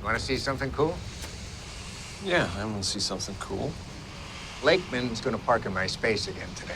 You want to see something cool? Yeah, I want to see something cool. Lakeman's going to park in my space again today.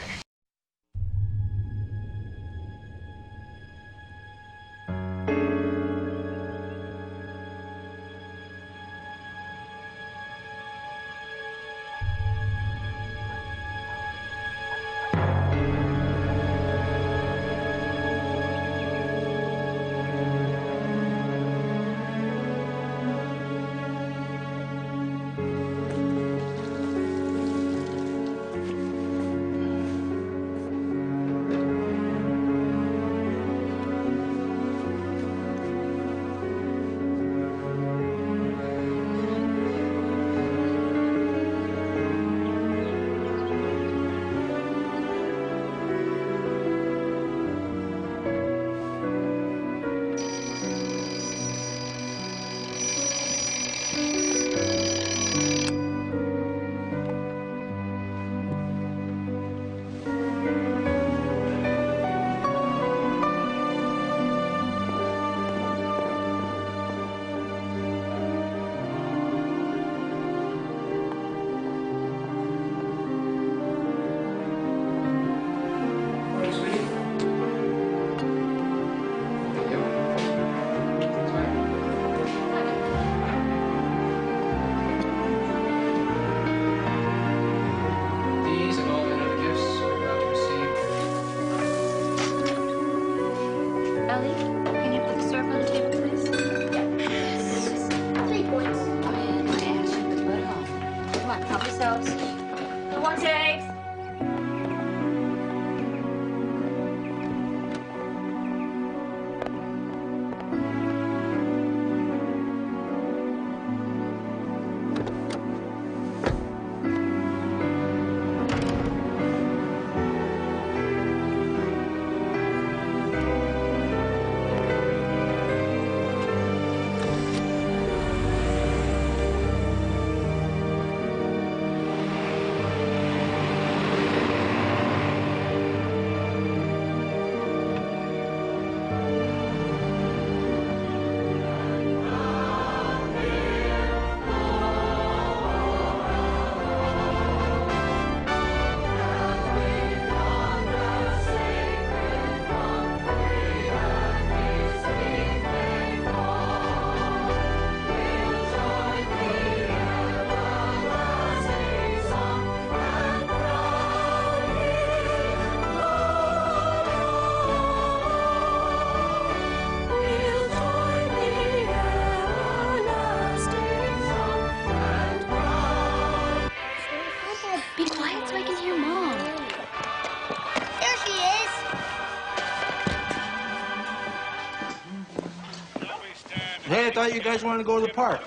Hey, I thought you guys wanted to go to the park.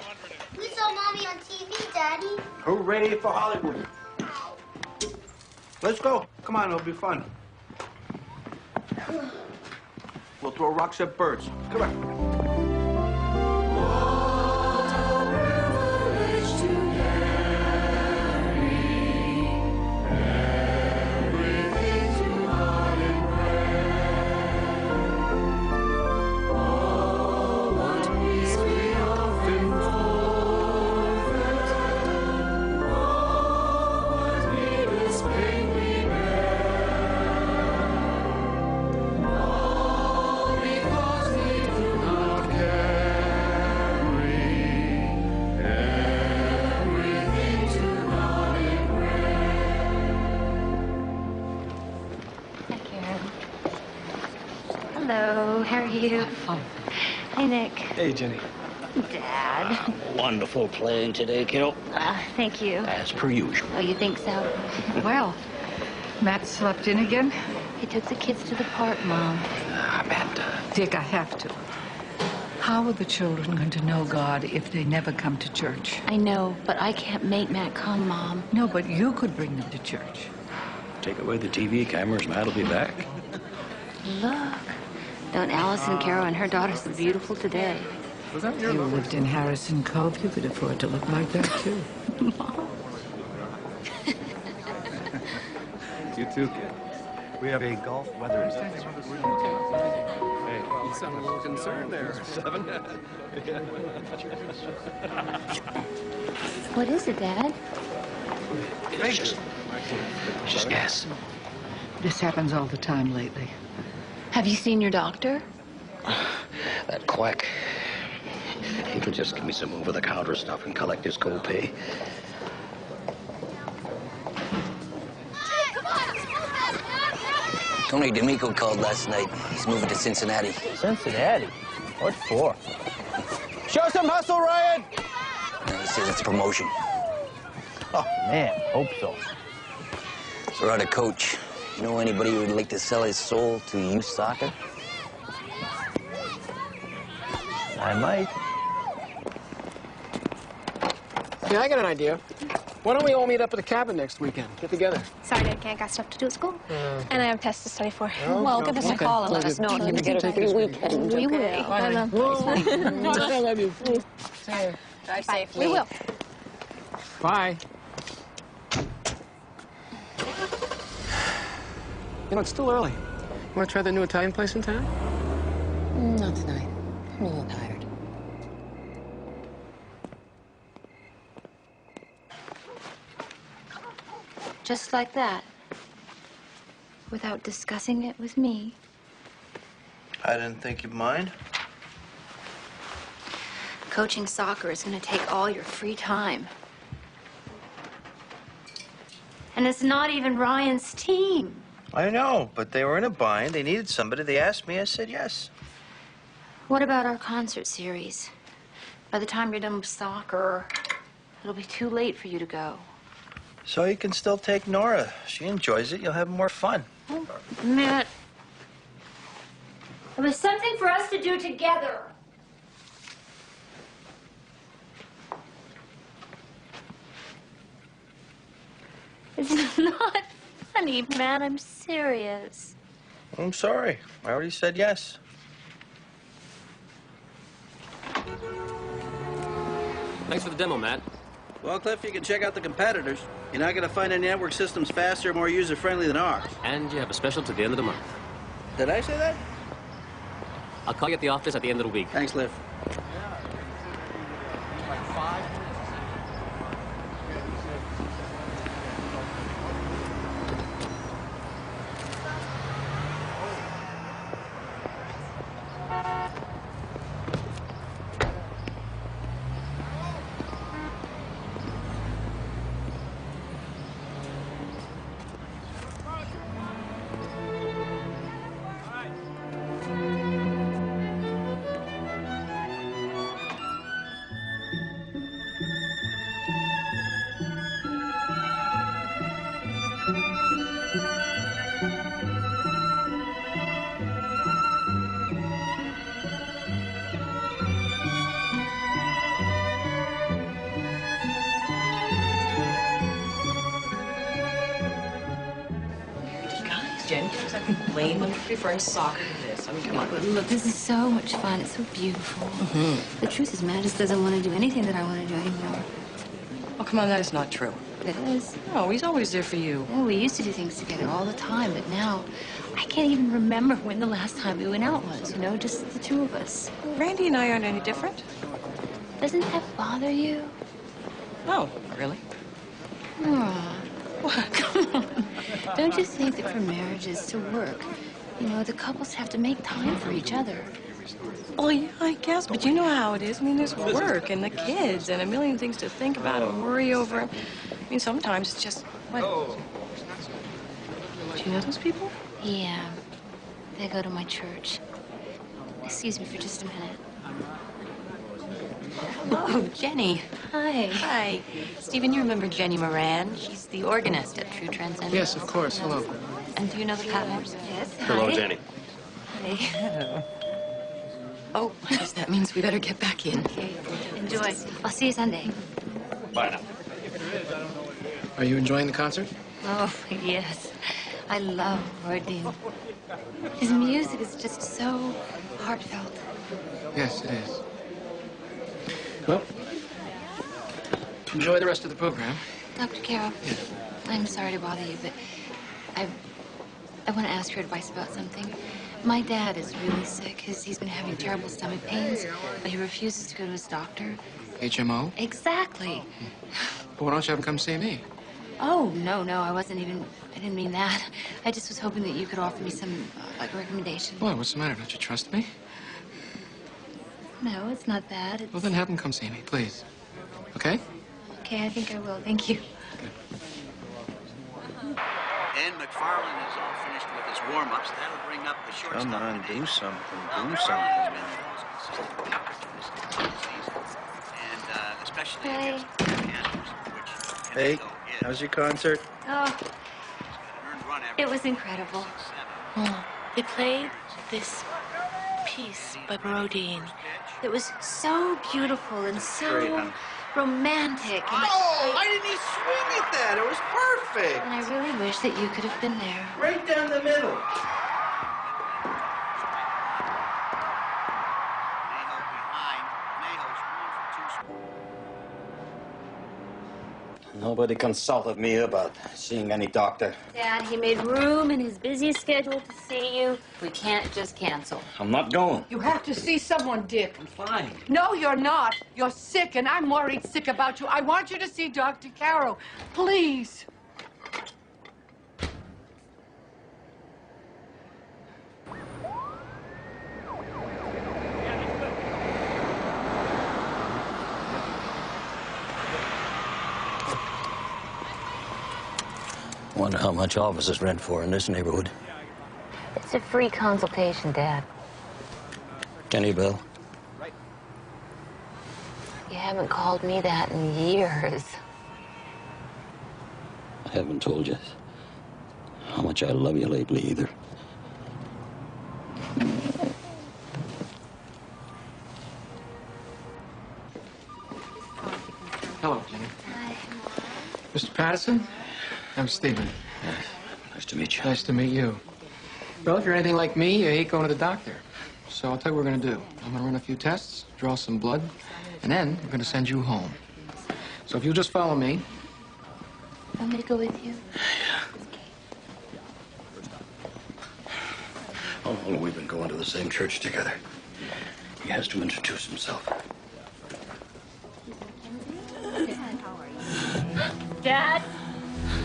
We saw Mommy on TV, Daddy. Hooray for Hollywood. Let's go. Come on, it'll be fun. We'll throw rocks at birds. Come on. Hello, how are you? Fine. Hey, Nick. Hey, Jenny. Dad. Wonderful playing today, kiddo. Thank you. As per usual. Oh, you think so? Well, Matt slept in again? He took the kids to the park, Mom. Matt. Dick, I have to. How are the children going to know God if they never come to church? I know, but I can't make Matt come, Mom. No, but you could bring them to church. Take away the TV cameras, Matt will be back. Look. Don't Allison, Carol, and her daughters look beautiful today? Was that your You lived in Harrison Cove. You could afford to look like that, too. Mom. You too, kid. We have a golf weather. Hey, You sound a little concerned there, Seven. What is it, Dad? It's just gas. This happens all the time lately. Have you seen your doctor? That quack. He could just give me some over-the-counter stuff and collect his copay. Tony D'Amico called last night. He's moving to Cincinnati. Cincinnati? What for? Show some hustle, Ryan! No, he says it's a promotion. Oh, man, hope so. So we're out of coach. You know anybody who would like to sell his soul to youth soccer? I might. Yeah, I got an idea. Why don't we all meet up at the cabin next weekend? Get together. Sorry, Dad, can't. Got stuff to do at school. And I have tests to study for. Well, give us a call and let us know if you get a free weekend. We will. I love you. Drive safely. We will. Bye. You know, it's still early. You want to try the new Italian place in town? Not tonight. I'm a little tired. Just like that. Without discussing it with me. I didn't think you'd mind. Coaching soccer is going to take all your free time. And it's not even Ryan's team. I know, but they were in a bind. They needed somebody. They asked me. I said yes. What about our concert series? By the time you're done with soccer, it'll be too late for you to go. So you can still take Nora. She enjoys it. You'll have more fun. Oh, Matt. It was something for us to do together. It's not funny, Matt. I'm serious. I'm sorry. I already said yes. Thanks for the demo, Matt. Well, Cliff, you can check out the competitors. You're not going to find any network systems faster or more user-friendly than ours. And you have a special to the end of the month. Did I say that? I'll call you at the office at the end of the week. Thanks, Cliff. Jen, you exactly blame them for preferring soccer to this. I mean, come on. Look, this is so much fun. It's so beautiful. The truth is, Matt just doesn't want to do anything that I want to do anymore. Oh, come on, that is not true. It is. No, he's always there for you. Yeah, we used to do things together all the time, but now I can't even remember when the last time we went out was, you know, just the two of us. Randy and I aren't any different. Doesn't that bother you? No, really. Aw. What? Come on. Don't you think that for marriages to work, you know, the couples have to make time for each other? Well, yeah, I guess, but you know how it is. I mean, there's work and the kids and a million things to think about and worry over. I mean, sometimes it's just... What? Do you know those people? Yeah. They go to my church. Excuse me for just a minute. Oh, Jenny. Hi. Hi. Stephen, you remember Jenny Moran? She's the organist at True Transcendence. Yes, of course. Hello. And do you know the Patters? Yes. Hello, Hi. Jenny. Hi. Oh, I guess that means we better get back in. Okay. Enjoy. I'll see you Sunday. Bye now. Are you enjoying the concert? Oh, yes. I love Wardine. His music is just so heartfelt. Yes, it is. Well, enjoy the rest of the program. Dr. Carroll, I'm sorry to bother you, but I want to ask your advice about something. My dad is really sick. He's been having terrible stomach pains, but he refuses to go to his doctor. HMO? Exactly. Well, why don't you have him come see me? Oh, no, I didn't mean that. I just was hoping that you could offer me some, like, recommendation. What? What's the matter? Don't you trust me? No, it's not that. Well, then have him come see me, please. Okay? Okay, I think I will. Thank you. And McFarland is all finished with his warm-ups. That'll bring up the shortstop. Come on, do something. Do McFarland something. has been the most consistent pitcher this season, and especially against the Candles, which Hey, is how's your concert? Oh, an earned run average it was incredible. They played this piece by Borodin. It was so beautiful and Great, so huh? romantic. And Oh, why didn't he swing at that? It was perfect. and I really wish that you could have been there. Right down the middle. Nobody consulted me about seeing any doctor. Dad, he made room in his busy schedule to see you. We can't just cancel. I'm not going. You have to see someone, Dick. I'm fine. No, you're not. You're sick, and I'm worried sick about you. I want you to see Dr. Carroll. Please. Wonder how much offices rent for in this neighborhood. It's a free consultation, Dad. Kenny Bill. You haven't called me that in years. I haven't told you how much I love you lately either. Hello, Jenny. Hi. Mr. Patterson? I'm Stephen. Nice to meet you. Nice to meet you. Well, if you're anything like me, you hate going to the doctor. So I'll tell you what we're going to do. I'm going to run a few tests, draw some blood, and then we're going to send you home. So if you'll just follow me. Want me to go with you? How long have we been going to the same church together? He has to introduce himself. Dad?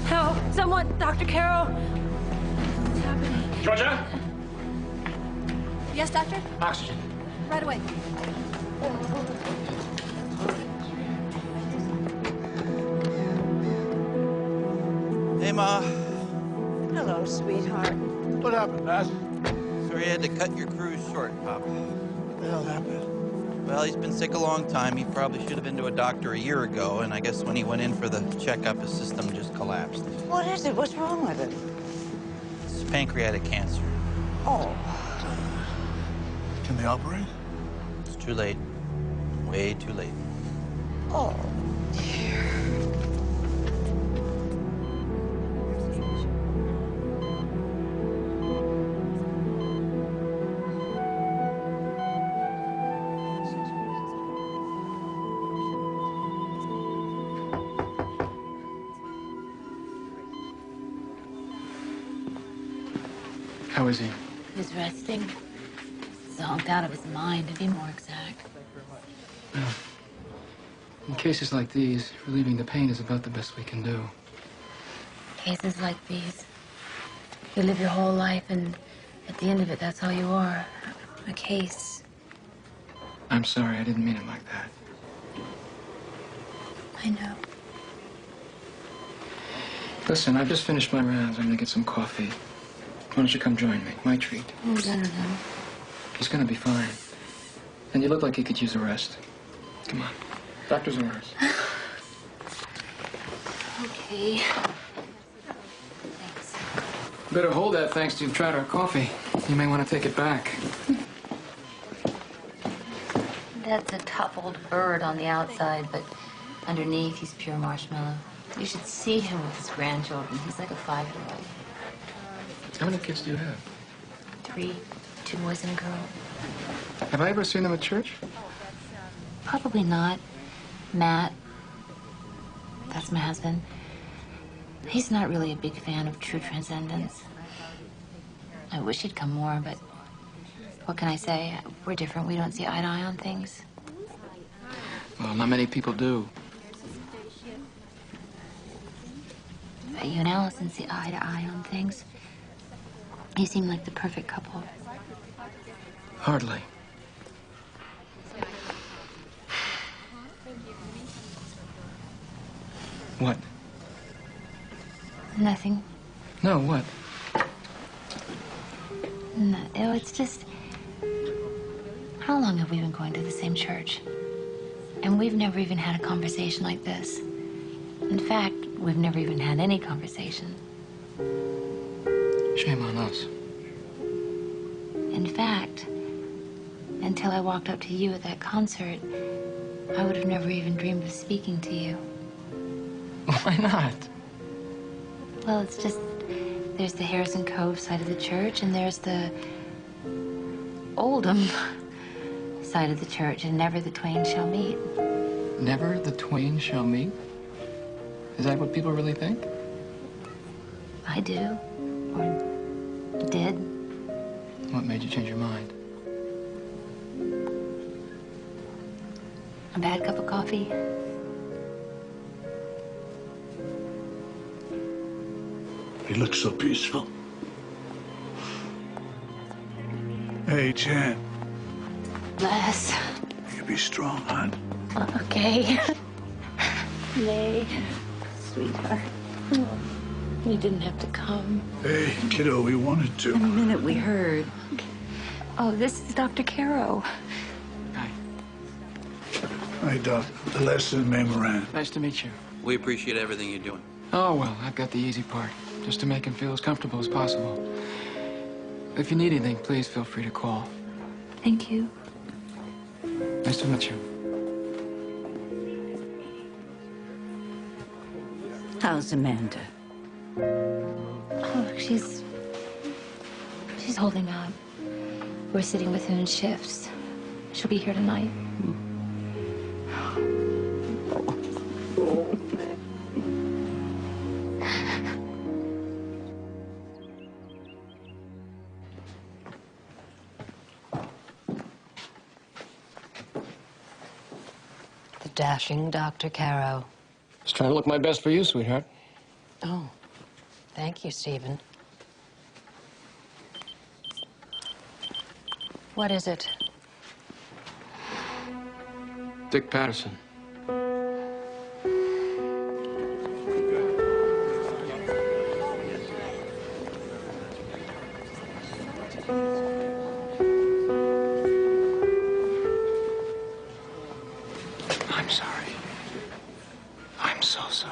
Help! Someone! Dr. Carroll! What's happening? Georgia? Yes, doctor? Oxygen. Right away. Hey, Ma. Hello, sweetheart. What happened, Dad? Sorry I had to cut your cruise short, Pop. What the hell happened? Well, he's been sick a long time. He probably should have been to a doctor a year ago, and I guess when he went in for the checkup, his system just collapsed. What is it? What's wrong with it? It's pancreatic cancer. Oh. Can they operate? It's too late. Way too late. Oh. How is he? He's resting. Zonked out of his mind, to be more exact. Well, in cases like these, relieving the pain is about the best we can do. Cases like these. You live your whole life, and at the end of it, that's all you are. A case. I'm sorry, I didn't mean it like that. I know. Listen, I've just finished my rounds. I'm gonna get some coffee. Why don't you come join me? My treat. Oh, no. He's gonna be fine. And you look like you could use a rest. Come on. Doctor's orders. Okay. Thanks. Better hold that thanks to you've tried our coffee. You may want to take it back. That's a tough old bird on the outside, but underneath, he's pure marshmallow. You should see him with his grandchildren. He's like a 5-year-old. How many kids do you have? 3, 2 boys and a girl. Have I ever seen them at church? Probably not. Matt, that's my husband. He's not really a big fan of true transcendence. I wish he'd come more, but What can I say? We're different. We don't see eye to eye on things. Well, not many people do. But you and Allison see eye to eye on things. You seem like the perfect couple. Hardly. What? Nothing. No, what? No, it's just... How long have we been going to the same church? And we've never even had a conversation like this. In fact, we've never even had any conversation. Shame on us. In fact, until I walked up to you at that concert, I would have never even dreamed of speaking to you. Why not? Well, it's just, there's the Harrison Cove side of the church, and there's the Oldham side of the church, and never the twain shall meet. Never the twain shall meet? Is that what people really think? I do, or did. What made you change your mind? A bad cup of coffee. He looks so peaceful. Hey, Jen. Les. You be strong, hon. Okay. Nay, sweetheart. Oh, you didn't have to come. Hey, kiddo, we wanted to. The minute we heard. Oh, this is Dr. Caro. Hi, Doc. The lesson memorandum. Nice to meet you. We appreciate everything you're doing. Oh, well, I've got the easy part. Just to make him feel as comfortable as possible. If you need anything, please feel free to call. Thank you. Nice to meet you. How's Amanda? Oh, she's holding up. We're sitting with her in shifts. She'll be here tonight. The dashing Dr. Caro. Just trying to look my best for you, sweetheart. Oh, thank you, Stephen. What is it? Dick Patterson. I'm sorry. I'm so sorry.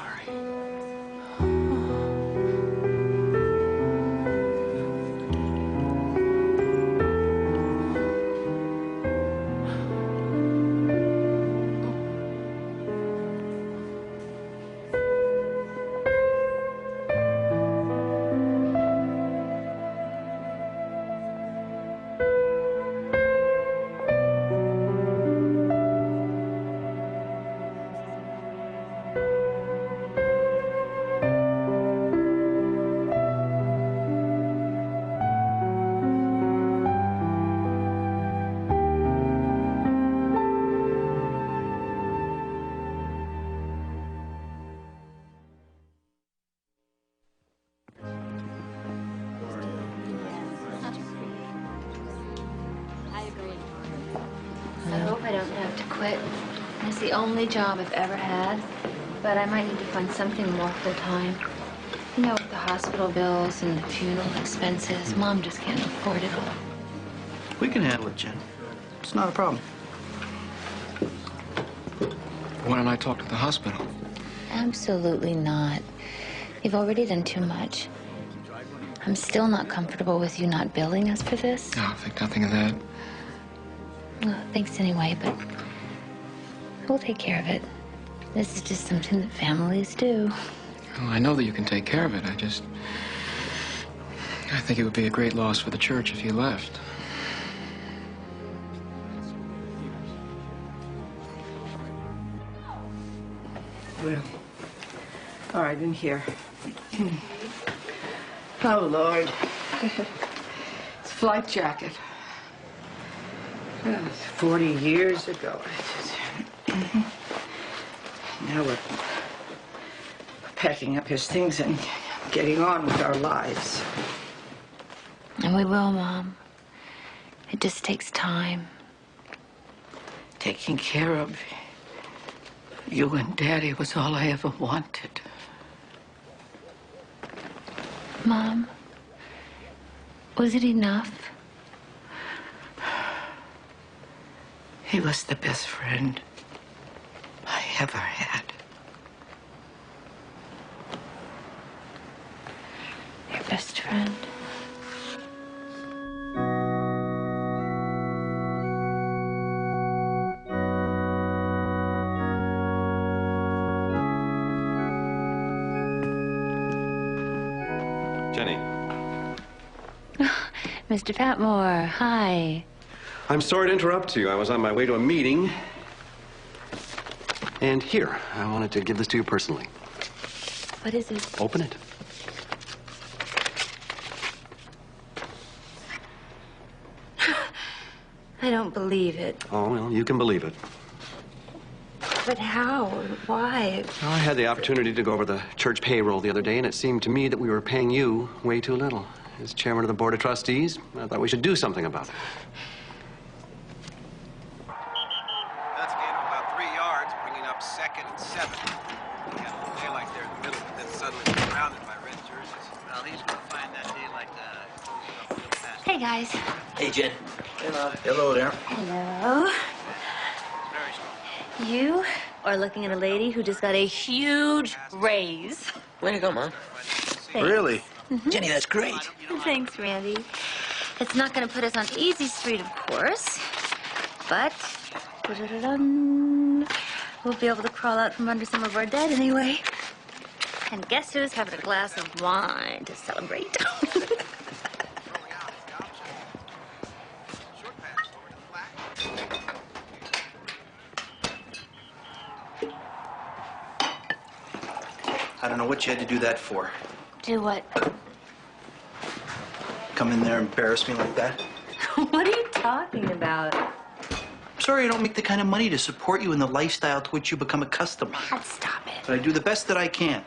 I hope I don't have to quit. It's the only job I've ever had, but I might need to find something more full-time. You know, with the hospital bills and the funeral expenses, Mom just can't afford it all. We can handle it, Jen. It's not a problem. Why don't I talk to the hospital? Absolutely not. You've already done too much. I'm still not comfortable with you not billing us for this. No, I think nothing of that. Well, thanks anyway, but we'll take care of it. This is just something that families do. Well, I know that you can take care of it. I think it would be a great loss for the church if you left. Well, all right, in here. Oh, Lord. It's a flight jacket. 40 years ago. Now we're packing up his things and getting on with our lives. And we will, Mom. It just takes time. Taking care of you and Daddy was all I ever wanted. Mom, was it enough? He was the best friend I ever had. Your best friend? Jenny. Mr. Patmore, hi. I'm sorry to interrupt you. I was on my way to a meeting. And here, I wanted to give this to you personally. What is it? Open it. I don't believe it. Oh, well, you can believe it. But how? Why? Well, I had the opportunity to go over the church payroll the other day, and it seemed to me that we were paying you way too little. As chairman of the Board of Trustees, I thought we should do something about it. That's a gain of about 3 yards, bringing up 2nd and 7. We had a little daylight there in the middle, but then suddenly we're surrounded by red jerseys. Well, he's going to find that daylight closing up real fast. Hey, guys. Hey, Jen. Hello there. Hello. Very strong. You are looking at a lady who just got a huge raise. Way to go, Mom. Thanks. Really? Jenny, that's great. Thanks, Randy. It's not going to put us on easy street, of course, but we'll be able to crawl out from under some of our debt anyway. And guess who's having a glass of wine to celebrate? I don't know what you had to do that for. Do what? Come in there and embarrass me like that? What are you talking about? I'm sorry I don't make the kind of money to support you in the lifestyle to which you become accustomed. Dad, stop it. But I do the best that I can.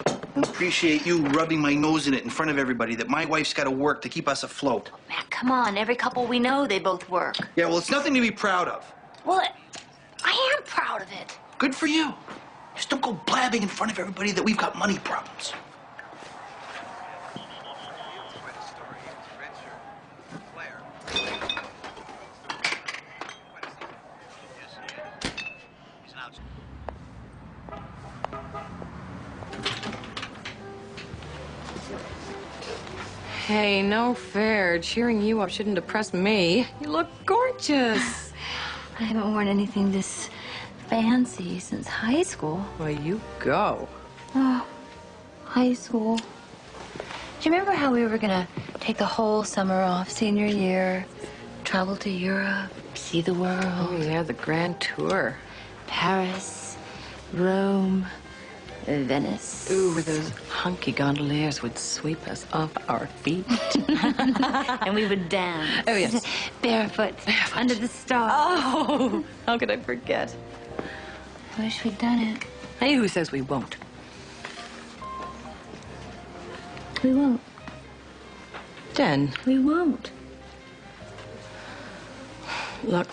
I appreciate you rubbing my nose in it in front of everybody that my wife's got to work to keep us afloat. Matt, come on. Every couple we know, they both work. Yeah, well, it's nothing to be proud of. Well, I am proud of it. Good for you. Just don't go blabbing in front of everybody that we've got money problems. Hey, no fair. Cheering you up shouldn't depress me. You look gorgeous. I haven't worn anything this fancy since high school. Well, you go. Oh, high school. Do you remember how we were gonna take the whole summer off senior year, travel to Europe, see the world? Oh, yeah, the grand tour. Paris, Rome, Venice. Ooh, where those hunky gondoliers would sweep us off our feet. And we would dance. Oh, yes. Barefoot, under the stars. Oh, how could I forget? I wish we'd done it. Hey, who says we won't? We won't. Jen. We won't. Look,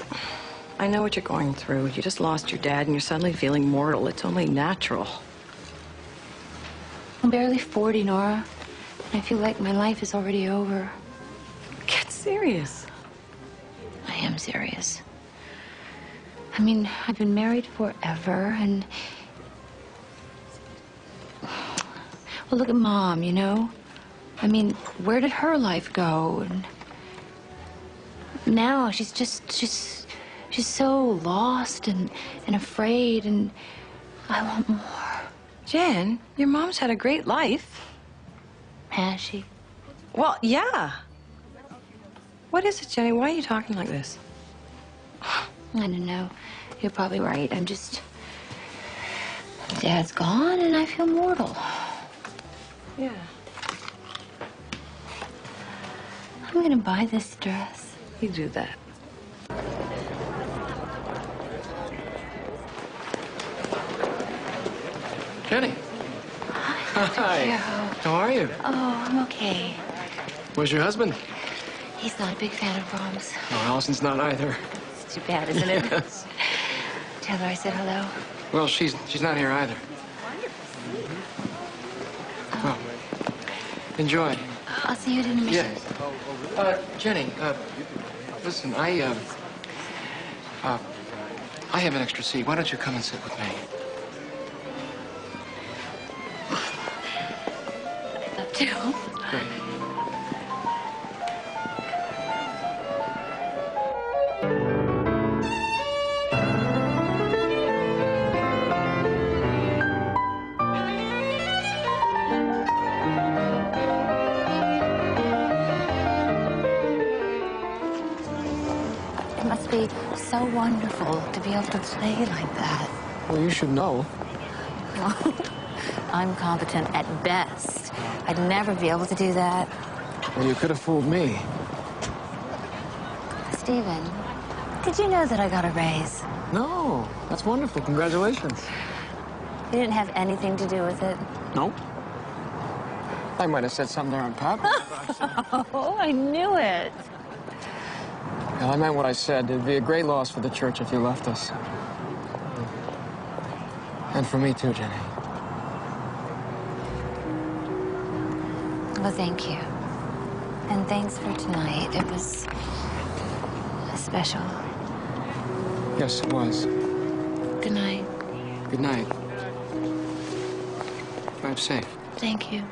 I know what you're going through. You just lost your dad and you're suddenly feeling mortal. It's only natural. I'm barely 40, Nora. And I feel like my life is already over. Get serious. I am serious. I mean, I've been married forever, and... Well, look at Mom, you know? I mean, where did her life go? And now she's so lost and afraid, and I want more. Jen, your mom's had a great life. Has she? Well, yeah. What is it, Jenny? Why are you talking like this? I don't know. You're probably right. I'm just... Dad's gone, and I feel mortal. Yeah. I'm gonna buy this dress. You do that. Jenny. Hi. How are you? Oh, I'm okay. Where's your husband? He's not a big fan of Brahms. Oh, Allison's not either. It's too bad, isn't it? Yes. Tell her I said hello. Well, she's not here either. Well, enjoy. I'll see you at intermission. Yes. Jenny, listen, I have an extra seat. Why don't you come and sit with me? I'd love to. Great. It must be so wonderful to be able to play like that. Well, you should know. I'm competent at best. I'd never be able to do that. Well, you could have fooled me. Stephen, did you know that I got a raise? No, that's wonderful. Congratulations. You didn't have anything to do with it? No. I might have said something there on purpose. Oh, I knew it. Well, I meant what I said. It'd be a great loss for the church if you left us. And for me too, Jenny. Well, thank you. And thanks for tonight. It was special. Yes, it was. Good night. Good night. Drive safe. Thank you.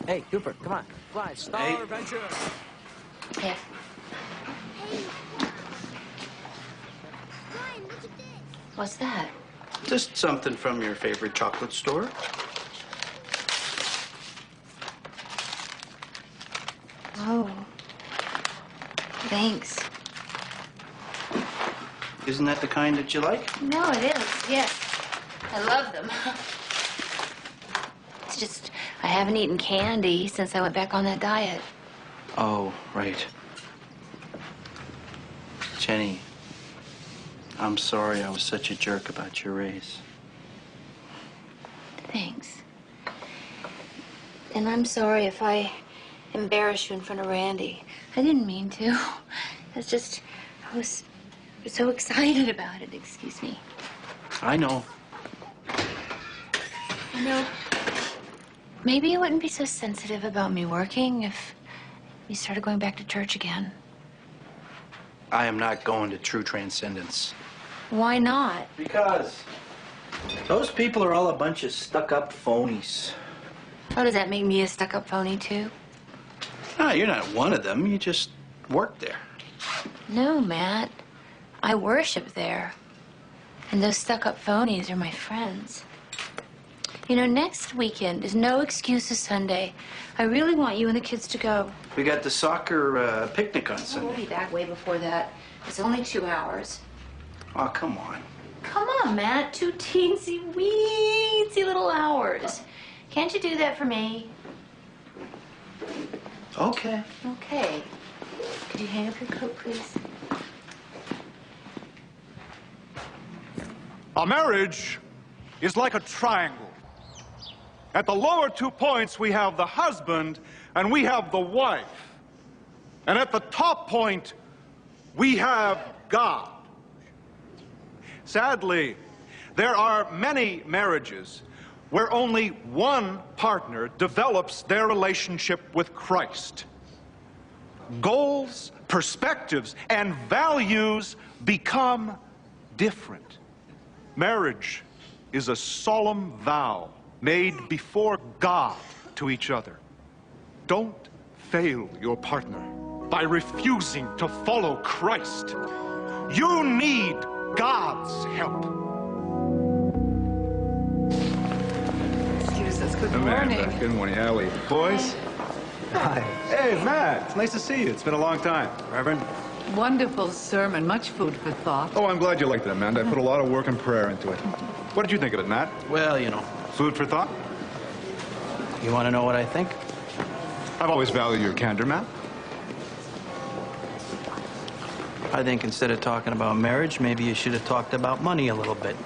Hey, Cooper, come on. Fly, Star Adventure. Here. What's that? Just something from your favorite chocolate store. Oh. Thanks. Isn't that the kind that you like? No, it is. Yes. I love them. It's just, I haven't eaten candy since I went back on that diet. Oh, right. Jenny, I'm sorry I was such a jerk about your raise. Thanks. And I'm sorry if I embarrassed you in front of Randy. I didn't mean to. It's just, I was so excited about it. Excuse me. I know. You know, maybe you wouldn't be so sensitive about me working if you started going back to church again. I am not going to True Transcendence. Why not? Because those people are all a bunch of stuck-up phonies. Oh, does that make me a stuck-up phony, too? No, you're not one of them. You just work there. No, Matt. I worship there. And those stuck-up phonies are my friends. You know, next weekend is No Excuses Sunday. I really want you and the kids to go. We got the soccer picnic on We'll Sunday. be back way before that. It's only 2 hours. Oh, come on. Come on, Matt. 2 teensy, weensy little hours. Can't you do that for me? Okay. Okay. Could you hang up your coat, please? A marriage is like a triangle. At the lower 2 points, we have the husband and we have the wife. And at the top point, we have God. Sadly, there are many marriages where only one partner develops their relationship with Christ. Goals, perspectives, and values become different. Marriage is a solemn vow made before God to each other. Don't fail your partner by refusing to follow Christ. You need God's help. Excuse us. Good morning. Good morning, Allie. Boys? Hi. Hey, Matt. It's nice to see you. It's been a long time. Reverend? Wonderful sermon. Much food for thought. Oh, I'm glad you liked it, Amanda. I put a lot of work and prayer into it. What did you think of it, Matt? Well, you know. Food for thought? You want to know what I think? I've always valued your candor, Matt. I think instead of talking about marriage, maybe you should have talked about money a little bit.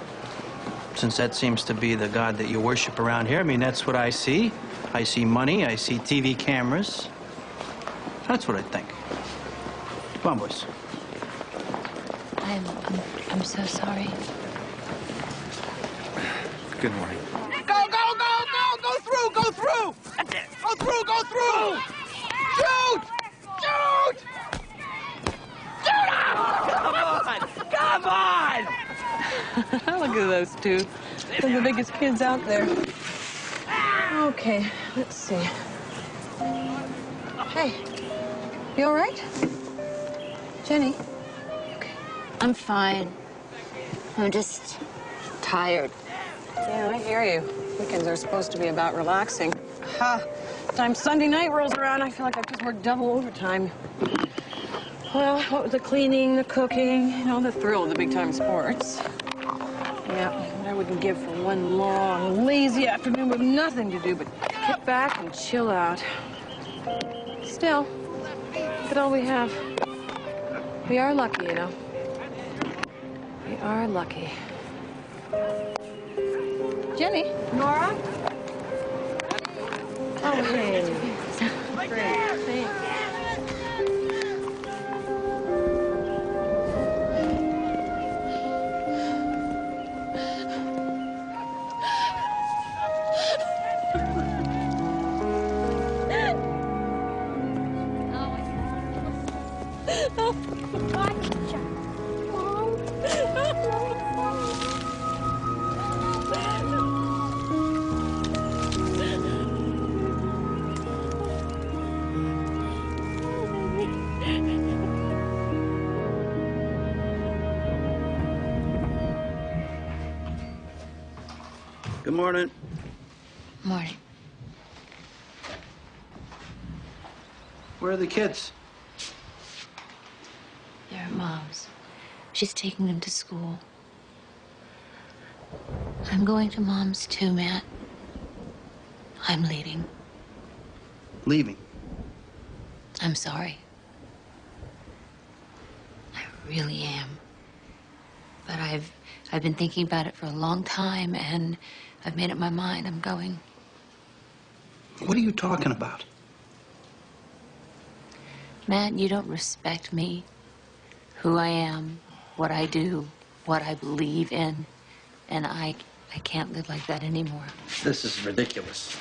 Since that seems to be the God that you worship around here, I mean, that's what I see. I see money, I see TV cameras. That's what I think. Come on, boys. I'm so sorry. Good morning. Go, go, go, go! Go through, go through! That's it. Go through, go through! Shoot! Shoot! Shoot! Come on! Come on! Look at those two. They're the biggest kids out there. Okay, let's see. Hey, you all right? Jenny? I'm fine. I'm just tired. Yeah, I hear you. Weekends are supposed to be about relaxing. Ha! Time Sunday night rolls around, I feel like I've just worked double overtime. Well, what with the cleaning, the cooking, you know, the thrill of the big-time sports. Yeah, what I wouldn't give for one long, lazy afternoon with nothing to do but kick back and chill out. Still, look at all we have. We are lucky, you know. We are lucky. Jenny? Nora? Oh, hey. Great. Thanks. Good morning. Morning. Where are the kids? They're at Mom's. She's taking them to school. I'm going to Mom's too, Matt. I'm leaving. Leaving? I'm sorry. I really am. But I've been thinking about it for a long time, and I've made up my mind. I'm going. What are you talking about? Matt, you don't respect me, who I am, what I do, what I believe in, and I can't live like that anymore. This is ridiculous.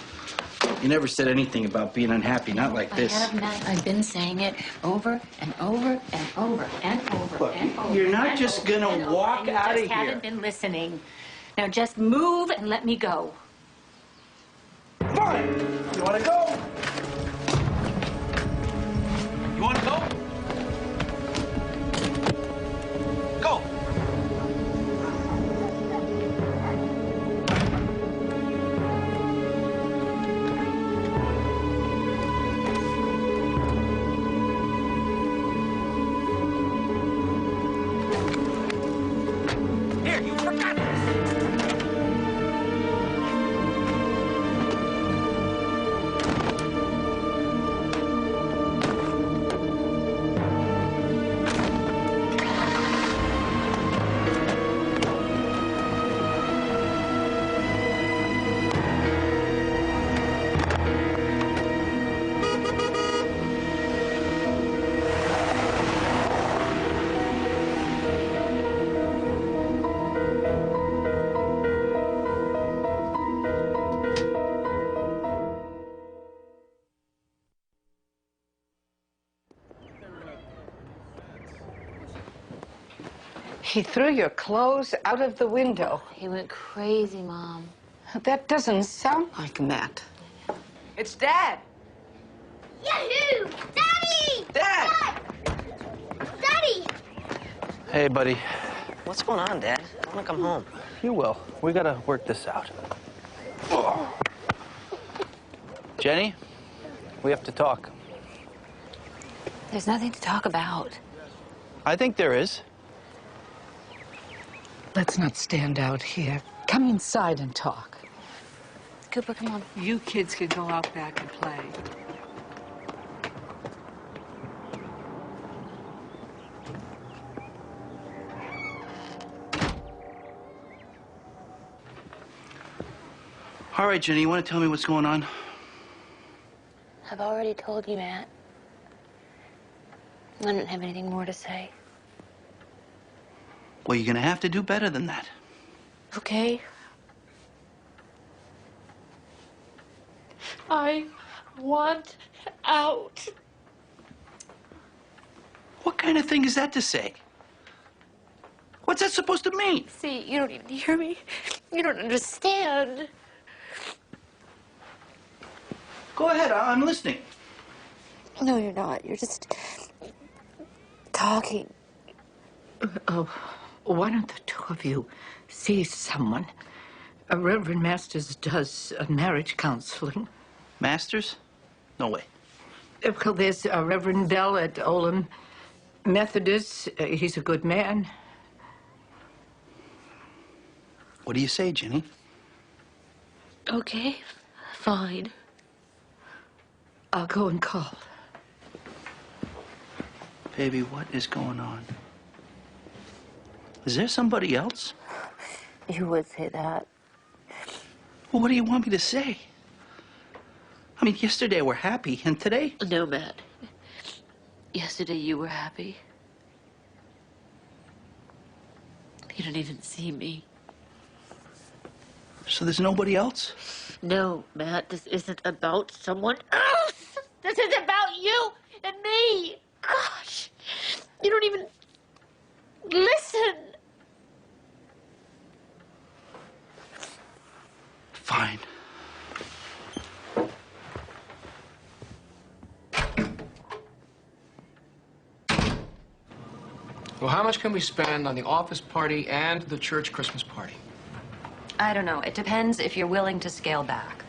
You never said anything about being unhappy, not like this. I have, Matt. I've been saying it over and over and over and over. Look, and over. you're not just gonna walk out of here. You just haven't been listening. Now just move and let me go. Fine. You want to go? You want to go? Go. Here, you forgot this. He threw your clothes out of the window. He went crazy, Mom. That doesn't sound like Matt. It's Dad. Yahoo! Daddy! Dad! Daddy! Hey, buddy. What's going on, Dad? I want to come home. You will. We gotta work this out. Jenny, we have to talk. There's nothing to talk about. I think there is. Let's not stand out here. Come inside and talk. Cooper, come on. You kids can go out back and play. All right, Jenny, you want to tell me what's going on? I've already told you, Matt. I don't have anything more to say. Well, you're gonna have to do better than that. Okay. I want out. What kind of thing is that to say? What's that supposed to mean? See, you don't even hear me. You don't understand. Go ahead, I'm listening. No, you're not. You're just talking. Oh, why don't the two of you see someone? Reverend Masters does marriage counseling. Masters? No way. Well, there's Reverend Bell at Olam Methodist. He's a good man. What do you say, Jenny? Okay, fine. I'll go and call. Baby, what is going on? Is there somebody else? You would say that. Well, what do you want me to say? I mean, yesterday we're happy, and today? No, Matt. Yesterday you were happy. You didn't even see me. So there's nobody else? No, Matt, this isn't about someone else. This is about you and me. Gosh, you don't even listen. Fine. Well, how much can we spend on the office party and the church Christmas party? I don't know. It depends if you're willing to scale back.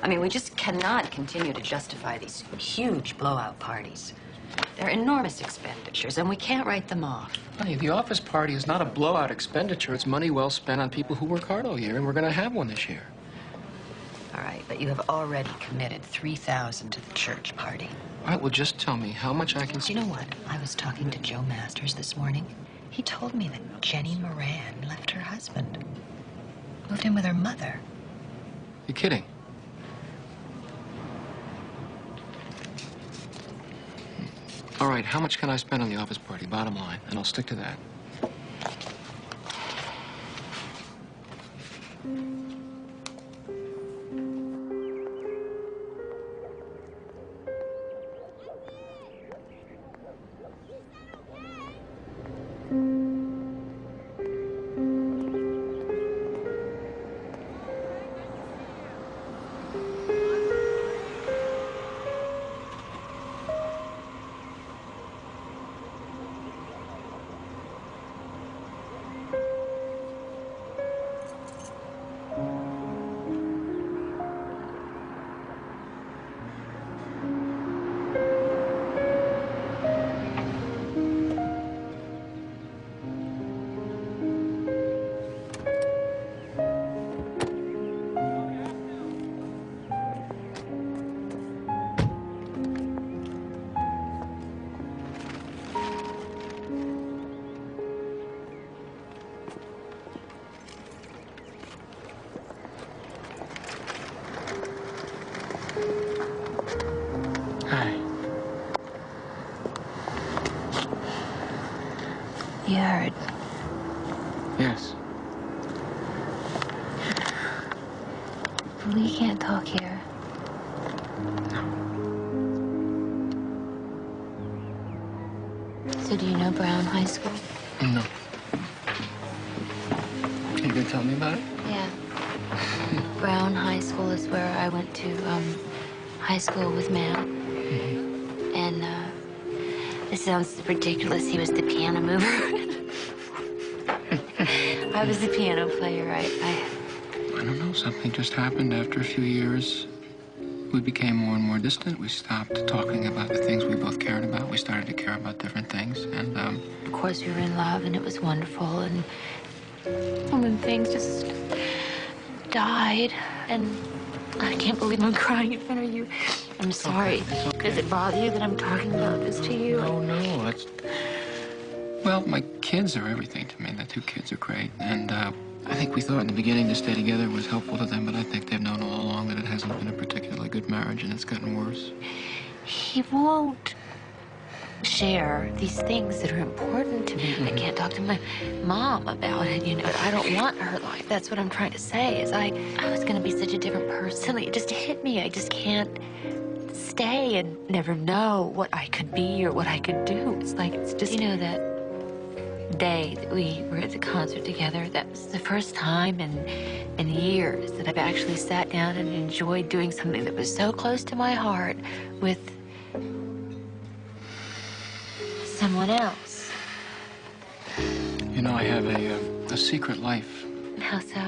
I mean, we just cannot continue to justify these huge blowout parties. They're enormous expenditures, and we can't write them off. Honey, the office party is not a blowout expenditure. It's money well spent on people who work hard all year, and we're going to have one this year. All right, but you have already committed $3,000 to the church party. All right, well, just tell me how much I can... Do you know what? I was talking to Joe Masters this morning. He told me that Jenny Moran left her husband. Moved in with her mother. You're kidding. All right, how much can I spend on the office party, bottom line? And I'll stick to that. Hi. You heard. Yes. We can't talk here. So do you know Brown High School? No. Really tell me about it? Yeah. Brown High School is where I went to high school with Matt. And this sounds ridiculous. He was the piano mover. I was the piano player. I don't know. Something just happened after a few years. We became more and more distant. We stopped talking about the things we both cared about. We started to care about different things. And, Of course, we were in love, and it was wonderful. And when things just died, and I can't believe I'm crying in front of you. I'm sorry. Okay. Does it bother you that I'm talking about this to you? No, that's... Well, my kids are everything to me. The two kids are great. And, I think we thought in the beginning to stay together was helpful to them, but I think they've known all along that it hasn't been a particularly good marriage, and it's gotten worse. He won't share these things that are important to me. I can't talk to my mom about it, you know. I don't want her life. That's what I'm trying to say, is I was going to be such a different person. It just hit me. I just can't stay and never know what I could be or what I could do. It's like, it's just, you know, that day that we were at the concert together, that was the first time in years that I've actually sat down and enjoyed doing something that was so close to my heart with someone else. You know, I have a secret life. How so?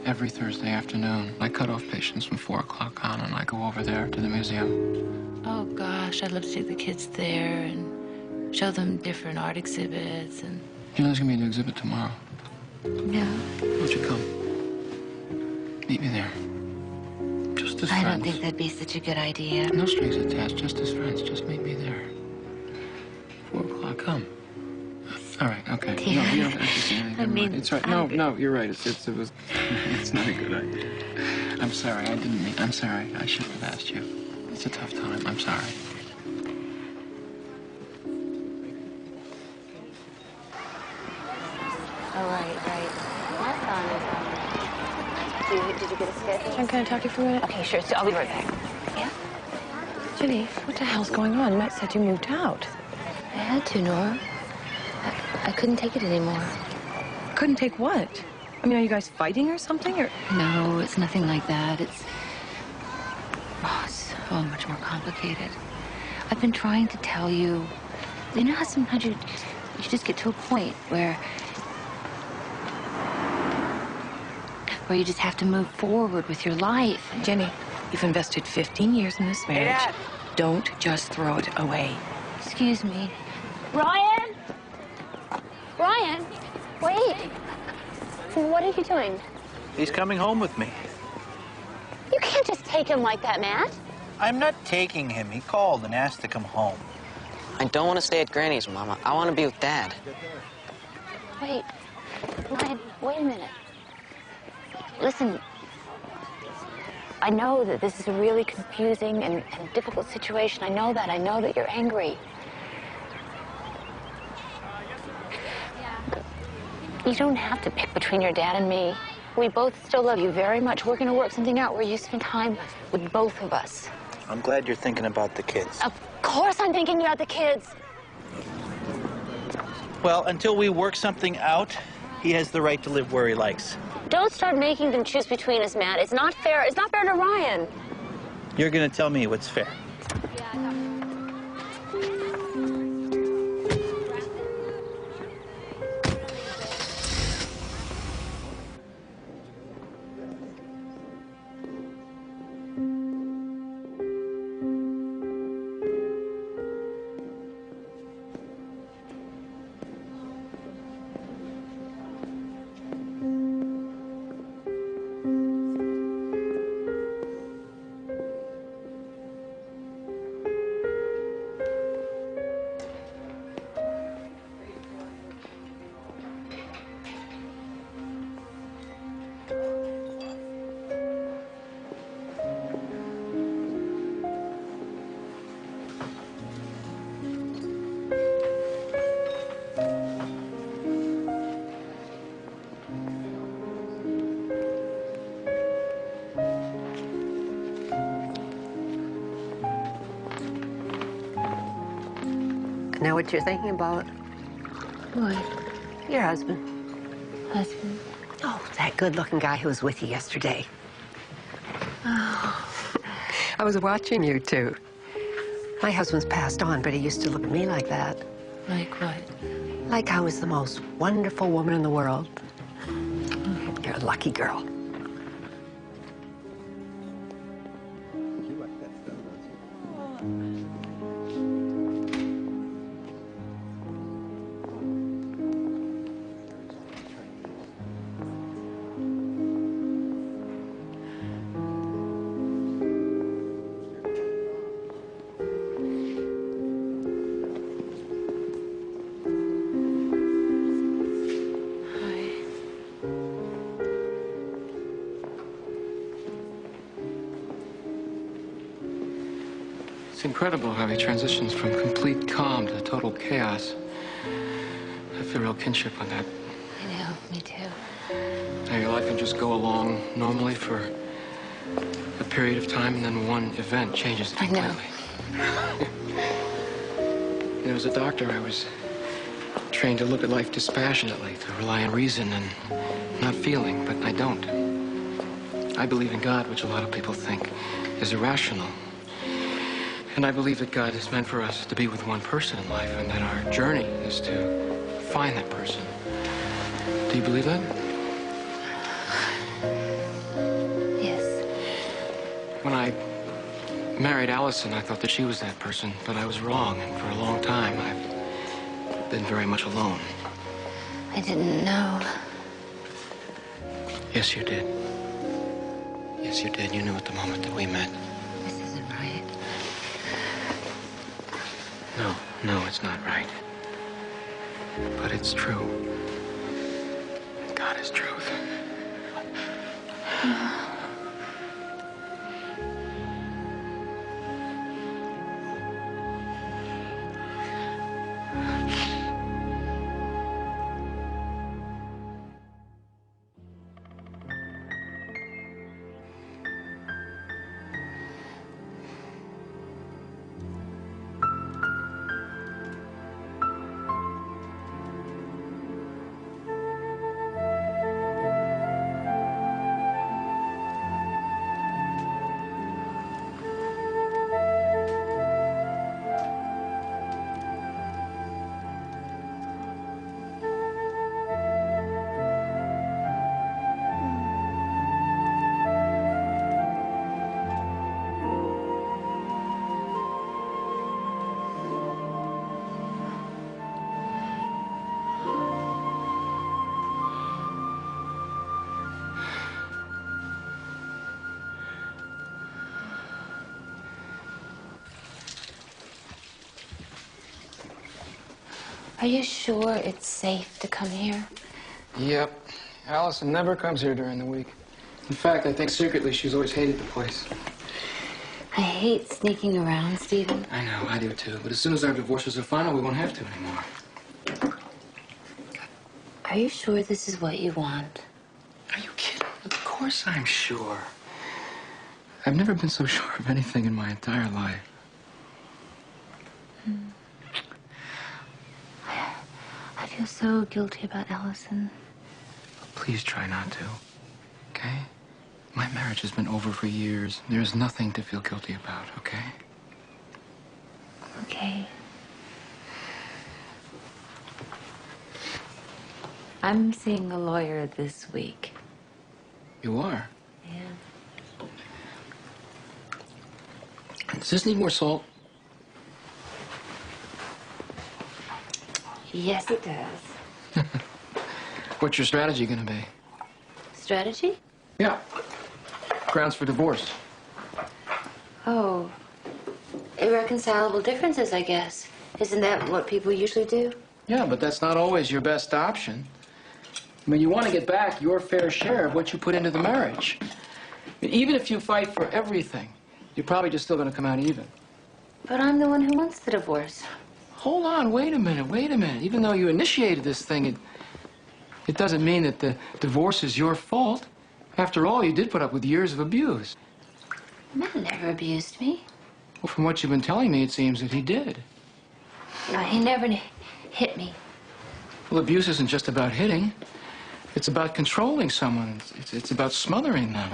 Every Thursday afternoon, I cut off patients from 4 o'clock on, and I go over there to the museum. Oh, gosh, I'd love to take the kids there and show them different art exhibits and... You know, there's gonna be a new exhibit tomorrow. No. Why don't you come? Meet me there. Just as friends. I don't think that'd be such a good idea. No strings attached, just as friends. Just meet me there. 4 o'clock, come. All right, okay. No, you don't have to say anything. I mean, it's right. No, you're right. It's not a good idea. I'm sorry, I didn't mean... I'm sorry. I shouldn't have asked you. It's a tough time. I'm sorry. Oh, right. Did you get a sketch? Jen, can I talk to you for a minute? Okay, sure. So I'll be right back. Yeah? Jenny, what the hell's going on? Matt said you moved out. I had to, Nora. I couldn't take it anymore. Couldn't take what? I mean, are you guys fighting or something, or...? No, it's nothing like that. It's so much more complicated. I've been trying to tell you. You know how sometimes you just get to a point where you just have to move forward with your life. Jenny, you've invested 15 years in this marriage. Hey, Dad. Don't just throw it away. Excuse me. Ryan? Ryan, wait. What are you doing? He's coming home with me. You can't just take him like that, Matt. I'm not taking him. He called and asked to come home. I don't want to stay at Granny's, Mama. I want to be with Dad. Wait. Ryan, wait a minute. Listen, I know that this is a really confusing and difficult situation. I know that. I know that you're angry. You don't have to pick between your dad and me. We both still love you very much. We're going to work something out where you spend time with both of us. I'm glad you're thinking about the kids. Of course I'm thinking about the kids. Well, until we work something out, he has the right to live where he likes. Don't start making them choose between us, Matt. It's not fair. It's not fair to Ryan. You're going to tell me what's fair. Know what you're thinking about? What? Your husband. Husband? Oh, that good-looking guy who was with you yesterday. Oh, I was watching you two. My husband's passed on, but he used to look at me like that. Like what? Like I was the most wonderful woman in the world. You're a lucky girl. It's incredible how he transitions from complete calm to total chaos. I feel real kinship on that. I know, me too. How your life can just go along normally for a period of time, and then one event changes it completely. I know. As a doctor, I was trained to look at life dispassionately, to rely on reason and not feeling, but I don't. I believe in God, which a lot of people think is irrational. And I believe that God is meant for us to be with one person in life, and that our journey is to find that person. Do you believe that? Yes. When I married Allison, I thought that she was that person, but I was wrong, and for a long time, I've been very much alone. I didn't know. Yes, you did. Yes, you did. You knew at the moment that we met. This isn't right. No, it's not right. But it's true. God is truth. Are you sure it's safe to come here? Yep. Allison never comes here during the week. In fact, I think secretly she's always hated the place. I hate sneaking around, Stephen. I know, I do too. But as soon as our divorces are final, we won't have to anymore. Are you sure this is what you want? Are you kidding? Of course I'm sure. I've never been so sure of anything in my entire life. I feel so guilty about Allison. Please try not to, okay? My marriage has been over for years. There's nothing to feel guilty about, okay? Okay. I'm seeing a lawyer this week. You are? Yeah. Does this need more salt? Yes, it does. What's your strategy gonna be? Strategy? Yeah. Grounds for divorce. Oh. Irreconcilable differences, I guess. Isn't that what people usually do? Yeah, but that's not always your best option. I mean, you want to get back your fair share of what you put into the marriage. I mean, even if you fight for everything, you're probably just still going to come out even. But I'm the one who wants the divorce. Hold on, wait a minute. Even though you initiated this thing, it doesn't mean that the divorce is your fault. After all, you did put up with years of abuse. Matt never abused me. Well, from what you've been telling me, it seems that he did. No, he never hit me. Well, abuse isn't just about hitting. It's about controlling someone. It's about smothering them.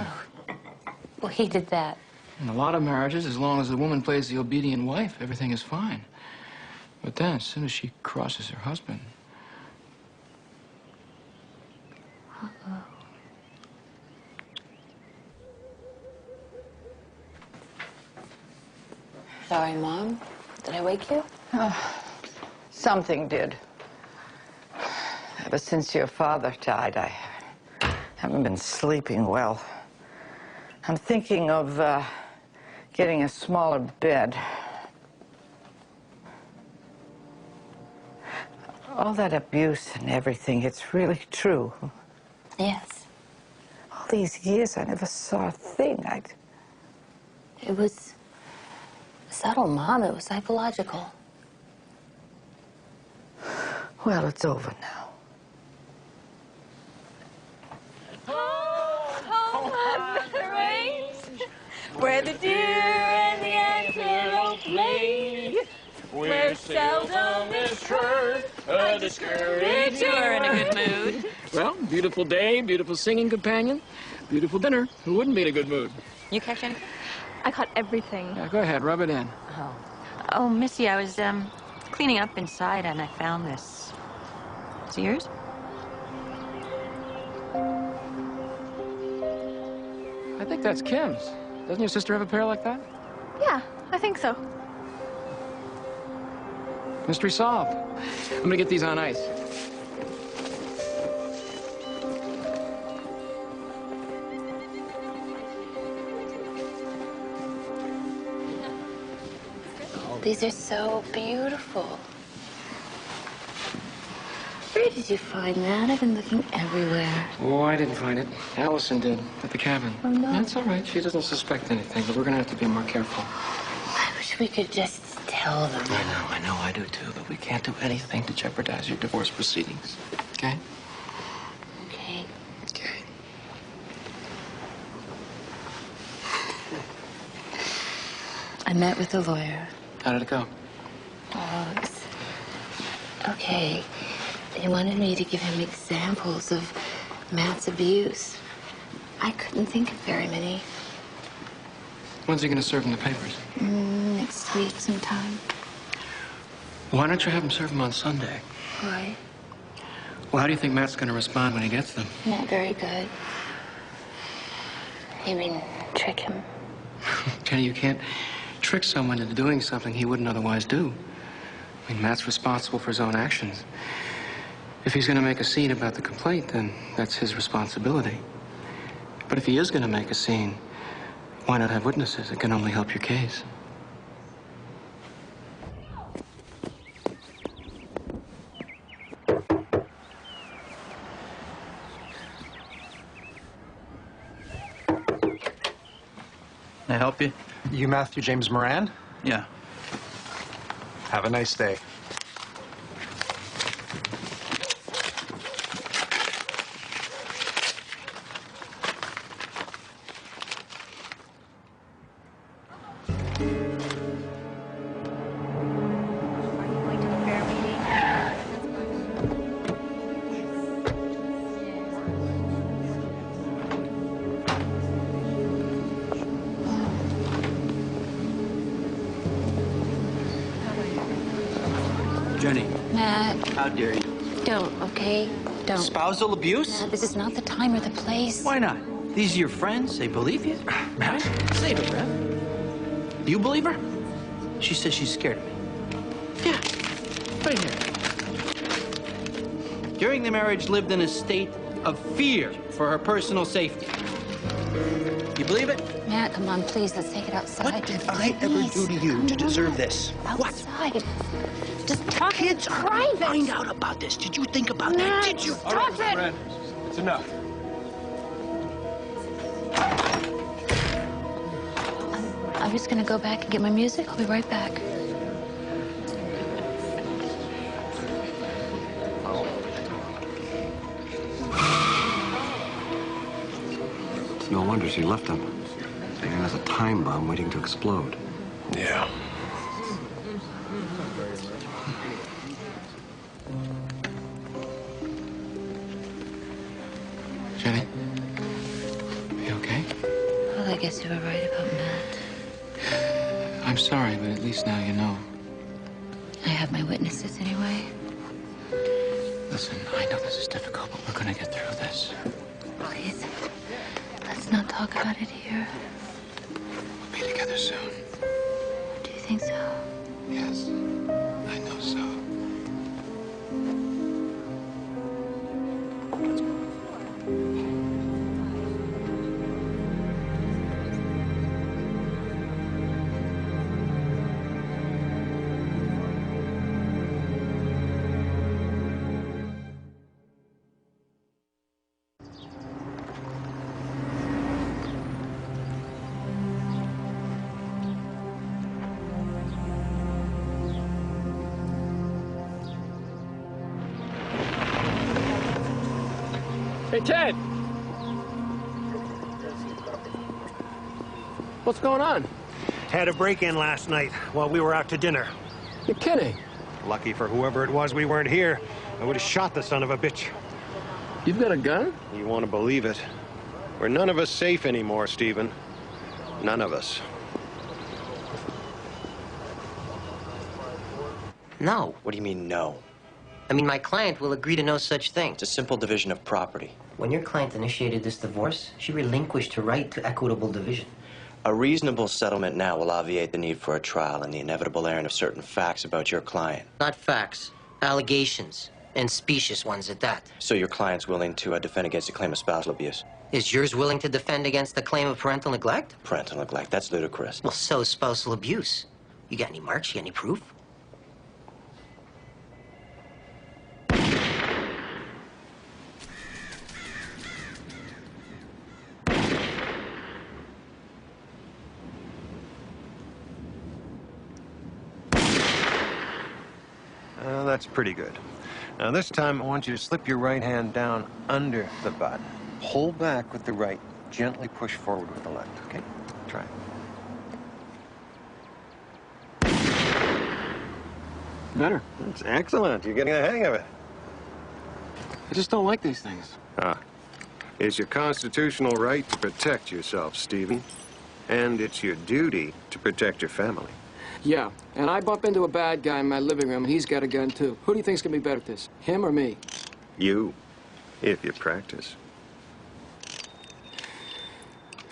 Well, he did that. In a lot of marriages, as long as the woman plays the obedient wife, everything is fine. But then, as soon as she crosses her husband... Uh-oh. Sorry, Mom. Did I wake you? Something did. Ever since your father died, I haven't been sleeping well. I'm thinking of getting a smaller bed. All that abuse and everything, it's really true. Yes. All these years, I never saw a thing. It was subtle, Mom. It was psychological. Well, it's over now. Where the deer and the antelope play, where seldom is heard a discouraged. You're in a good mood. Well, beautiful day, beautiful singing companion, beautiful dinner. Who wouldn't be in a good mood? You catch anything? I caught everything. Yeah, go ahead, rub it in. Oh, Missy, I was cleaning up inside and I found this. Is it yours? I think that's Kim's. Doesn't your sister have a pair like that? Yeah, I think so. Mystery solved. I'm gonna get these on ice. Oh, these are so beautiful. Where did you find that? I've been looking everywhere. Oh, I didn't find it. Allison did, at the cabin. Oh, no. That's all right. She doesn't suspect anything, but we're gonna have to be more careful. I wish we could just tell them. I know, I do too, but we can't do anything to jeopardize your divorce proceedings. Okay? Okay. Okay. I met with the lawyer. How did it go? Oh, it's... Okay. He wanted me to give him examples of Matt's abuse. I couldn't think of very many. When's he gonna serve him the papers? Next week sometime. Why don't you have him serve them on Sunday? Why? Well, how do you think Matt's gonna respond when he gets them? Not very good. You mean trick him? Jenny, you can't trick someone into doing something he wouldn't otherwise do. I mean, Matt's responsible for his own actions. If he's going to make a scene about the complaint, then that's his responsibility. But if he is going to make a scene, why not have witnesses? It can only help your case. Can I help you? You Matthew James Moran? Yeah. Have a nice day. Jenny. Matt. How dare you? Don't, okay? Don't. Spousal abuse? Matt, this is not the time or the place. Why not? These are your friends. They believe you. Matt, save it, Rev. Do you believe her? She says she's scared of me. Yeah, right here. During the marriage, lived in a state of fear for her personal safety. You believe it? Matt, come on, please, let's take it outside. What did I ever do to you to deserve this? Outside. Just talk. Kids are going to find out about this. Did you think about that? Did you? Stop it! Friend, it's enough. I'm just gonna go back and get my music. I'll be right back. It's no wonder she left him. He has a time bomb waiting to explode. Yeah. guess you were right about Matt. I'm sorry, but at least now you know. I have my witnesses anyway. Listen, I know this is difficult, but we're gonna get through this. Please, let's not talk about it here. We'll be together soon. Do you think so? Yes, I know so. Hey, Ted! What's going on? Had a break-in last night while we were out to dinner. You're kidding. Lucky for whoever it was we weren't here. I would have shot the son of a bitch. You've got a gun? You want to believe it? We're none of us safe anymore, Stephen. None of us. No. What do you mean, no? I mean, my client will agree to no such thing. It's a simple division of property. When your client initiated this divorce, she relinquished her right to equitable division. A reasonable settlement now will obviate the need for a trial and the inevitable airing of certain facts about your client. Not facts, allegations, and specious ones at that. So your client's willing to defend against the claim of spousal abuse? Is yours willing to defend against the claim of parental neglect? Parental neglect, that's ludicrous. Well, so is spousal abuse. You got any marks? You got any proof? That's pretty good. Now this time, I want you to slip your right hand down under the butt. Pull back with the right. Gently push forward with the left, okay? Try it. Better. That's excellent. You're getting the hang of it. I just don't like these things. It's your constitutional right to protect yourself, Stephen. And it's your duty to protect your family. Yeah, and I bump into a bad guy in my living room, and he's got a gun, too. Who do you think's gonna be better at this, him or me? You, if you practice.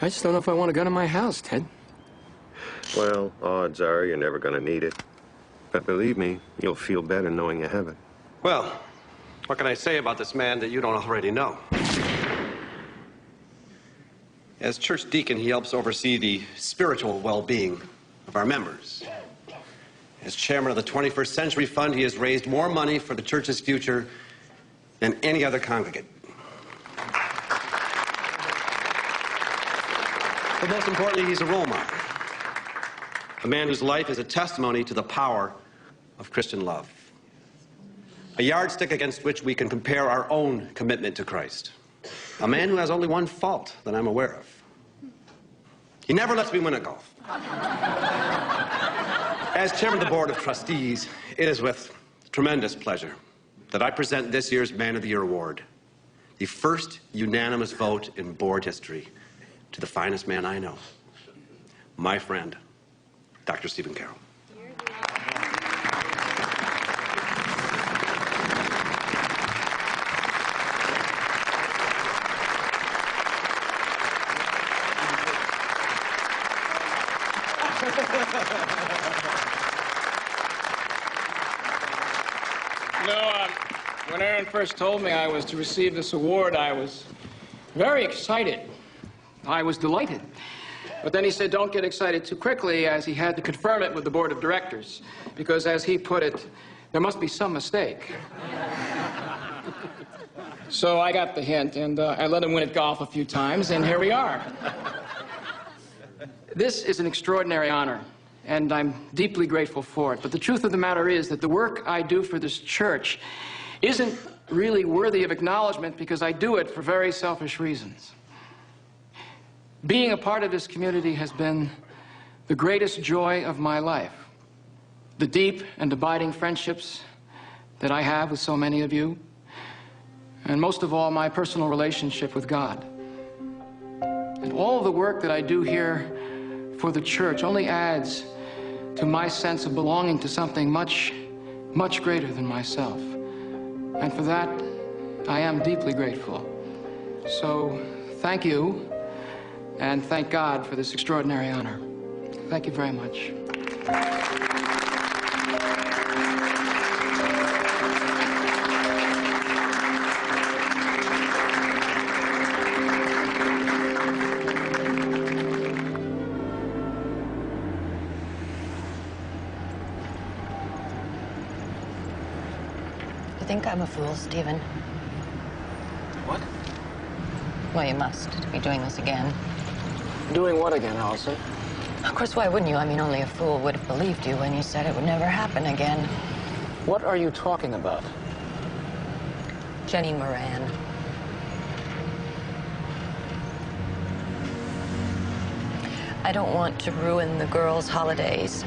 I just don't know if I want a gun in my house, Ted. Well, odds are you're never gonna need it. But believe me, you'll feel better knowing you have it. Well, what can I say about this man that you don't already know? As church deacon, he helps oversee the spiritual well-being of our members. As chairman of the 21st Century Fund, he has raised more money for the church's future than any other congregate. But most importantly, he's a role model. A man whose life is a testimony to the power of Christian love. A yardstick against which we can compare our own commitment to Christ. A man who has only one fault that I'm aware of. He never lets me win at golf. As chairman of the Board of Trustees, it is with tremendous pleasure that I present this year's Man of the Year Award, the first unanimous vote in board history, to the finest man I know, my friend, Dr. Stephen Carroll. You know, when Aaron first told me I was to receive this award, I was very excited. I was delighted. But then he said, don't get excited too quickly, as he had to confirm it with the board of directors. Because, as he put it, there must be some mistake. So I got the hint, and I let him win at golf a few times, and here we are. This is an extraordinary honor, and I'm deeply grateful for it. But the truth of the matter is that the work I do for this church isn't really worthy of acknowledgement because I do it for very selfish reasons. Being a part of this community has been the greatest joy of my life. The deep and abiding friendships that I have with so many of you, and most of all, my personal relationship with God. And all the work that I do here for the church only adds to my sense of belonging to something much, much greater than myself. And for that, I am deeply grateful. So, thank you, and thank God for this extraordinary honor. Thank you very much. You think I'm a fool, Stephen? What? Well, you must be doing this again. Doing what again, Allison? Of course, why wouldn't you? I mean, only a fool would have believed you when you said it would never happen again. What are you talking about? Jenny Moran. I don't want to ruin the girls' holidays,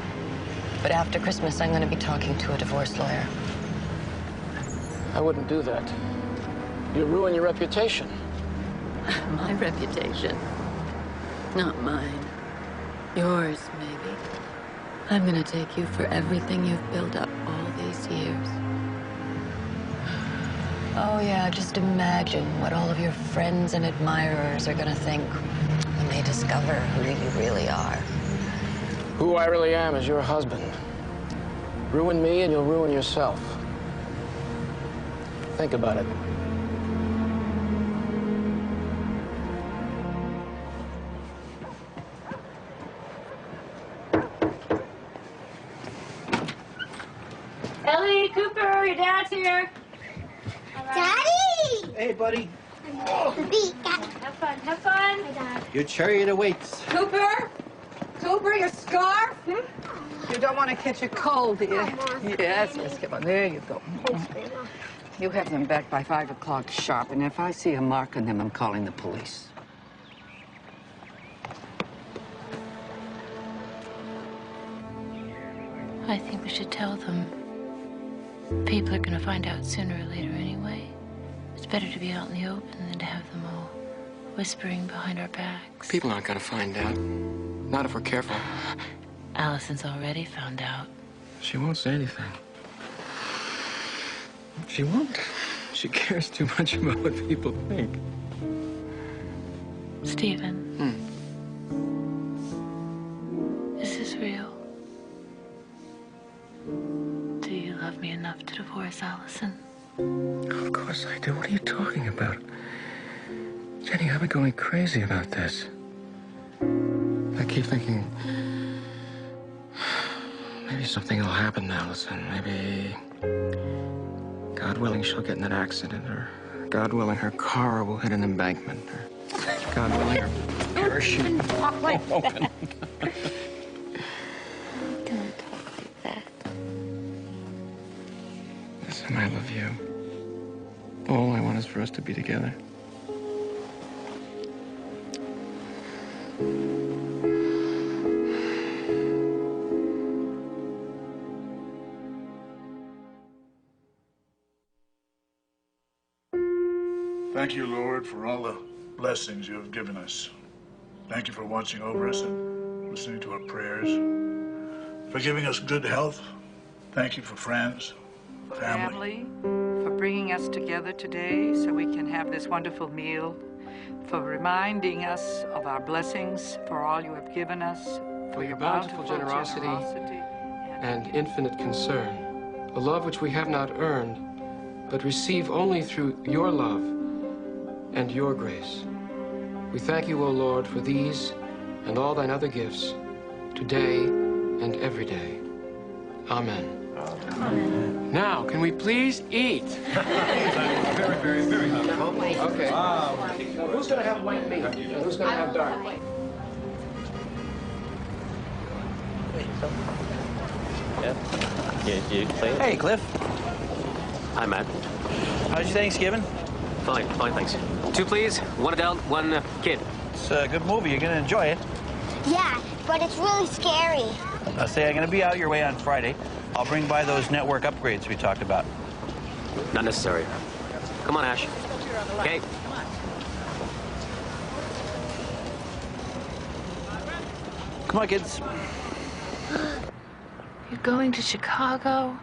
but after Christmas, I'm going to be talking to a divorce lawyer. I wouldn't do that. You'll ruin your reputation. My reputation. Not mine. Yours, maybe. I'm gonna take you for everything you've built up all these years. Oh, yeah, just imagine what all of your friends and admirers are gonna think when they discover who you really are. Who I really am is your husband. Ruin me and you'll ruin yourself. Think about it. Ellie, Cooper, your dad's here. Daddy! Hey, buddy. Have fun, have fun. Hi, Dad. Your chariot awaits. Cooper? Cooper, your scarf? You don't want to catch a cold, do you? Yes, yes, come on. There you go. You have them back by 5 o'clock sharp, and if I see a mark on them, I'm calling the police. I think we should tell them. People are going to find out sooner or later anyway. It's better to be out in the open than to have them all whispering behind our backs. People aren't going to find out. Not if we're careful. Allison's already found out. She won't say anything. She won't. She cares too much about what people think. Stephen. Is this real? Do you love me enough to divorce Allison? Of course I do. What are you talking about? Jenny, I've been going crazy about this. I keep thinking, maybe something will happen to Allison. Maybe, God willing, she'll get in an accident, or God willing, her car will hit an embankment, or God willing, her parachute will open. Don't talk like that. Listen, I love you. All I want is for us to be together. Thank you, Lord, for all the blessings you have given us. Thank you for watching over us and listening to our prayers, for giving us good health. Thank you for friends, family. For bringing us together today so we can have this wonderful meal, for reminding us of our blessings, for all you have given us, For your bountiful generosity and infinite concern, a love which we have not earned, but receive only through your love and your grace. We thank you, O Lord, for these and all thine other gifts, today and every day. Amen. Amen. Now, can we please eat? Very helpful. Okay. Now, who's going to have white meat? And who's going to have dark? Hey, Cliff. Hi, Matt. How's your Thanksgiving? Fine, thanks. 2, please. 1 adult, 1 kid. It's a good movie. You're going to enjoy it. Yeah, but it's really scary. I'll say I'm going to be out your way on Friday. I'll bring by those network upgrades we talked about. Not necessary. Come on, Ash. Okay. Come on, kids. You're going to Chicago?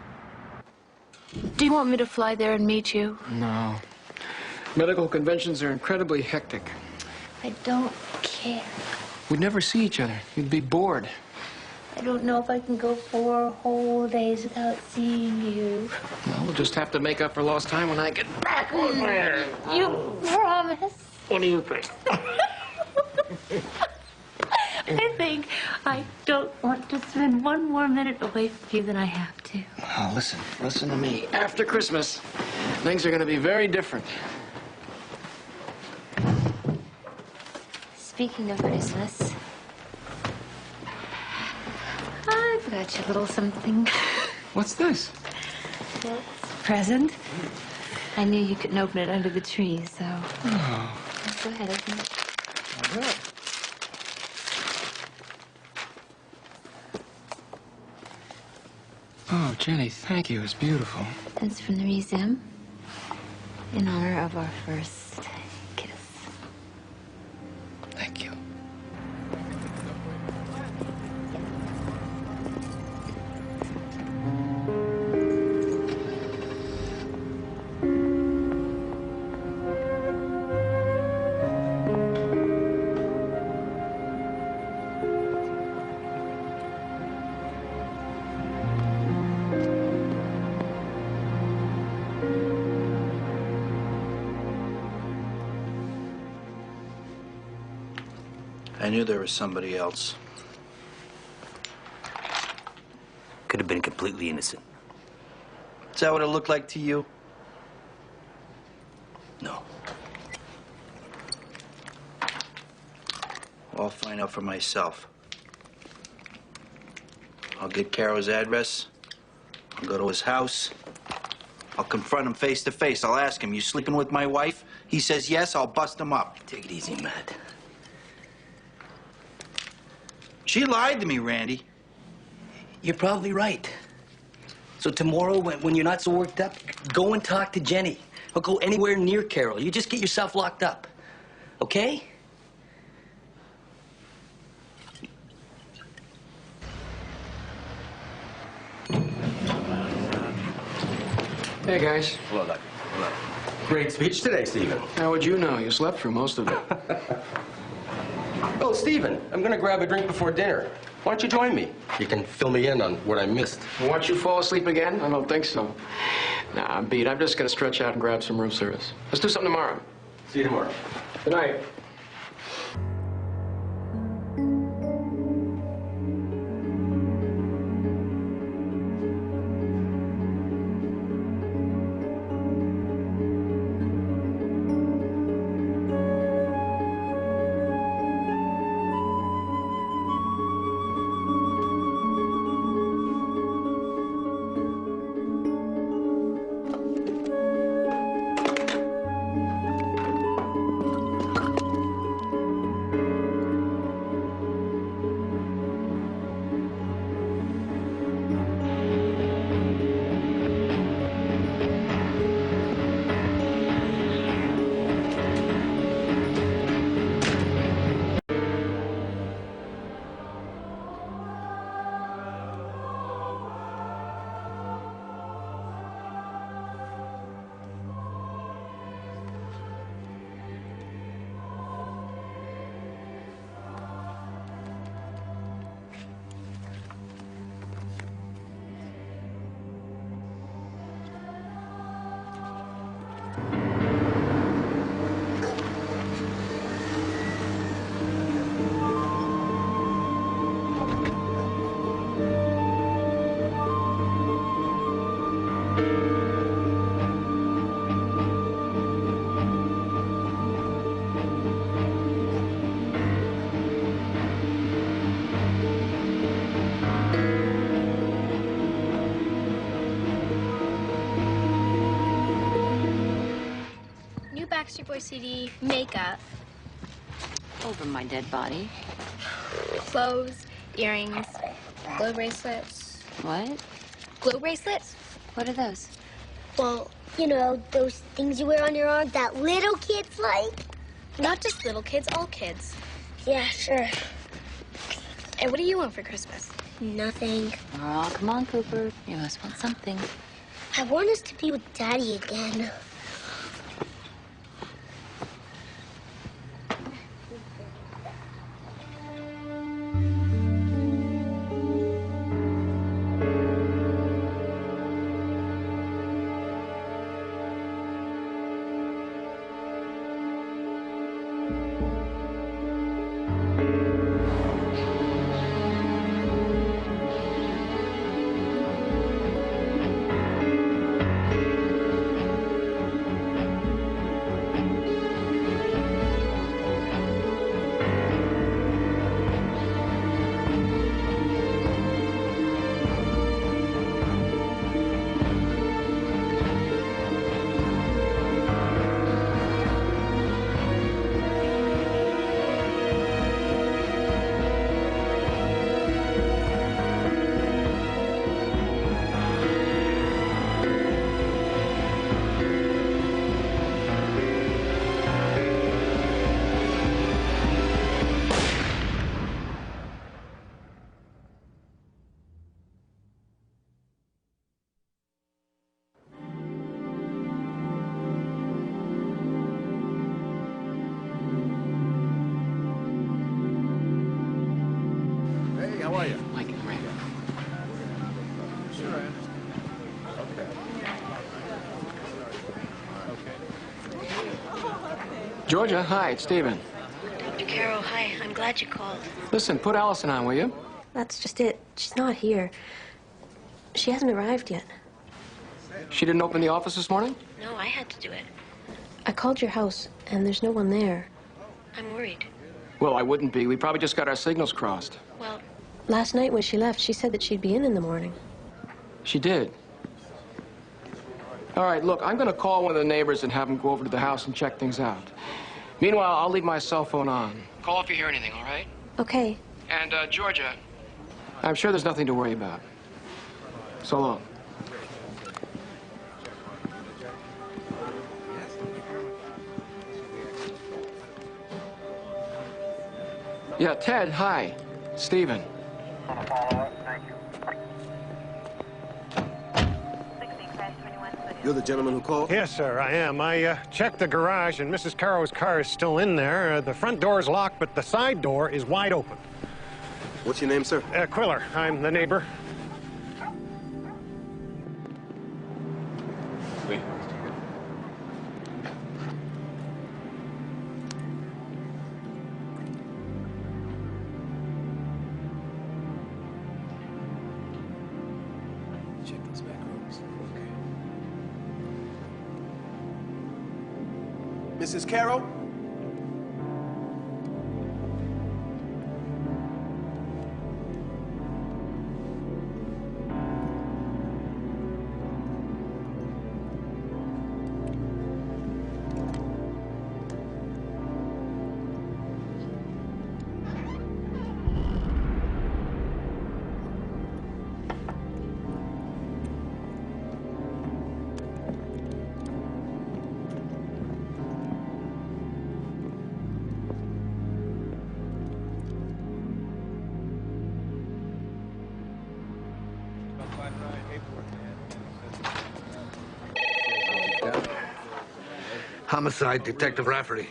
Do you want me to fly there and meet you? No. Medical conventions are incredibly hectic. I don't care. We'd never see each other. You'd be bored. I don't know if I can go 4 whole days without seeing you. Well, we'll just have to make up for lost time when I get back. You promise? What do you think? I think I don't want to spend 1 more minute away from you than I have to. Oh, listen to me. After Christmas, things are going to be very different. Speaking of Christmas, I've got you a little something. What's this? It's a present. I knew you couldn't open it under the tree, so... Oh. Go ahead, open it. All right. Oh, Jenny, thank you. It's beautiful. It's from the museum in honor of our first kiss. Thank you. I knew there was somebody else. Could have been completely innocent. Is that what it looked like to you? No. Well, I'll find out for myself. I'll get Caro's address. I'll go to his house. I'll confront him face to face. I'll ask him, you sleeping with my wife? He says yes, I'll bust him up. Take it easy, Matt. She lied to me, Randy. You're probably right. So tomorrow, when you're not so worked up, go and talk to Jenny. Or go anywhere near Carol. You just get yourself locked up. Okay? Hey, guys. Hello, Doctor. Hello. Great speech today, Stephen. How would you know? You slept through most of it. Oh, Stephen, I'm going to grab a drink before dinner. Why don't you join me? You can fill me in on what I missed. Want you fall asleep again? I don't think so. Nah, I'm beat. I'm just going to stretch out and grab some room service. Let's do something tomorrow. See you tomorrow. Good night. Backstreet Boy CD, makeup. Over my dead body. Clothes, earrings, glow bracelets. What? Glow bracelets? What are those? Well, you know, those things you wear on your arm that little kids like. Not just little kids, all kids. Yeah, sure. Hey, what do you want for Christmas? Nothing. Oh, come on, Cooper. You must want something. I want us to be with Daddy again. Georgia, hi, it's Stephen. Dr. Carroll, hi. I'm glad you called. Listen, put Allison on, will you? That's just it. She's not here. She hasn't arrived yet. She didn't open the office this morning? No, I had to do it. I called your house, and there's no one there. I'm worried. Well, I wouldn't be. We probably just got our signals crossed. Well, last night when she left, she said that she'd be in the morning. She did. All right, look, I'm going to call one of the neighbors and have them go over to the house and check things out. Meanwhile, I'll leave my cell phone on. Call if you hear anything, all right? Okay. And, Georgia, I'm sure there's nothing to worry about. So long. Yeah, Ted, hi. Stephen. You're the gentleman who called? Yes, sir, I am. I checked the garage, and Mrs. Carroll's car is still in there. The front door is locked, but the side door is wide open. What's your name, sir? Quiller. I'm the neighbor. Wait. Check those back rooms. Okay. Mrs. Carroll? Homicide, Detective Rafferty.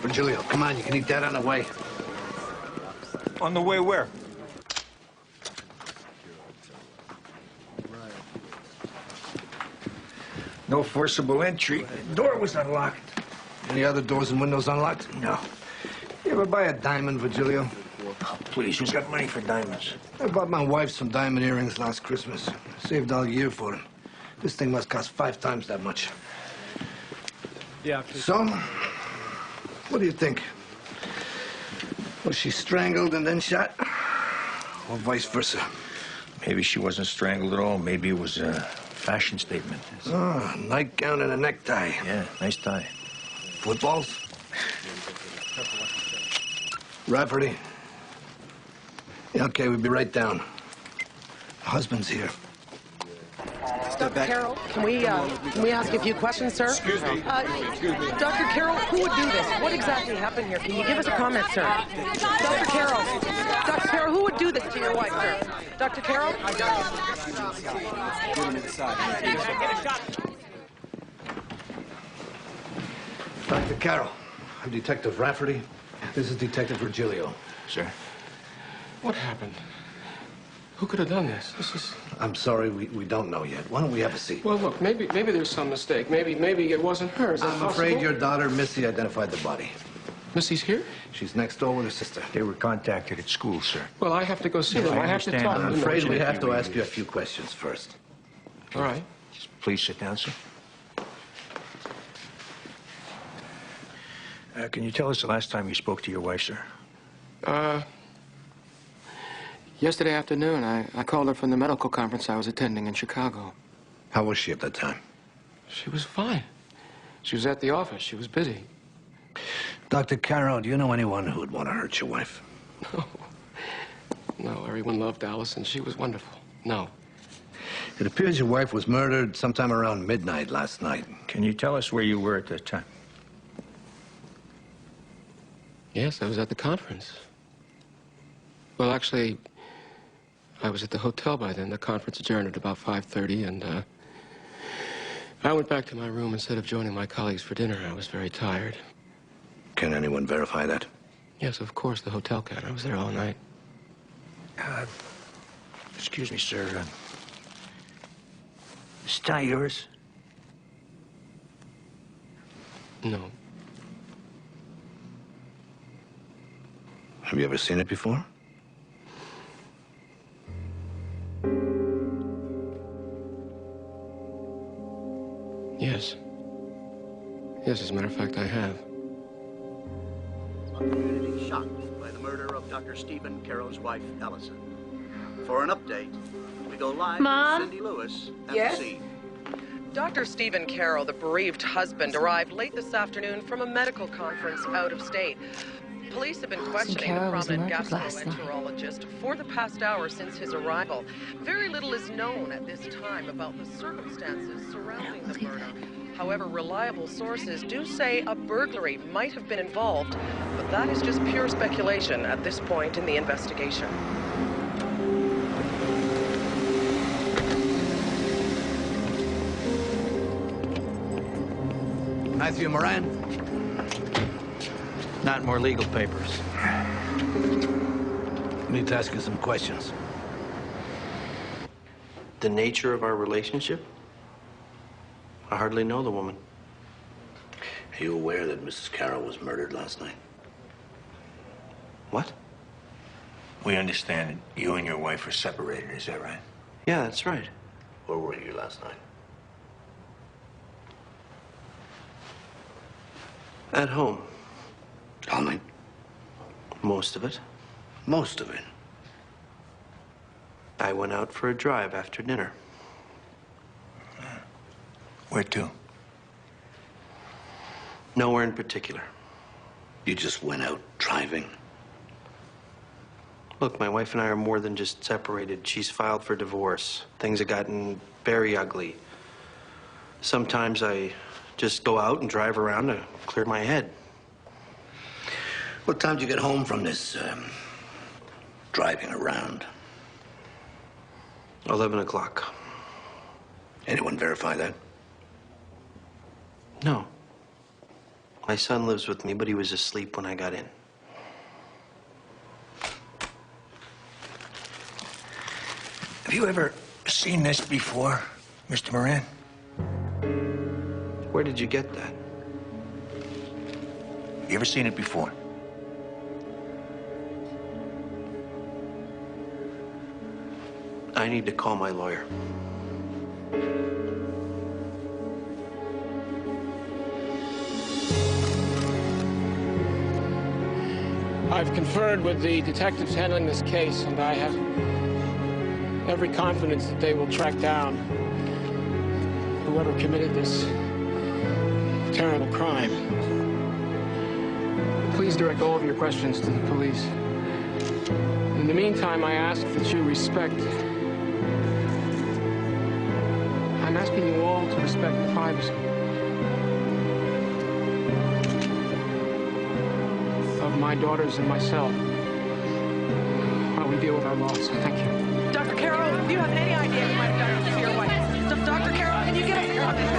Virgilio, come on, you can eat that on the way. On the way where? No forcible entry. The door was unlocked. Any other doors and windows unlocked? No. You ever buy a diamond, Virgilio? Oh, please, who's got money for diamonds? I bought my wife some diamond earrings last Christmas. Saved all year for them. This thing must cost 5 times that much. Yeah. So, what do you think? Was she strangled and then shot? Or vice versa? Maybe she wasn't strangled at all. Maybe it was a fashion statement. Oh, nightgown and a necktie. Yeah, nice tie. Footballs? Rafferty? Yeah, okay, we'll be right down. Husband's here. Dr. Carroll, can we ask you a few questions, sir? Excuse me. Dr. Carroll, who would do this? What exactly happened here? Can you give us a comment, sir? Dr. Carroll, who would do this to your wife, sir? Dr. Carroll? Dr. Carroll, I'm Detective Rafferty. This is Detective Virgilio. Sir. What happened? Who could have done this? I'm sorry, we don't know yet. Why don't we have a seat? Well, look, maybe there's some mistake. Maybe it wasn't her. Is that I'm possible? afraid your daughter, Missy, identified the body. Missy's here? She's next door with her sister. They were contacted at school, sir. Well, I have to go see them. I have to talk to them. I'm afraid we have to ask you a few questions first. All right. Please sit down, sir. Can you tell us the last time you spoke to your wife, sir? Yesterday afternoon, I called her from the medical conference I was attending in Chicago. How was she at that time? She was fine. She was at the office. She was busy. Dr. Carroll, do you know anyone who would want to hurt your wife? No, everyone loved Alice, and she was wonderful. No. It appears your wife was murdered sometime around midnight last night. Can you tell us where you were at that time? Yes, I was at the conference. Well, actually, I was at the hotel by then. The conference adjourned at about 5:30, and I went back to my room instead of joining my colleagues for dinner. I was very tired. Can anyone verify that? Yes, of course, the hotel can. I was there all night. Excuse me, sir. Is it not yours? No. Have you ever seen it before? Yes. Yes, as a matter of fact, I have. Community shocked by the murder of Dr. Stephen Carroll's wife, Allison. For an update, we go live Mom? with Cindy Lewis at Yes? the scene. Dr. Stephen Carroll, the bereaved husband, arrived late this afternoon from a medical conference out of state. Police have been questioning the Carroll was prominent murdered last night. gastroenterologist for the past hour since his arrival. Very little is known at this time about the circumstances surrounding the murder. However, reliable sources do say a burglary might have been involved, but that is just pure speculation at this point in the investigation. Matthew Moran? Not more legal papers. I need to ask you some questions. The nature of our relationship? I hardly know the woman. Are you aware that Mrs. Carroll was murdered last night? What? We understand that you and your wife are separated, is that right? Yeah, that's right. Where were you last night? At home. All night? Most of it. Most of it? I went out for a drive after dinner. Where to? Nowhere in particular. You just went out driving? Look, my wife and I are more than just separated. She's filed for divorce. Things have gotten very ugly. Sometimes I just go out and drive around to clear my head. What time did you get home from this, driving around? 11 o'clock. Anyone verify that? No. My son lives with me, but he was asleep when I got in. Have you ever seen this before, Mr. Moran? Where did you get that? You ever seen it before? I need to call my lawyer. I've conferred with the detectives handling this case, and I have every confidence that they will track down whoever committed this terrible crime. Please direct all of your questions to the police. In the meantime, I ask that you respect I'm asking you all to respect the privacy of my daughters and myself while we deal with our loss. Thank you. Dr. Carroll, do you have any idea who might have done this to your wife? Dr. Carroll, can you get up here?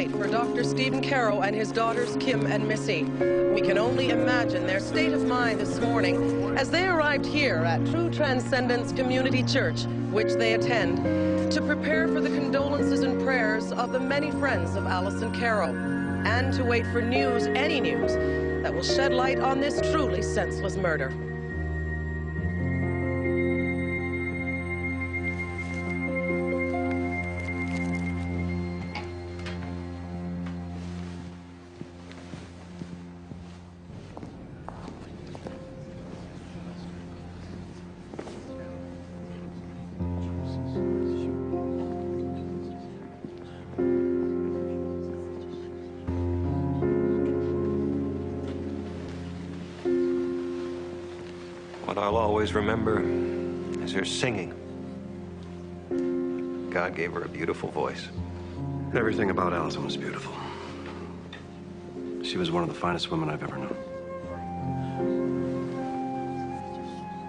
For Dr. Stephen Carroll and his daughters Kim and Missy. We can only imagine their state of mind this morning as they arrived here at True Transcendence Community Church, which they attend, to prepare for the condolences and prayers of the many friends of Allison Carroll, and to wait for news, any news, that will shed light on this truly senseless murder. What I'll always remember is her singing. God gave her a beautiful voice. Everything about Allison was beautiful. She was one of the finest women I've ever known.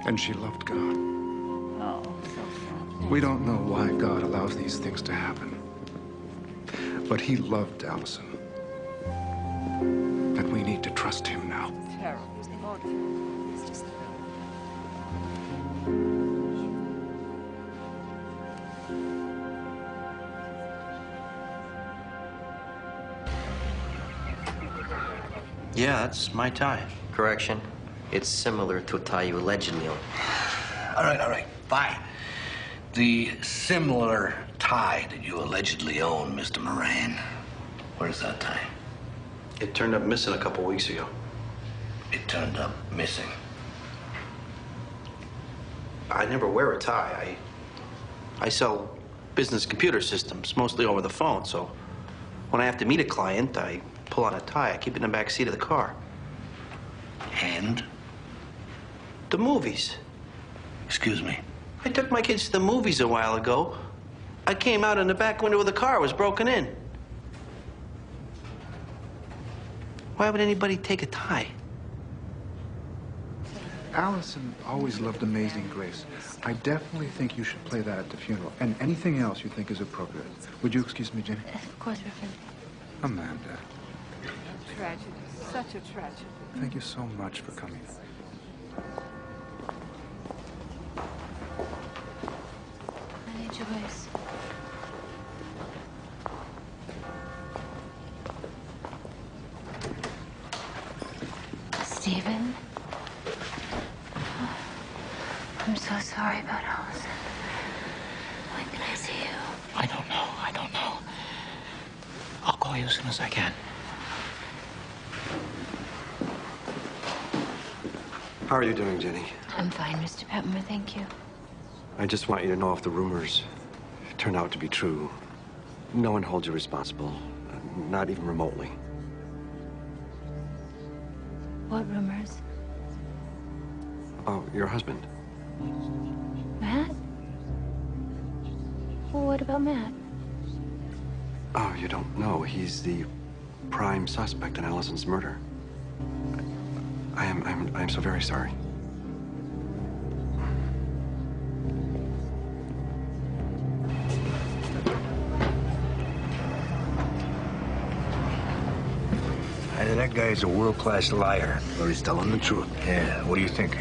And she loved God. We don't know why God allows these things to happen. But he loved Allison. And we need to trust him now. Yeah, that's my tie. Correction. It's similar to a tie you allegedly own. All right, fine. The similar tie that you allegedly own, Mr. Moran. Where's that tie? It turned up missing a couple weeks ago. It turned up missing? I never wear a tie. I sell business computer systems, mostly over the phone, so when I have to meet a client, I pull out a tie. I keep it in the back seat of the car. And? The movies. Excuse me? I took my kids to the movies a while ago. I came out and the back window of the car was broken in. Why would anybody take a tie? Allison always loved Amazing Grace. I definitely think you should play that at the funeral. And anything else you think is appropriate. Would you excuse me, Jenny? Of course, Reverend. Amanda, Tragedy. Such a tragedy. thank you so much for coming. Honey, Joyce. Stephen? I'm so sorry about Allison. When can I see you? I don't know. I'll call you as soon as I can. How are you doing, Jenny? I'm fine, Mr. Petmore, thank you. I just want you to know if the rumors turn out to be true, no one holds you responsible, not even remotely. What rumors? Oh, your husband. Matt? Well, what about Matt? Oh, you don't know. He's the prime suspect in Allison's murder. I'm so very sorry. That guy is a world-class liar, or he's telling the truth. Yeah, what do you think?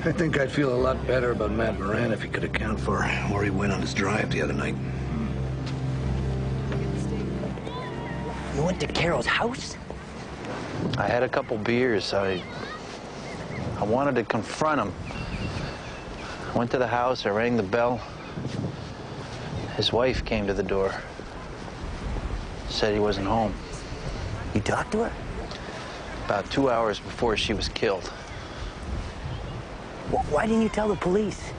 I think I'd feel a lot better about Matt Moran if he could account for where he went on his drive the other night. You went to Carol's house? I had a couple beers. I wanted to confront him. I went to the house, I rang the bell. His wife came to the door. Said he wasn't home. You talked to her? About 2 hours before she was killed. Why didn't you tell the police?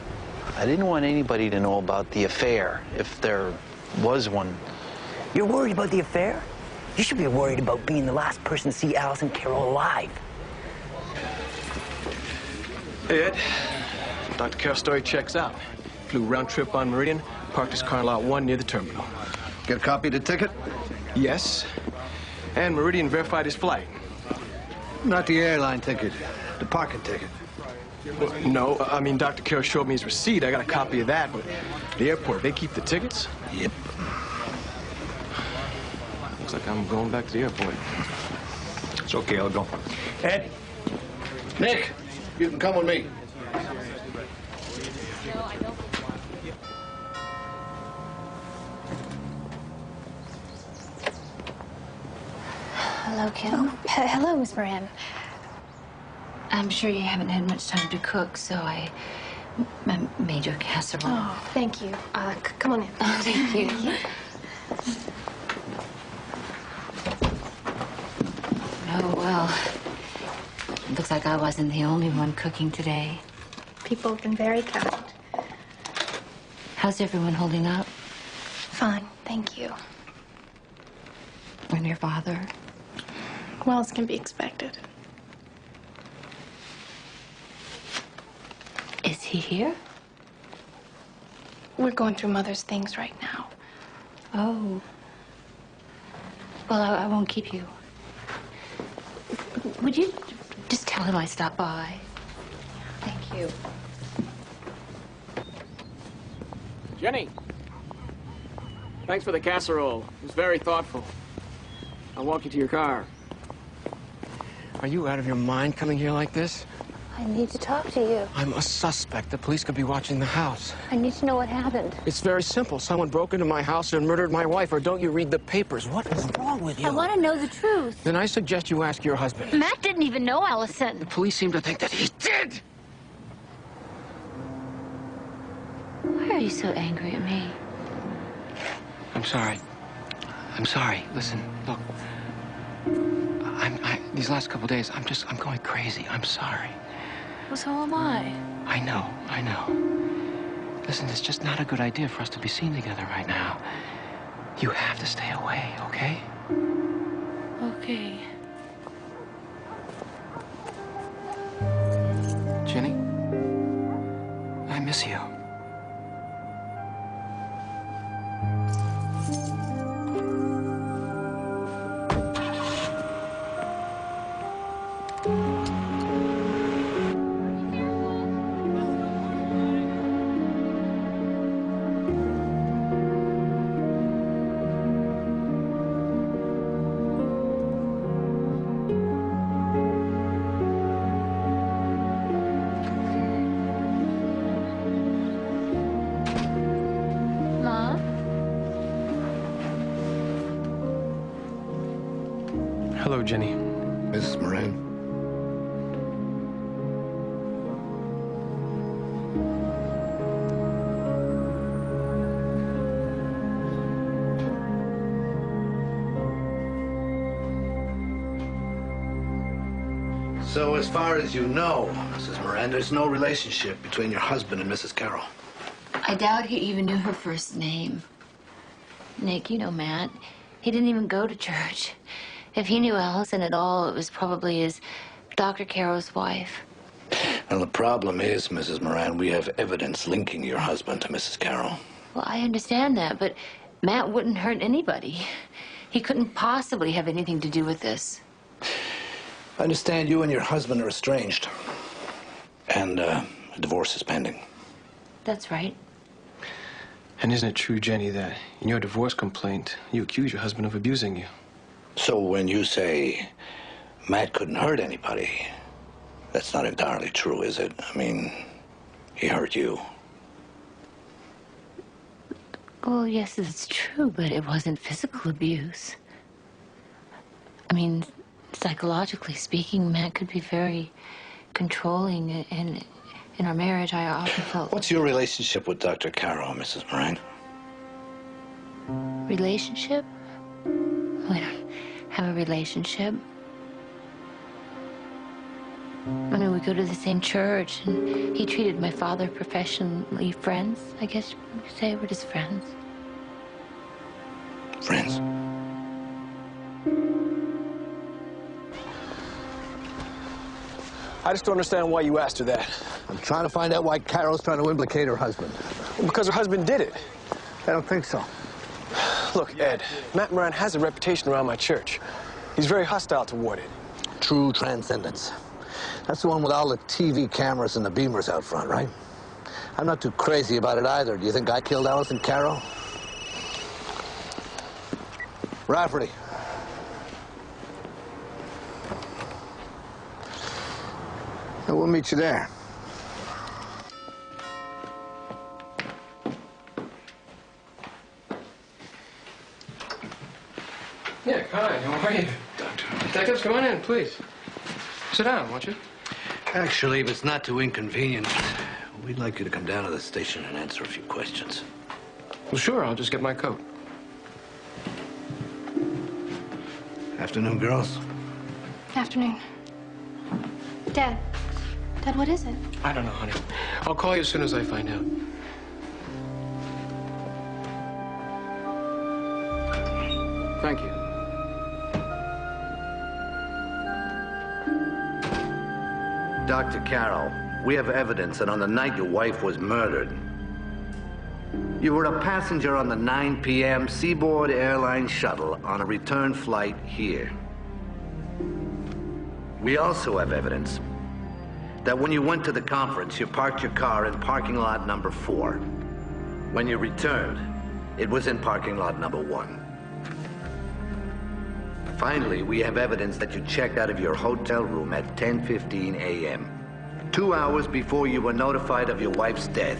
I didn't want anybody to know about the affair, if there was one. You're worried about the affair? You should be worried about being the last person to see Alice and Carol alive. Hey, Ed. Dr. Carroll's story checks out. Flew round trip on Meridian, parked his car in lot 1 near the terminal. Get a copy of the ticket? Yes. And Meridian verified his flight. Not the airline ticket, the parking ticket. Well, no, I mean, Dr. Carroll showed me his receipt. I got a copy of that, but the airport, they keep the tickets? Yep. Looks like I'm going back to the airport. It's okay, I'll go. Ed, Nick, you can come with me. Hello, Kim. Hello, Miss Moran. I'm sure you haven't had much time to cook, so I made you a casserole. Oh, thank you. Come on in. Oh, thank you. Oh, well. Looks like I wasn't the only one cooking today. People have been very kind. How's everyone holding up? Fine, thank you. And your father? Well, as can be expected. Is he here? We're going through Mother's things right now. Oh. Well, I won't keep you. Would you just tell him I stopped by? Thank you. Jenny! Thanks for the casserole. It was very thoughtful. I'll walk you to your car. Are you out of your mind coming here like this? I need to talk to you. I'm a suspect. The police could be watching the house. I need to know what happened. It's very simple. Someone broke into my house and murdered my wife, or don't you read the papers? What is wrong with you? I want to know the truth. Then I suggest you ask your husband. Matt didn't even know Allison. The police seem to think that he did! Why are you so angry at me? I'm sorry. I'm sorry. Listen, look. These last couple days, I'm going crazy. I'm sorry. Well, so am I. I know. Listen, it's just not a good idea for us to be seen together right now. You have to stay away, okay? Okay. Jenny, I miss you. Hello, Jenny. Mrs. Moran. So as far as you know, Mrs. Moran, there's no relationship between your husband and Mrs. Carroll. I doubt he even knew her first name. Nick, you know Matt. He didn't even go to church. If he knew Allison at all, it was probably as Dr. Carroll's wife. Well, the problem is, Mrs. Moran, we have evidence linking your husband to Mrs. Carroll. Well, I understand that, but Matt wouldn't hurt anybody. He couldn't possibly have anything to do with this. I understand you and your husband are estranged. And a divorce is pending. That's right. And isn't it true, Jenny, that in your divorce complaint, you accuse your husband of abusing you? So when you say Matt couldn't hurt anybody, that's not entirely true, is it? I mean, he hurt you. Well, yes, it's true, but it wasn't physical abuse. I mean, psychologically speaking, Matt could be very controlling, and in our marriage, I often felt... What's your relationship with Dr. Caro, Mrs. Moran? Relationship? We don't have a relationship. I mean, we go to the same church, and he treated my father professionally. Friends, I guess you could say. We're just friends. Friends? I just don't understand why you asked her that. I'm trying to find out why Carol's trying to implicate her husband. Well, because her husband did it. I don't think so. Look, Ed, Matt Moran has a reputation around my church. He's very hostile toward it. True Transcendence. That's the one with all the TV cameras and the beamers out front, right? I'm not too crazy about it either. Do you think I killed Alice and Carol? Rafferty. We'll meet you there. Yeah, hi, how are you? Detectives, come on in, please. Sit down, won't you? Actually, if it's not too inconvenient, we'd like you to come down to the station and answer a few questions. Well, sure, I'll just get my coat. Afternoon, girls. Afternoon. Dad. Dad, what is it? I don't know, honey. I'll call you as soon as I find out. Thank you. Dr. Carroll, we have evidence that on the night your wife was murdered, you were a passenger on the 9 p.m. Seaboard Airlines shuttle on a return flight here. We also have evidence that when you went to the conference, you parked your car in parking lot number 4. When you returned, it was in parking lot number 1. Finally, we have evidence that you checked out of your hotel room at 10:15 a.m., 2 hours before you were notified of your wife's death,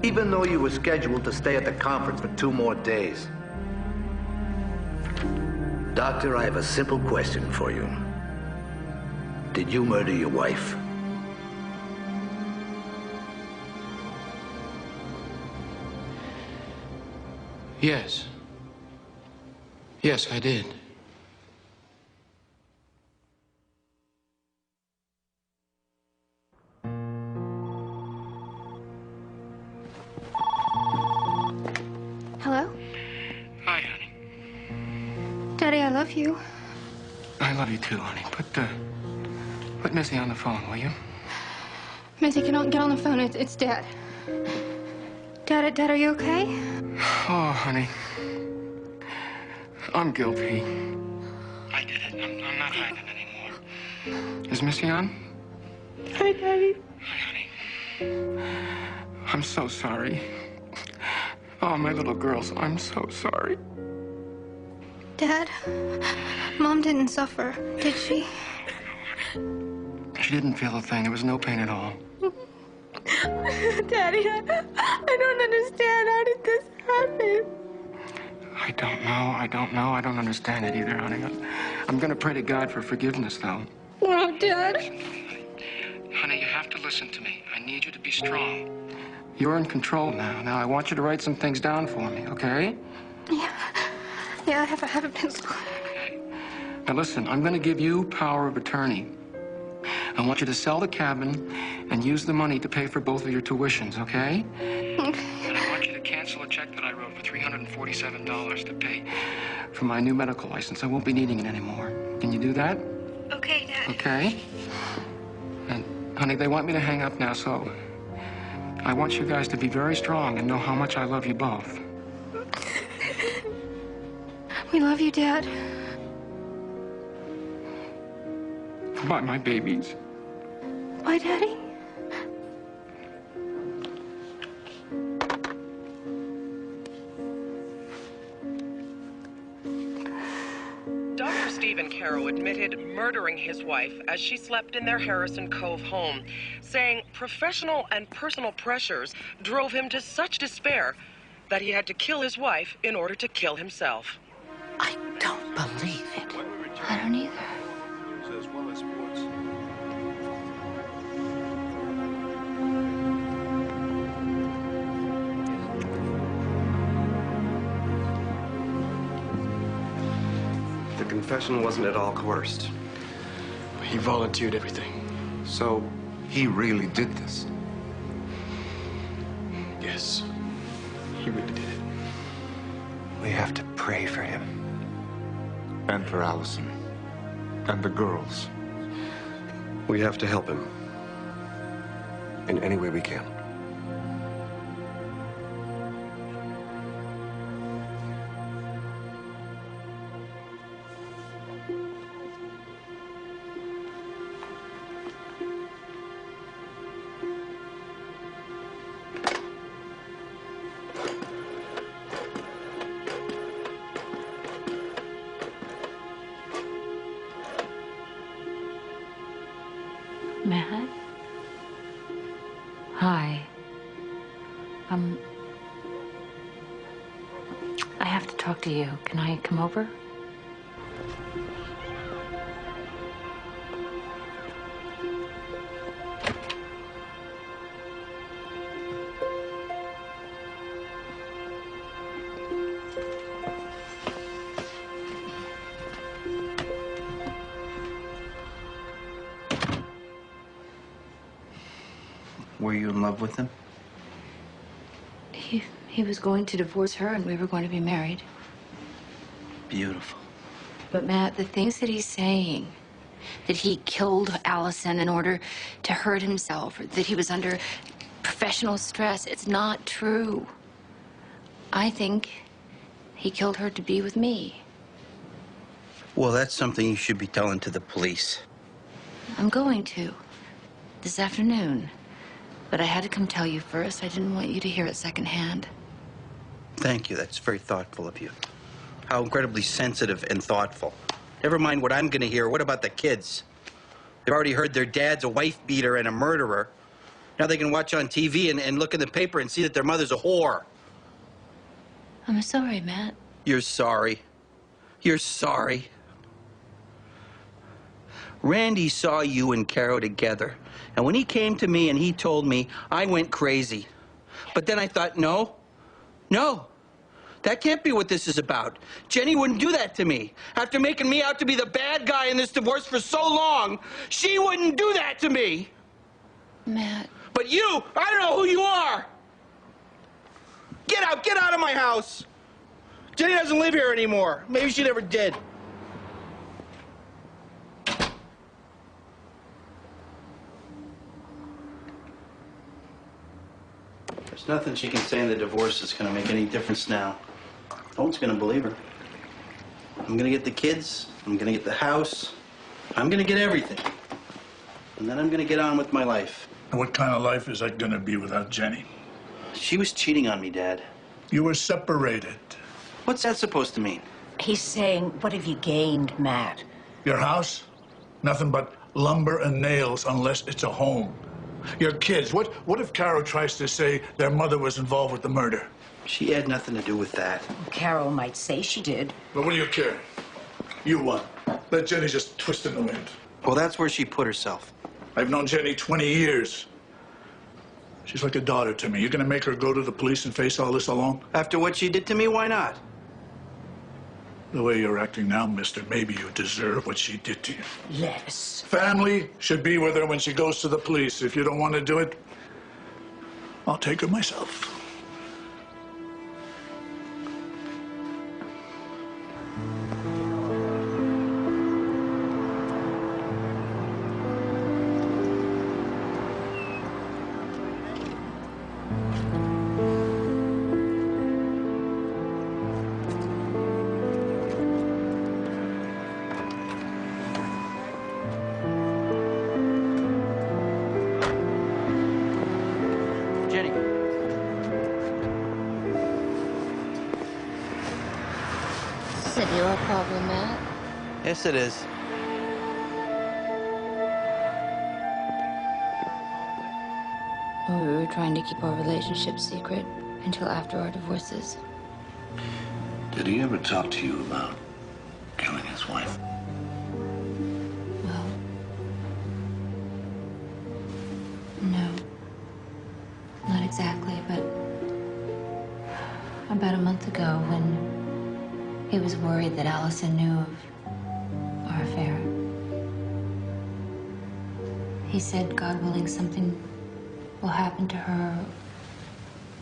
even though you were scheduled to stay at the conference for 2 more days. Doctor, I have a simple question for you. Did you murder your wife? Yes. Yes, I did. Hello? Hi, honey. Daddy, I love you. I love you too, honey. Put Missy on the phone, will you? Missy, get on the phone. It's Dad. Dad, are you okay? Oh, honey. I'm guilty. I did it. I'm not hiding anymore. Is Missy on? Hi, Daddy. Hi, honey. I'm so sorry. Oh, my little girls, I'm so sorry. Dad, Mom didn't suffer, did she? She didn't feel a thing. There was no pain at all. Daddy, I don't understand. How did this happen? I don't know. I don't understand it either, honey. I'm gonna pray to God for forgiveness, though. Oh, Dad. Honey, you have to listen to me. I need you to be strong. You're in control now. Now, I want you to write some things down for me, okay? Yeah, I have a pencil. Okay. Now, listen, I'm gonna give you power of attorney. I want you to sell the cabin and use the money to pay for both of your tuitions, okay? Okay. And I want you to cancel a check that I wrote for $347 to pay for my new medical license. I won't be needing it anymore. Can you do that? Okay, Dad. Okay? And, honey, they want me to hang up now, so I want you guys to be very strong and know how much I love you both. We love you, Dad. about my babies. Why, Daddy? Dr. Stephen Caro admitted murdering his wife as she slept in their Harrison Cove home, saying professional and personal pressures drove him to such despair that he had to kill his wife in order to kill himself. I don't believe it. I don't either. As well as sports. The confession wasn't at all coerced. He volunteered everything. So, he really did this? Yes, he really did it. We have to pray for him. And for Allison. And the girls. We have to help him. In any way we can. Matt? Hi. I have to talk to you. Can I come over? Were you in love with him? He was going to divorce her and we were going to be married. Beautiful. But Matt, the things that he's saying, that he killed Allison in order to hurt himself, or that he was under professional stress, it's not true. I think he killed her to be with me. Well, that's something you should be telling to the police. I'm going to, this afternoon. But I had to come tell you first. I didn't want you to hear it secondhand. Thank you. That's very thoughtful of you. How incredibly sensitive and thoughtful. Never mind what I'm going to hear. What about the kids? They've already heard their dad's a wife beater and a murderer. Now they can watch on TV and look in the paper and see that their mother's a whore. I'm sorry, Matt. You're sorry. You're sorry. Randy saw you and Caro together. And when he came to me and he told me, I went crazy. But then I thought, no, that can't be what this is about. Jenny wouldn't do that to me. After making me out to be the bad guy in this divorce for so long, she wouldn't do that to me. Matt. But you, I don't know who you are. Get out of my house. Jenny doesn't live here anymore. Maybe she never did. There's nothing she can say in the divorce that's going to make any difference now. No one's going to believe her. I'm going to get the kids. I'm going to get the house. I'm going to get everything. And then I'm going to get on with my life. And what kind of life is that going to be without Jenny? She was cheating on me, Dad. You were separated. What's that supposed to mean? He's saying, what have you gained, Matt? Your house? Nothing but lumber and nails unless it's a home. Your kids, what if Caro tries to say their mother was involved with the murder? She had nothing to do with that. Caro might say she did. But what do you care? You won. Let Jenny just twist in the wind. Well, that's where she put herself. I've known Jenny 20 years. She's like a daughter to me. You're gonna make her go to the police and face all this alone? After what she did to me, why not? The way you're acting now, mister, maybe you deserve what she did to you. Yes. Family should be with her when she goes to the police. If you don't want to do it, I'll take her myself. isn't your problem, Matt. Yes, it is. We were trying to keep our relationship secret until after our divorces. Did he ever talk to you about killing his wife? Well, no. Not exactly, but about a month ago when he was worried that Allison knew of our affair, he said, God willing, something will happen to her.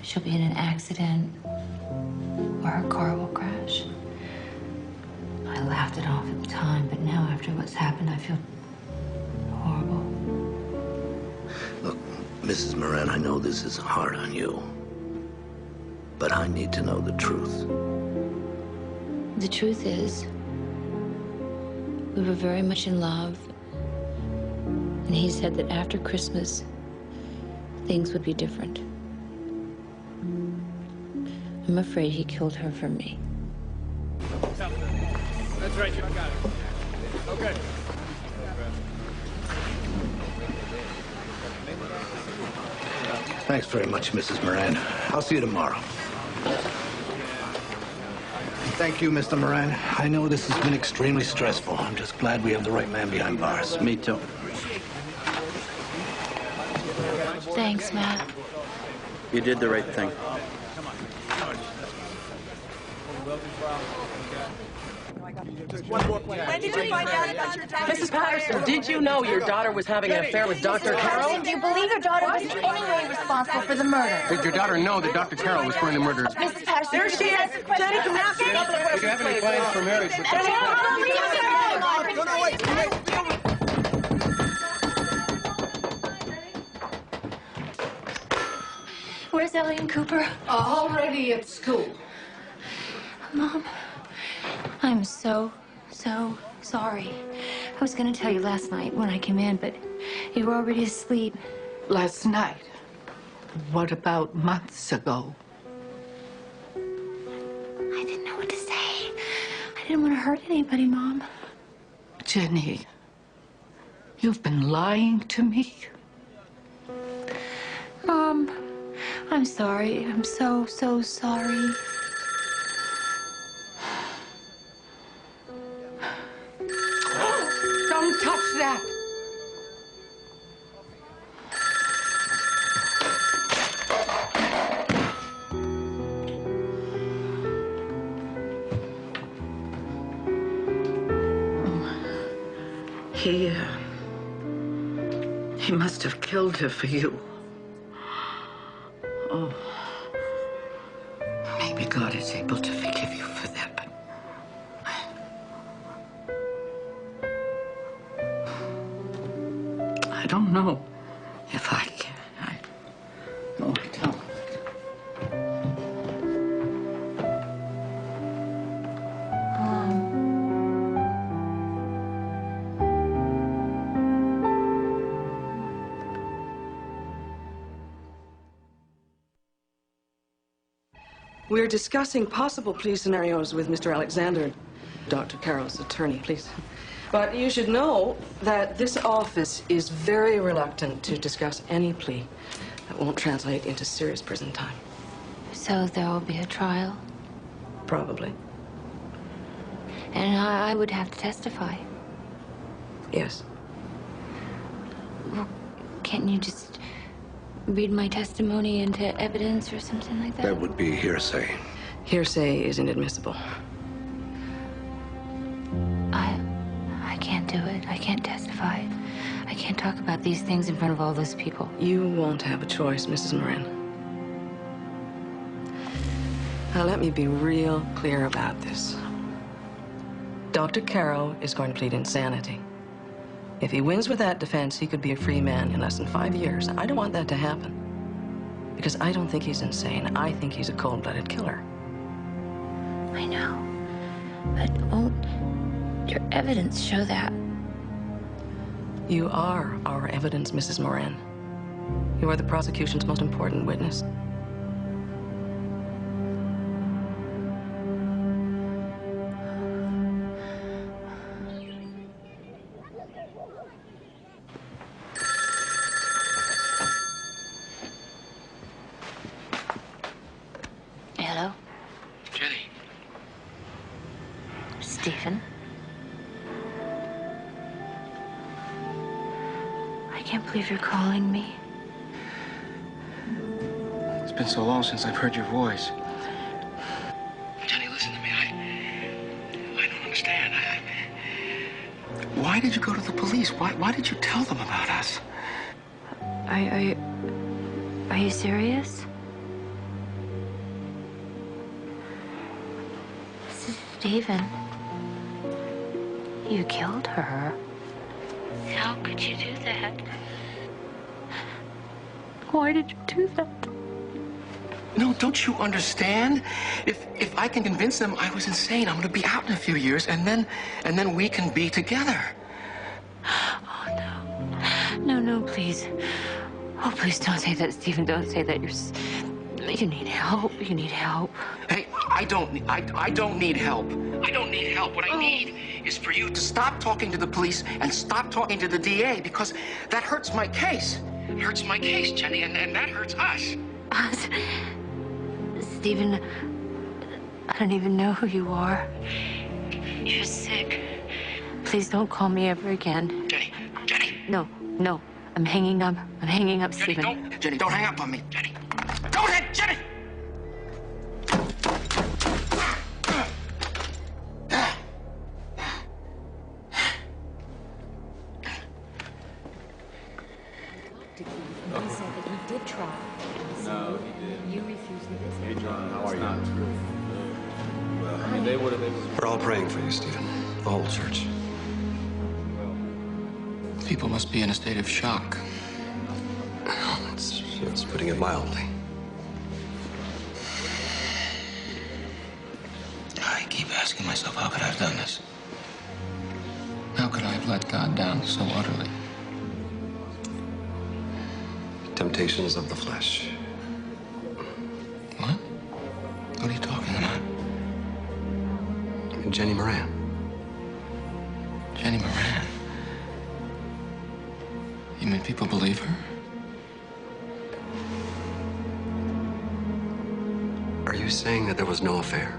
She'll be in an accident, or her car will crash. I laughed it off at the time, but now after what's happened, I feel horrible. Look, Mrs. Moran, I know this is hard on you, but I need to know the truth. The truth is, we were very much in love, and he said that after Christmas, things would be different. I'm afraid he killed her for me. That's right, you got it. Okay. Thanks very much, Mrs. Moran. I'll see you tomorrow. Thank you, Mr. Moran. I know this has been extremely stressful. I'm just glad we have the right man behind bars. Me too. Thanks, Matt. You did the right thing. When did you find out about your daughter? Mrs. Patterson, did you know your daughter was having an affair with Dr. Carroll? Do you believe your daughter was in any way responsible for the murder? Did your daughter know that Dr. Carroll was going to murder her? Mrs. Patterson, There she is. Jenny, come out here. Did you have any plans for marriage with Jenny, Where's Ellie and Cooper? Already at school. Mom, I'm so sorry. I was going to tell you last night when I came in, but you were already asleep. Last night? What about months ago? I didn't know what to say. I didn't want to hurt anybody, Mom. Jenny, you've been lying to me? Mom, I'm sorry. I'm so sorry. Don't touch that! He must have killed her for you. Oh. Maybe God is able to forgive you for that, but... I don't know if I can. No, I don't. We're discussing possible plea scenarios with Mr. Alexander, Dr. Carroll's attorney, please. But you should know that this office is very reluctant to discuss any plea that won't translate into serious prison time. So there will be a trial? Probably. And I would have to testify? Yes. Well, can't you just read my testimony into evidence or something like that? That would be hearsay. Hearsay is inadmissible. I can't do it. I can't testify. I can't talk about these things in front of all those people. You won't have a choice, Mrs. Moran. Now, let me be real clear about this. Dr. Carroll is going to plead insanity. If he wins with that defense, he could be a free man in less than 5 years. I don't want that to happen. Because I don't think he's insane. I think he's a cold-blooded killer. I know. But won't your evidence show that? You are our evidence, Mrs. Moran. You are the prosecution's most important witness. Stephen. I can't believe you're calling me. It's been so long since I've heard your voice. Jenny, listen to me. I don't understand. Why did you go to the police? Why did you tell them about us? Are you serious? Stephen, you killed her. How could you do that? Why did you do that? No, don't you understand? If I can convince them I was insane, I'm going to be out in a few years, and then we can be together. Oh, no. No, please. Oh, please don't say that, Stephen. Don't say that. You need help. You need help. Hey, I don't need help. I don't need help. What I need is for you to stop talking to the police and stop talking to the DA, because that hurts my case. It hurts my case, Jenny, and that hurts us. Us? Stephen, I don't even know who you are. You're sick. Please don't call me ever again. Jenny. No. I'm hanging up. Stephen. Jenny, don't hang up on me. Jenny. Don't hang, Jenny! He said that he did try. No, he didn't. You refused it. Hey, John, how are you? Not true. Well, I mean, they would have. We're all praying for you, Stephen. The whole church. People must be in a state of shock. It's putting it mildly. I keep asking myself, how could I have done this? How could I have let God down so utterly? Temptations of the flesh. What? What are you talking about? Jenny Moran. Jenny Moran? You mean people believe her? Are you saying that there was no affair?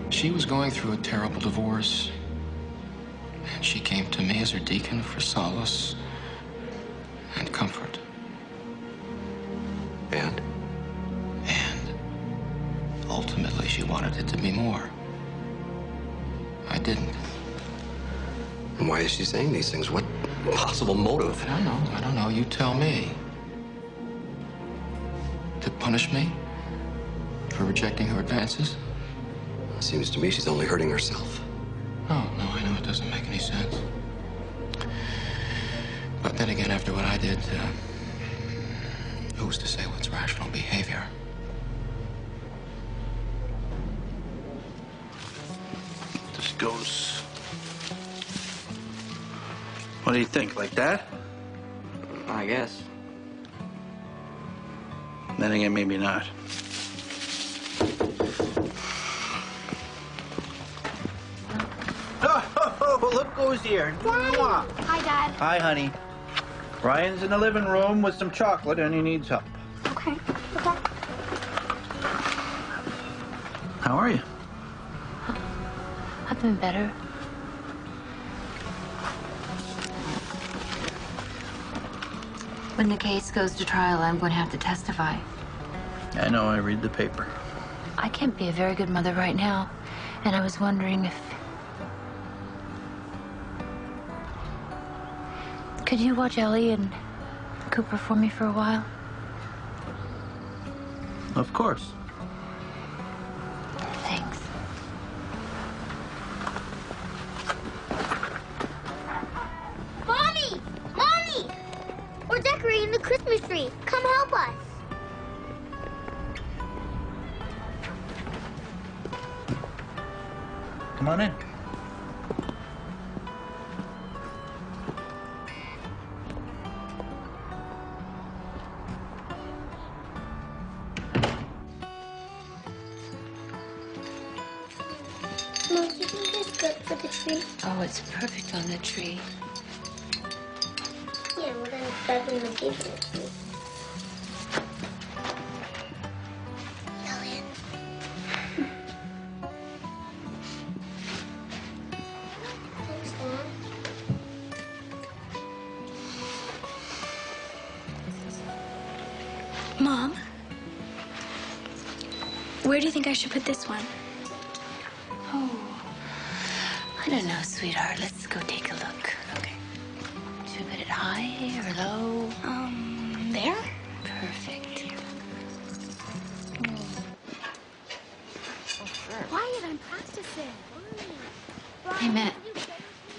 She was going through a terrible divorce. And she came to me as her deacon for solace and comfort. And? And ultimately, she wanted it to be more. I didn't. And why is she saying these things? What possible motive? I don't know. You tell me. To punish me for rejecting her advances? Seems to me she's only hurting herself. Oh, no, I know it doesn't make any sense. But then again, after what I did, who's to say what's rational behavior? This goes. What do you think? Like that? I guess. Then again, maybe not. Oh, look who's here. Mwah. Hi, Dad. Hi, honey. Ryan's in the living room with some chocolate and he needs help. Okay. How are you? I've been better. When the case goes to trial, I'm going to have to testify. I know, I read the paper. I can't be a very good mother right now, and I was wondering if... Could you watch Ellie and Cooper for me for a while? Of course. Thanks. Mommy! Mommy! We're decorating the Christmas tree. Come help us. Come on in. Mom, do you think it's good for the tree? Oh, it's perfect on the tree. Yeah, well then it's better than the basement tree. Mom, where do you think I should put this one? Oh, I don't know, sweetheart. Let's go take a look. Okay. Should we put it high or low? There? Perfect. Quiet, I'm practicing. Hey, Matt.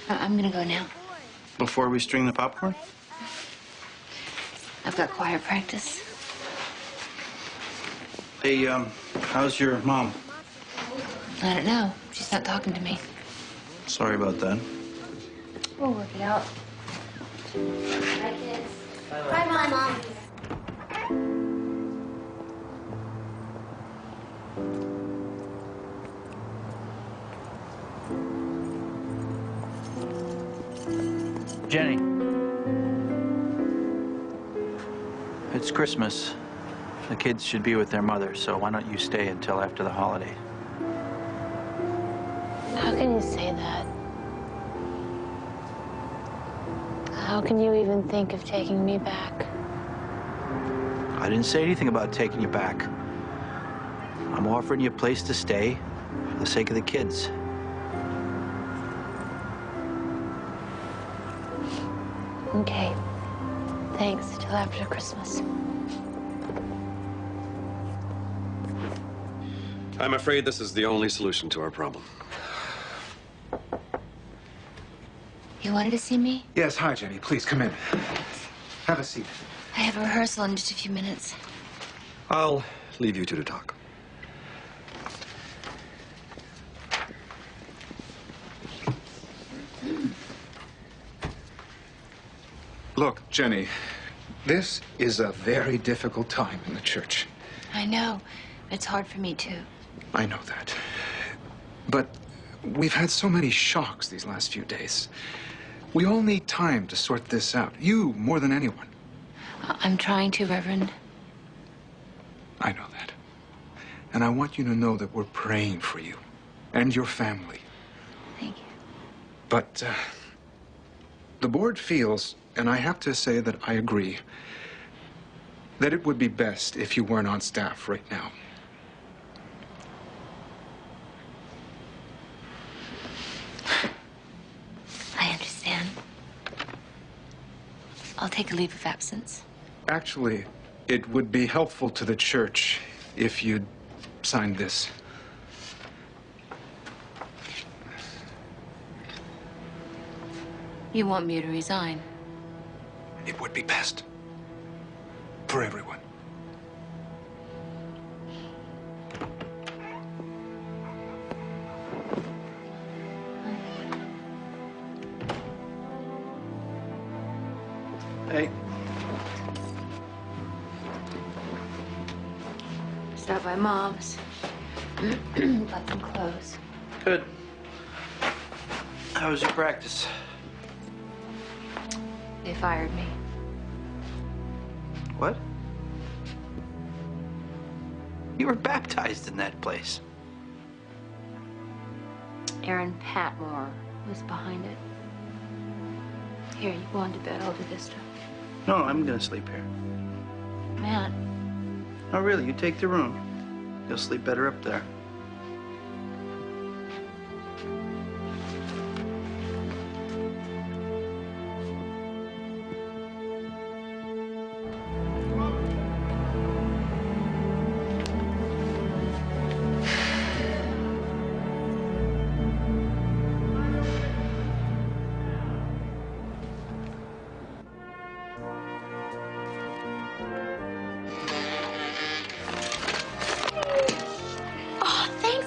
I'm gonna go now. Before we string the popcorn? I've got choir practice. Hey, how's your mom? I don't know. She's not talking to me. Sorry about that. We'll work it out. Bye, kids. Bye, Mom. Jenny. It's Christmas. The kids should be with their mother, so why don't you stay until after the holiday? How can you say that? How can you even think of taking me back? I didn't say anything about taking you back. I'm offering you a place to stay for the sake of the kids. Okay. Thanks. Till after Christmas. I'm afraid this is the only solution to our problem. You wanted to see me? Yes, hi, Jenny. Please, come in. Have a seat. I have a rehearsal in just a few minutes. I'll leave you two to talk. Look, Jenny, this is a very difficult time in the church. I know. It's hard for me, too. I know that. But we've had so many shocks these last few days. We all need time to sort this out. You, more than anyone. I'm trying to, Reverend. I know that. And I want you to know that we're praying for you and your family. Thank you. But the board feels, and I have to say that I agree, that it would be best if you weren't on staff right now. I understand. I'll take a leave of absence. Actually, it would be helpful to the church if you'd signed this. You want me to resign? It would be best for everyone. Hey. Stop by Mom's. Got some clothes. Good. How was your practice? They fired me. What? You were baptized in that place. Aaron Patmore was behind it. Here, you go on to bed. I'll do this stuff. No, I'm gonna sleep here. Matt. Oh, really? You take the room. You'll sleep better up there.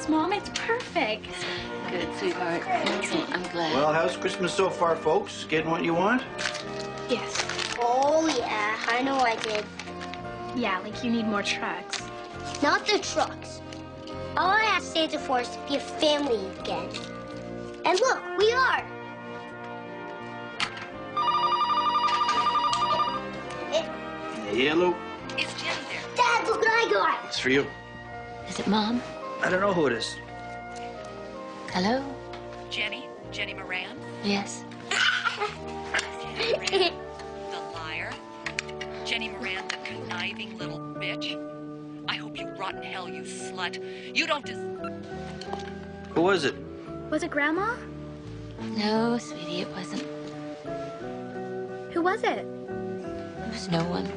Mom, it's perfect. Good, sweetheart. I'm glad. Well, how's Christmas so far, folks? Getting what you want? Yes. Oh, yeah, I know I did. Yeah, like you need more trucks. Not the trucks. All I asked Santa for is to be a family again. And look, we are. Hey, hello. It's Jenny there. Dad, look what I got. It's for you. Is it Mom? I don't know who it is. Hello? Jenny? Jenny Moran? Yes. Jenny Moran, the liar? Jenny Moran, the conniving little bitch. I hope you rot in hell, you slut. You don't Who was it? Was it Grandma? No, sweetie, it wasn't. Who was it? It was no one.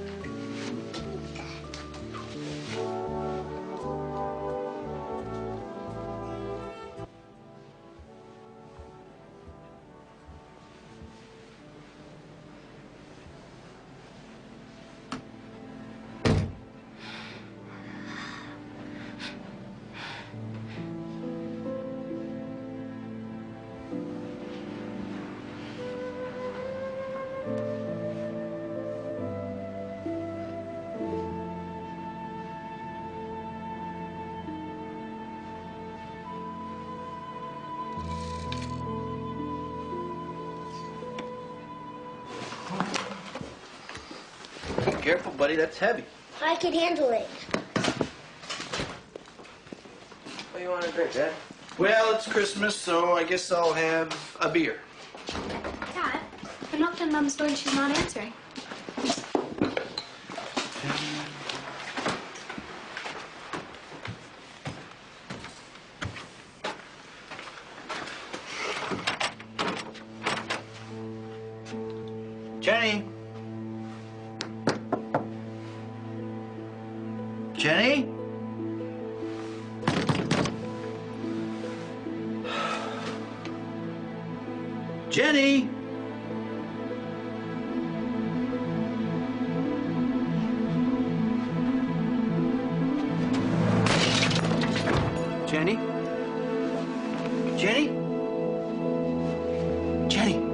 Careful, buddy, that's heavy. I can handle it. What do you want to drink, Dad? Well, it's Christmas, so I guess I'll have a beer. Dad, I knocked on Mom's door and she's not answering. Jenny? Jenny? Jenny? Jenny? Jenny? Jenny?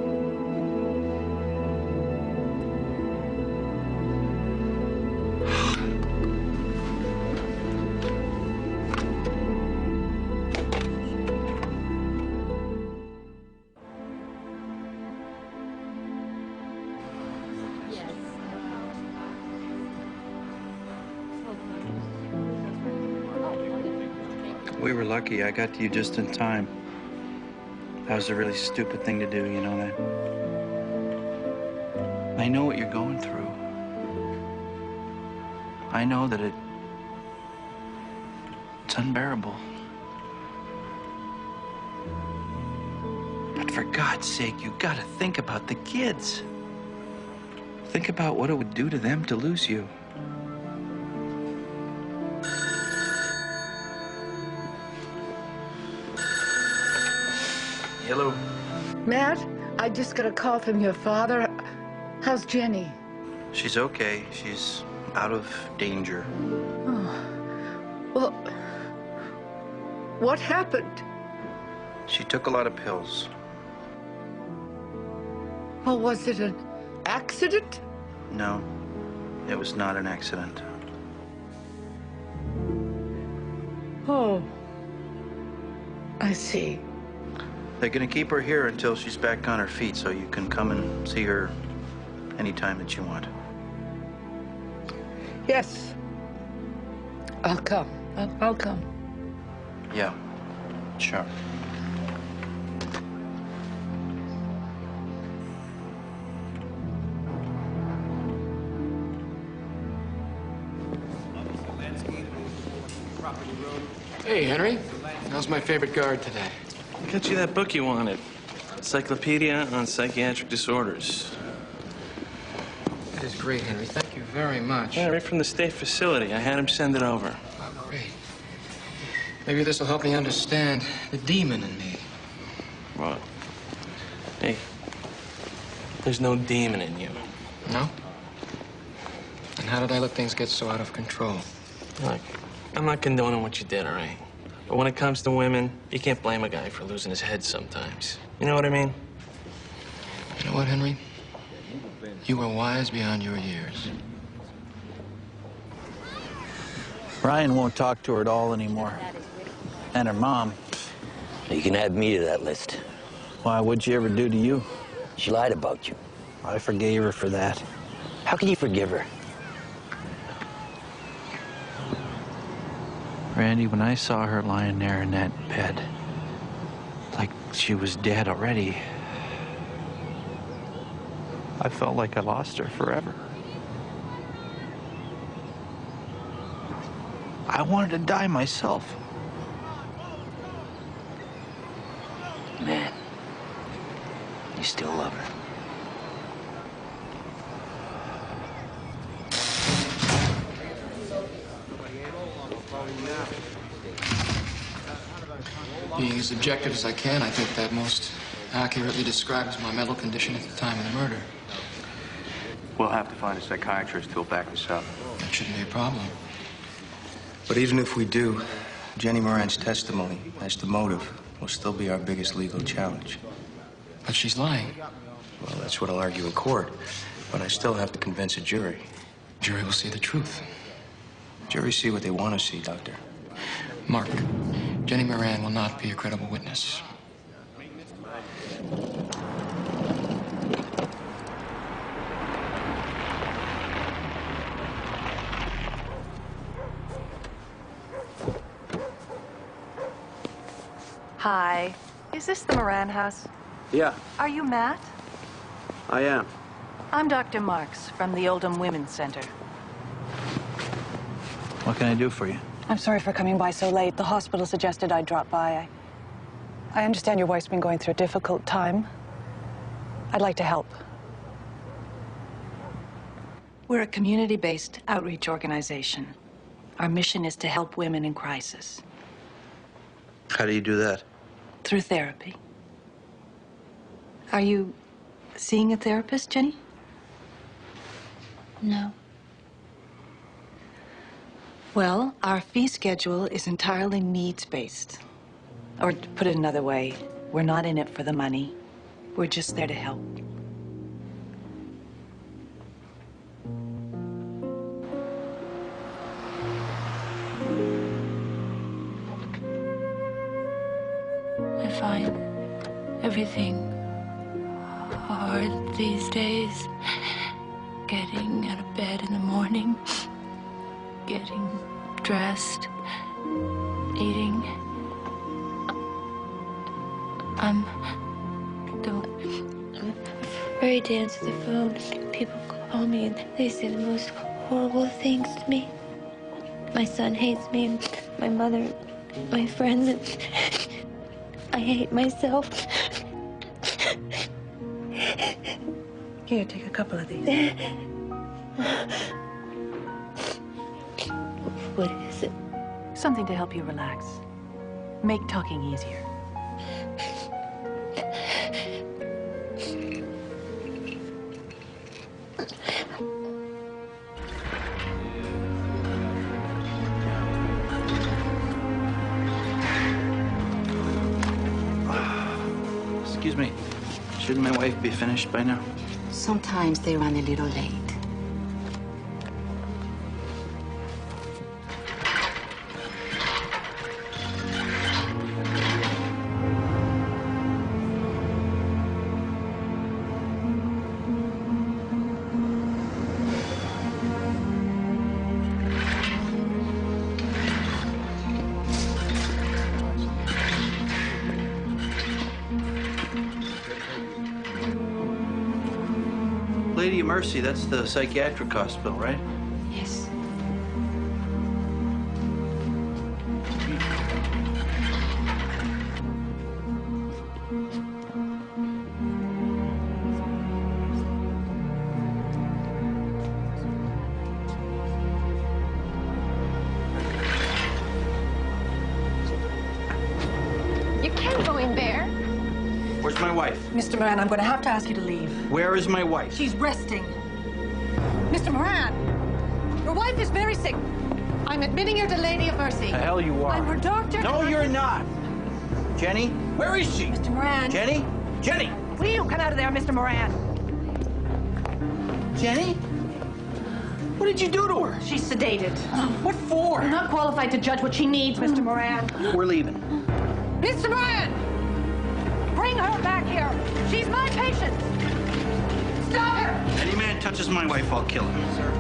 We were lucky. I got to you just in time. That was a really stupid thing to do, you know that? I know what you're going through. I know that it's unbearable. But for God's sake, you gotta think about the kids. Think about what it would do to them to lose you. Hello. Matt, I just got a call from your father. How's Jenny? She's okay. She's out of danger. Oh. Well, what happened? She took a lot of pills. Well, was it an accident? No, it was not an accident. Oh, I see. They're gonna keep her here until she's back on her feet, so you can come and see her anytime that you want. Yes. I'll come. I'll come. Yeah, sure. Hey, Henry. How's my favorite guard today? I got you that book you wanted. Encyclopedia on Psychiatric Disorders. That is great, Henry. Thank you very much. Yeah, right from the state facility. I had him send it over. Oh, great. Maybe this will help me understand the demon in me. What? Hey, there's no demon in you. No? And how did I let things get so out of control? Look, I'm not condoning what you did, all right? But when it comes to women, you can't blame a guy for losing his head sometimes. You know what I mean? You know what, Henry? You were wise beyond your years. Ryan won't talk to her at all anymore. And her mom. You can add me to that list. Why, what'd she ever do to you? She lied about you. I forgave her for that. How can you forgive her? Randy, when I saw her lying there in that bed, like she was dead already, I felt like I lost her forever. I wanted to die myself. Man, you still love her. Being as objective as I can, I think that most accurately describes my mental condition at the time of the murder. We'll have to find a psychiatrist who'll back this up. That shouldn't be a problem. But even if we do, Jenny Moran's testimony as to motive will still be our biggest legal challenge. But she's lying. Well, that's what I'll argue in court. But I still have to convince a jury. Jury will see the truth. Juries see what they want to see, Doctor. Mark, Jenny Moran will not be a credible witness. Hi. Is this the Moran house? Yeah, Are you Matt? I am. I'm Dr. Marks from the Oldham Women's Center. What can I do for you? I'm sorry for coming by so late. The hospital suggested I'd drop by. I understand your wife's been going through a difficult time. I'd like to help. We're a community-based outreach organization. Our mission is to help women in crisis How do you do that? through therapy. Are you seeing a therapist, Jenny? No. Well, our fee schedule is entirely needs-based. Or to put it another way, we're not in it for the money. We're just there to help. I find everything hard these days. Getting out of bed in the morning, getting dressed, eating. I'm afraid to answer the phone. People call me and they say the most horrible things to me. My son hates me, and my mother, my friends, and I hate myself. Here, take a couple of these. What is it? Something to help you relax. Make talking easier. Excuse me. Shouldn't my wife be finished by now? Sometimes they run a little late. Lady of Mercy, that's the psychiatric hospital, right? Yes. You can't go in there. Where's my wife? Mr. Moran, I'm going to have to ask you to leave. Where is my wife? She's resting. Mr. Moran, your wife is very sick. I'm admitting her to Lady of Mercy. The hell you are. I'm her doctor. No, you're not. Jenny, where is she? Mr. Moran. Jenny? Jenny! Will you come out of there, Mr. Moran? Jenny? What did you do to her? She's sedated. What for? I'm not qualified to judge what she needs, Mr. Moran. We're leaving. Mr. Moran! Bring her back here. She's my patient. Stop her! Any man touches my wife, I'll kill him. Sir.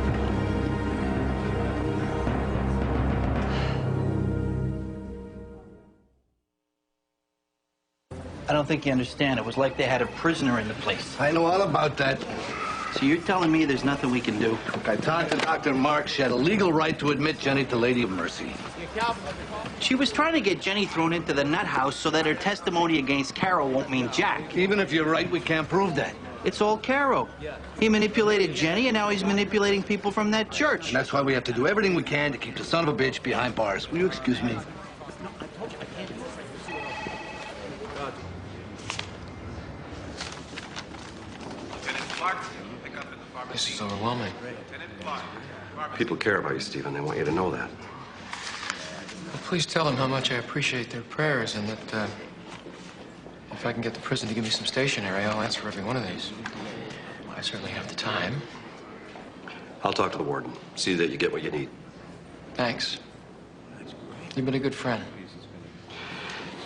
I don't think you understand. It was like they had a prisoner in the place. I know all about that. So you're telling me there's nothing we can do? Look, I talked to Dr. Mark. She had a legal right to admit Jenny to Lady of Mercy. She was trying to get Jenny thrown into the nut house so that her testimony against Carol won't mean jack. Even if you're right, we can't prove that. It's all Carol. He manipulated Jenny, and now he's manipulating people from that church. And that's why we have to do everything we can to keep the son of a bitch behind bars. Will you excuse me? This is overwhelming. People care about you, Stephen. They want you to know that. Well, please tell them how much I appreciate their prayers and that if I can get the prison to give me some stationery, I'll answer every one of these. I certainly have the time. I'll talk to the warden. See that you get what you need. Thanks. You've been a good friend.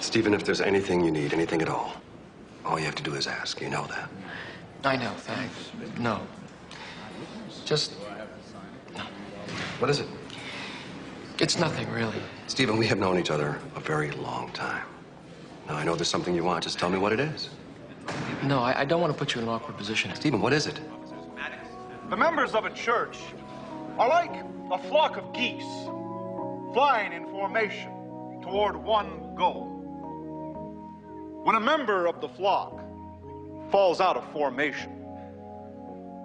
Stephen, if there's anything you need, anything at all you have to do is ask. You know that. I know, thanks. No. Just... no. What is it? It's nothing, really. Stephen, we have known each other a very long time. Now, I know there's something you want. Just tell me what it is. No, I don't want to put you in an awkward position. Stephen, what is it? The members of a church are like a flock of geese flying in formation toward one goal. When a member of the flock falls out of formation,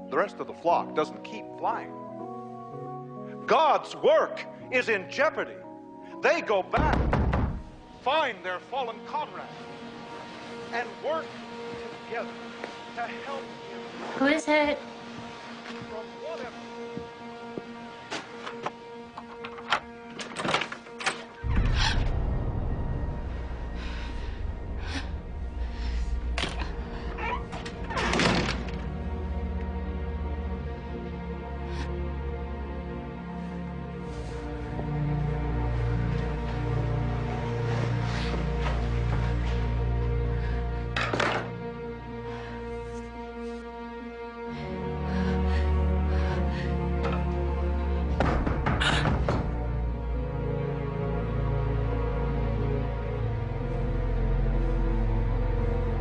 the rest of the flock doesn't keep flying. God's work is in jeopardy. They go back, find their fallen comrade, and work together to help him. Who is it? From whatever.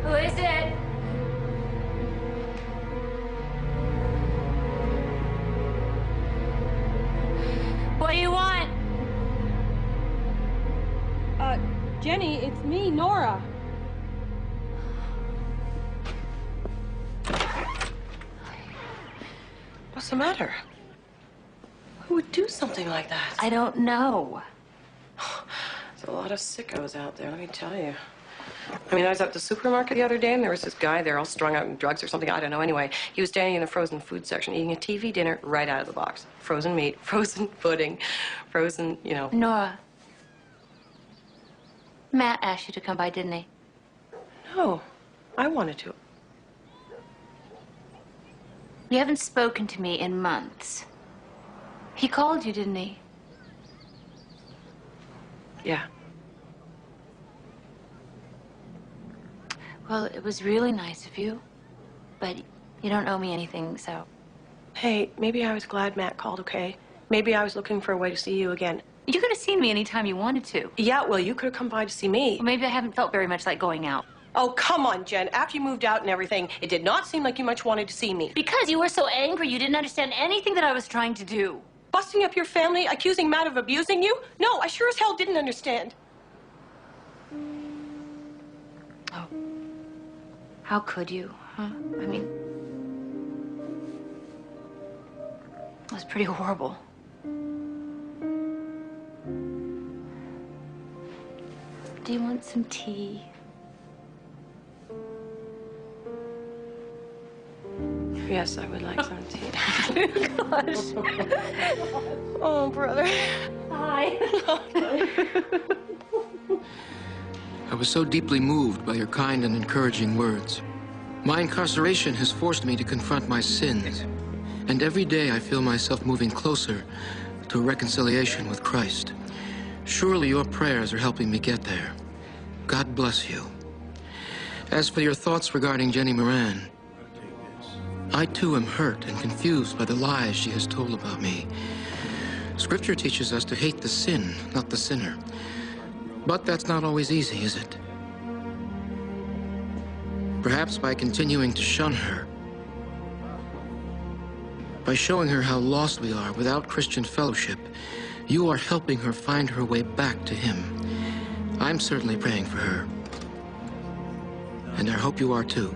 Who is it? What do you want? Jenny, it's me, Nora. What's the matter? Who would do something like that? I don't know. There's a lot of sickos out there, let me tell you. I mean, I was at the supermarket the other day, and there was this guy there all strung out on drugs or something, I don't know. Anyway, he was standing in the frozen food section eating a TV dinner right out of the box. Frozen meat, frozen pudding, frozen, you know. Nora. Matt asked you to come by, didn't he? No, I wanted to. You haven't spoken to me in months. He called you, didn't he? Yeah. Well, it was really nice of you, but you don't owe me anything, so... Hey, maybe I was glad Matt called, okay? Maybe I was looking for a way to see you again. You could have seen me anytime you wanted to. Yeah, well, you could have come by to see me. Well, maybe I haven't felt very much like going out. Oh, come on, Jen. After you moved out and everything, it did not seem like you much wanted to see me. Because you were so angry, you didn't understand anything that I was trying to do. Busting up your family, accusing Matt of abusing you? No, I sure as hell didn't understand. Oh. How could you, huh? I mean... it was pretty horrible. Do you want some tea? Yes, I would like some tea. Gosh. Oh, brother. Hi. I was so deeply moved by your kind and encouraging words. My incarceration has forced me to confront my sins, and every day I feel myself moving closer to a reconciliation with Christ. Surely your prayers are helping me get there. God bless you. As for your thoughts regarding Jenny Moran, I too am hurt and confused by the lies she has told about me. Scripture teaches us to hate the sin, not the sinner. But that's not always easy, is it? Perhaps by continuing to shun her, By showing her how lost we are without Christian fellowship, you are helping her find her way back to him. I'm certainly praying for her. And I hope you are too.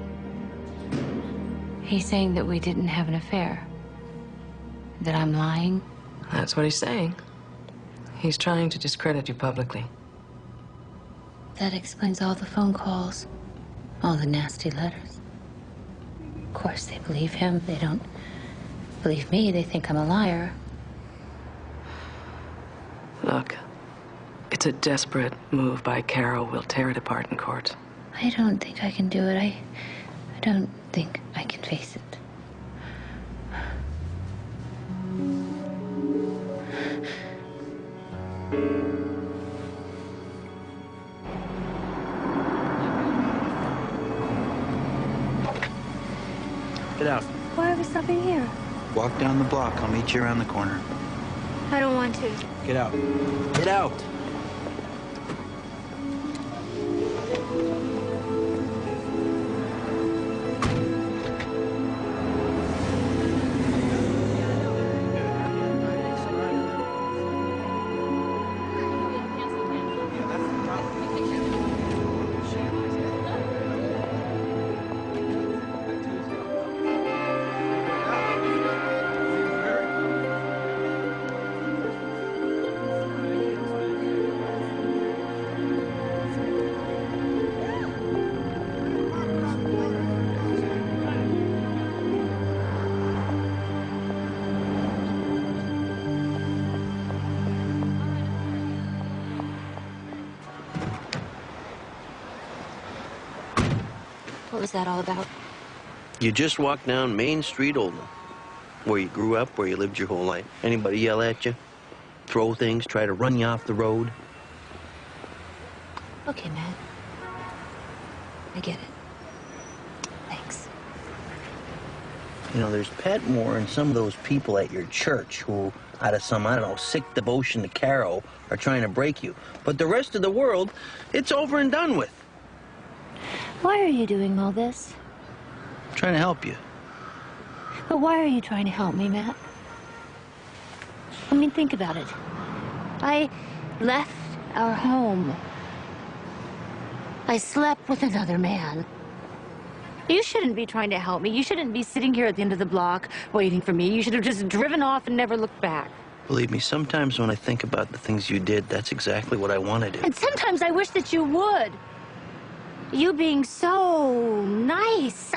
He's saying that we didn't have an affair. That I'm lying. That's what he's saying. He's trying to discredit you publicly. That explains all the phone calls, all the nasty letters. Of course, they believe him. They don't believe me. They think I'm a liar. Look, it's a desperate move by Carol. We'll tear it apart in court. I don't think I can do it. I don't think I can face it. Get out. Why are we stopping here? Walk down the block. I'll meet you around the corner. I don't want to. Get out. Get out. What was that all about? You just walked down Main Street, Oldham, where you grew up, where you lived your whole life. Anybody yell at you? Throw things? Try to run you off the road? Okay, Matt. I get it. Thanks. You know, there's Petmore and some of those people at your church who, out of some, I don't know, sick devotion to Carol, are trying to break you. But the rest of the world, it's over and done with. Why are you doing all this? I'm trying to help you. But why are you trying to help me, Matt? I mean, think about it. I left our home. I slept with another man. You shouldn't be trying to help me. You shouldn't be sitting here at the end of the block waiting for me. You should have just driven off and never looked back. Believe me, sometimes when I think about the things you did, that's exactly what I want to do. And sometimes I wish that you would. You being so nice.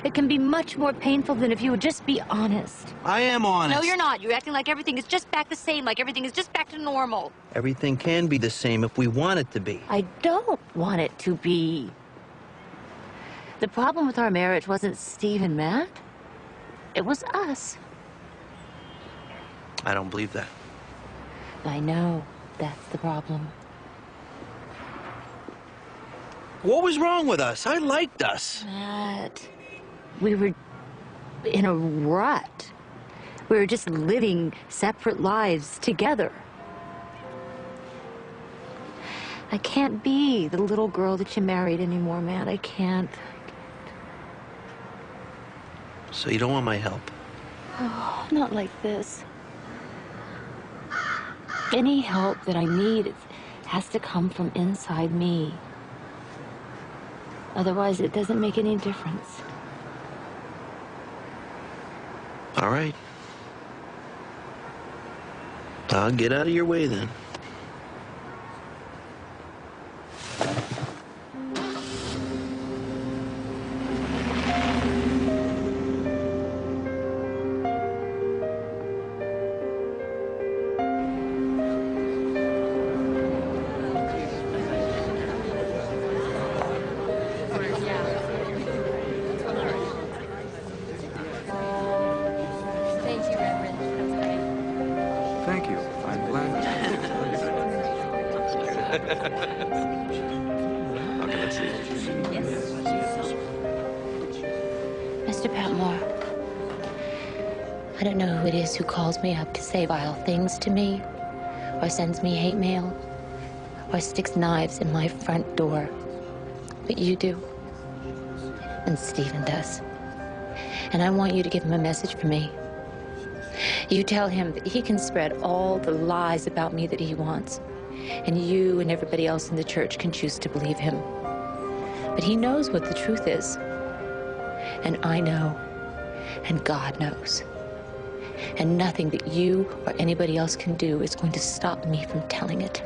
It can be much more painful than if you would just be honest. I am honest. No, you're not. You're acting like everything is just back the same, like everything is just back to normal. Everything can be the same if we want it to be. I don't want it to be. The problem with our marriage wasn't Steve and Matt. It was us. I don't believe that. I know. That's the problem. What was wrong with us? I liked us. Matt, we were in a rut. We were just living separate lives together. I can't be the little girl that you married anymore, Matt. I can't. So you don't want my help? Oh, not like this. Any help that I need has to come from inside me. Otherwise, it doesn't make any difference. All right. I'll get out of your way then. Thank you. I'm glad. How can I see? Mr. Patmore, I don't know who it is who calls me up to say vile things to me, or sends me hate mail, or sticks knives in my front door. But you do. And Stephen does. And I want you to give him a message from me. You tell him that he can spread all the lies about me that he wants, and you and everybody else in the church can choose to believe him. But he knows what the truth is, and I know, and God knows. And nothing that you or anybody else can do is going to stop me from telling it.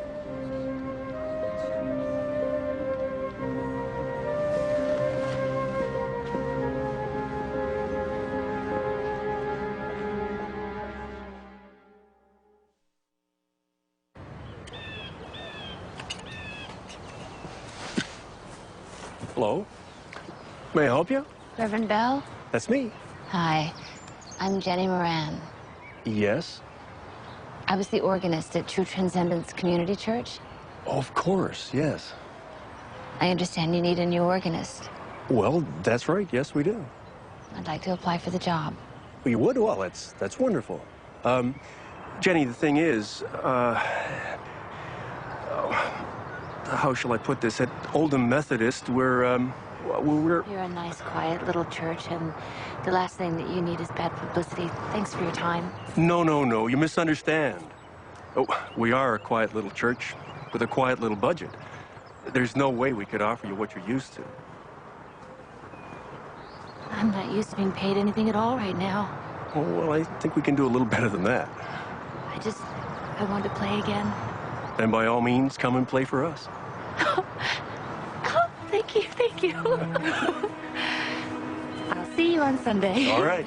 Hello? May I help you? Reverend Bell? That's me. Hi, I'm Jenny Moran. Yes? I was the organist at True Transcendence Community Church. Of course, yes. I understand you need a new organist. Well, that's right. Yes, we do. I'd like to apply for the job. You would? Well, that's wonderful. Jenny, the thing is, how shall I put this? At Oldham Methodist, we're... You're a nice, quiet little church, and the last thing that you need is bad publicity. Thanks for your time. No. You misunderstand. Oh, we are a quiet little church with a quiet little budget. There's no way we could offer you what you're used to. I'm not used to being paid anything at all right now. Oh, well, I think we can do a little better than that. I want to play again. And by all means, come and play for us. Thank you. I'll see you on Sunday. All right.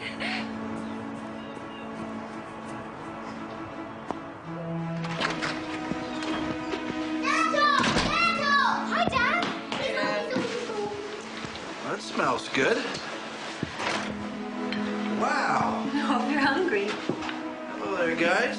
Hi, Dad. That smells good. Wow. Oh, you're hungry. Hello there, guys.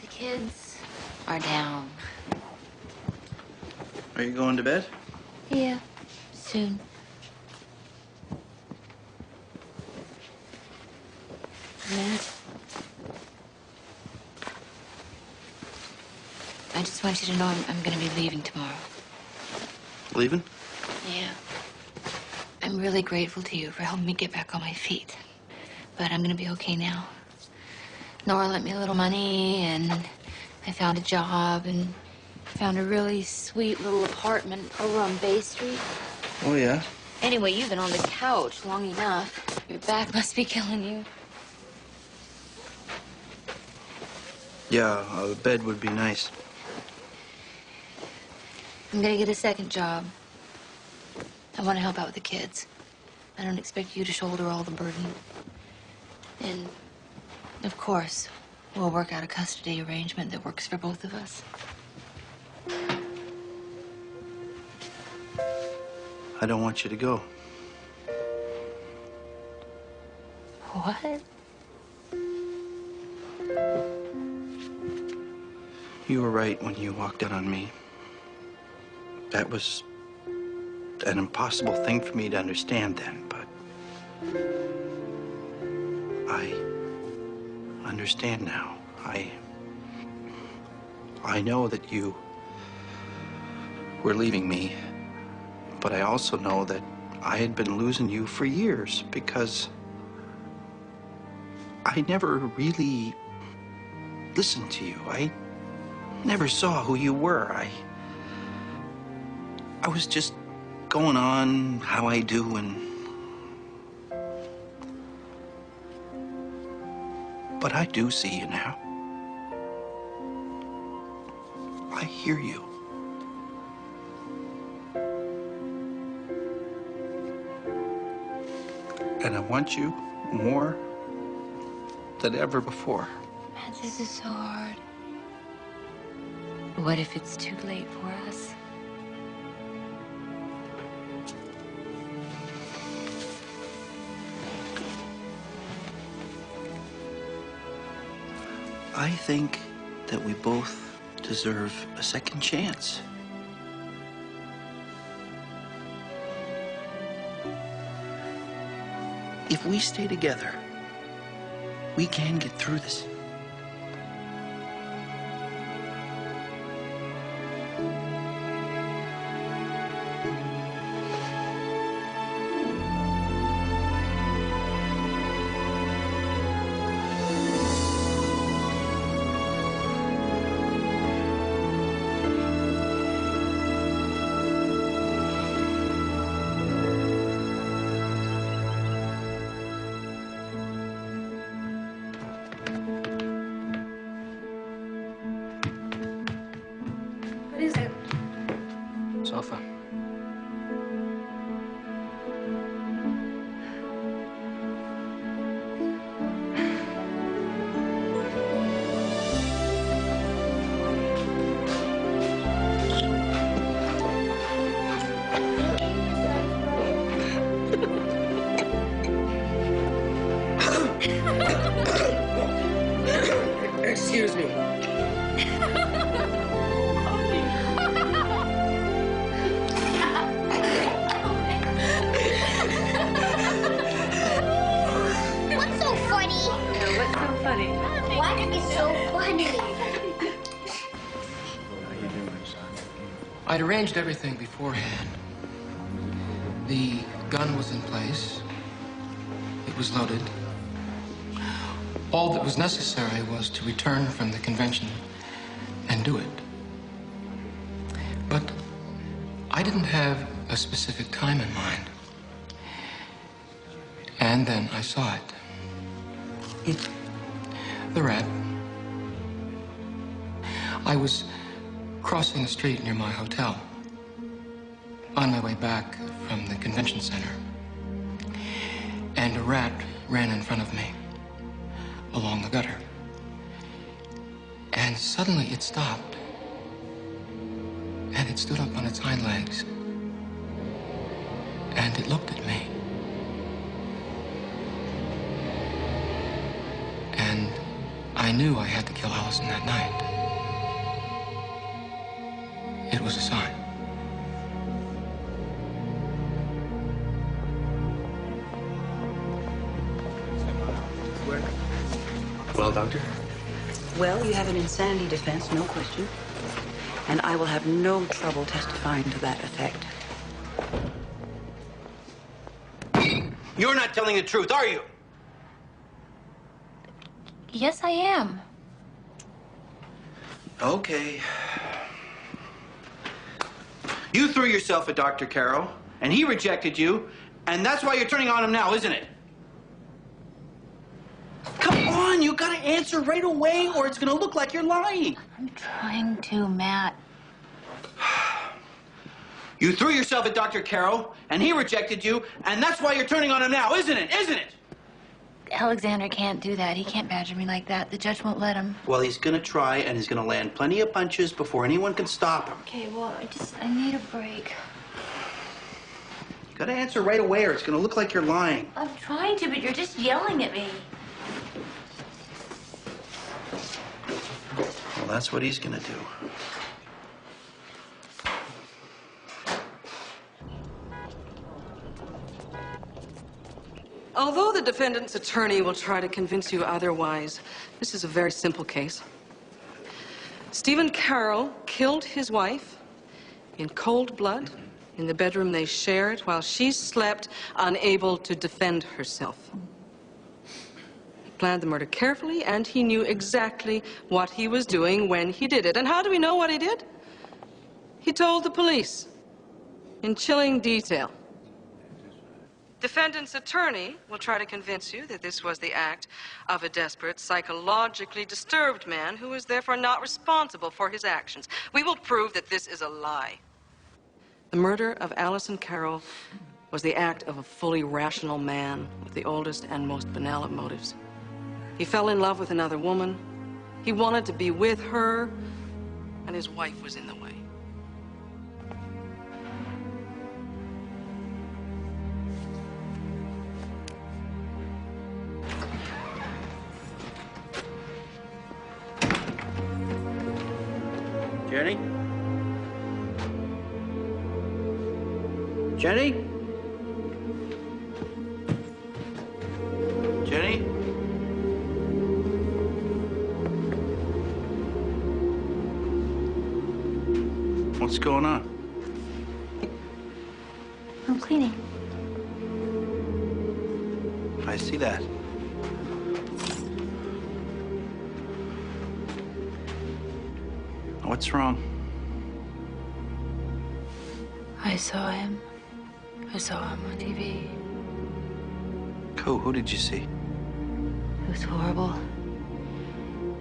Kids are down. Are you going to bed? Yeah, soon. Matt, I just want you to know I'm going to be leaving tomorrow. Leaving? Yeah. I'm really grateful to you for helping me get back on my feet. But I'm going to be okay now. Nora lent me a little money, and I found a job, and found a really sweet little apartment over on Bay Street. Oh, yeah? Anyway, you've been on the couch long enough. Your back must be killing you. Yeah, a bed would be nice. I'm gonna get a second job. I want to help out with the kids. I don't expect you to shoulder all the burden. And, of course, we'll work out a custody arrangement that works for both of us. I don't want you to go. What? You were right when you walked out on me. That was an impossible thing for me to understand then, but I understand now. I know that you were leaving me, but I also know that I had been losing you for years because I never really listened to you. I never saw who you were. I was just going on how I do, but I do see you now. I hear you. And I want you more than ever before. Man, this is so hard. What if it's too late for us? I think that we both deserve a second chance. If we stay together, we can get through this. What is it? Sofa. Excuse me. What's so funny? What's so funny? What is so funny? I'd arranged everything beforehand. The gun was in place. It was loaded. All that was necessary was to return from the convention and do it. But I didn't have a specific time in mind. And then I saw it. The rat. I was crossing the street near my hotel, on my way back from the convention center. And a rat ran in front of me, along the gutter. And suddenly it stopped. And it stood up on its hind legs. And it looked at me. And I knew I had to kill Allison that night. It was a sign. Well, Doctor? Well, you have an insanity defense, no question. And I will have no trouble testifying to that effect. You're not telling the truth, are you? Yes, I am. Okay. You threw yourself at Dr. Carroll, and he rejected you, and that's why you're turning on him now, isn't it? Come on, you gotta answer right away, or it's gonna look like you're lying. I'm trying to, Matt. You threw yourself at Dr. Carroll, and he rejected you, and that's why you're turning on him now, isn't it? Isn't it? Alexander can't do that. He can't badger me like that. The judge won't let him. Well, he's gonna try, and he's gonna land plenty of punches before anyone can stop him. Okay, well, I need a break. You gotta answer right away, or it's gonna look like you're lying. I'm trying to, but you're just yelling at me. Well, that's what he's gonna do. Although the defendant's attorney will try to convince you otherwise, this is a very simple case. Stephen Carroll killed his wife in cold blood in the bedroom they shared while she slept, unable to defend herself. He planned the murder carefully, and he knew exactly what he was doing when he did it. And how do we know what he did? He told the police in chilling detail. Defendant's attorney will try to convince you that this was the act of a desperate, psychologically disturbed man who is therefore not responsible for his actions. We will prove that this is a lie. The murder of Allison Carroll was the act of a fully rational man with the oldest and most banal of motives. He fell in love with another woman. He wanted to be with her, and his wife was in the way. Jenny? Jenny? Jenny? What's going on? I'm cleaning. I see that. What's wrong? I saw him. I saw him on TV. Who did you see? It was horrible.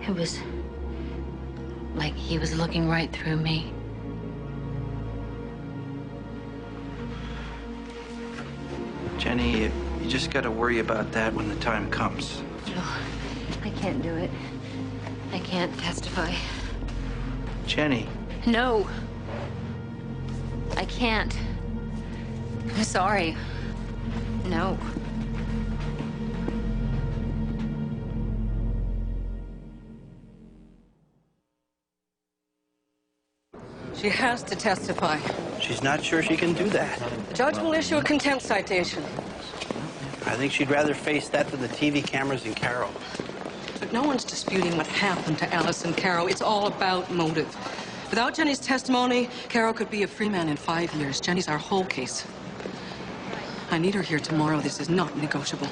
It was like he was looking right through me. Jenny, you just gotta worry about that when the time comes. Joe, I can't do it. I can't testify. Jenny. No. I can't. I'm sorry. No. She has to testify. She's not sure she can do that. The judge will issue a contempt citation. I think she'd rather face that than the TV cameras in Carroll. But no one's disputing what happened to Alice and Carol. It's all about motive. Without Jenny's testimony, Carol could be a free man in 5 years. Jenny's our whole case. I need her here tomorrow. This is not negotiable.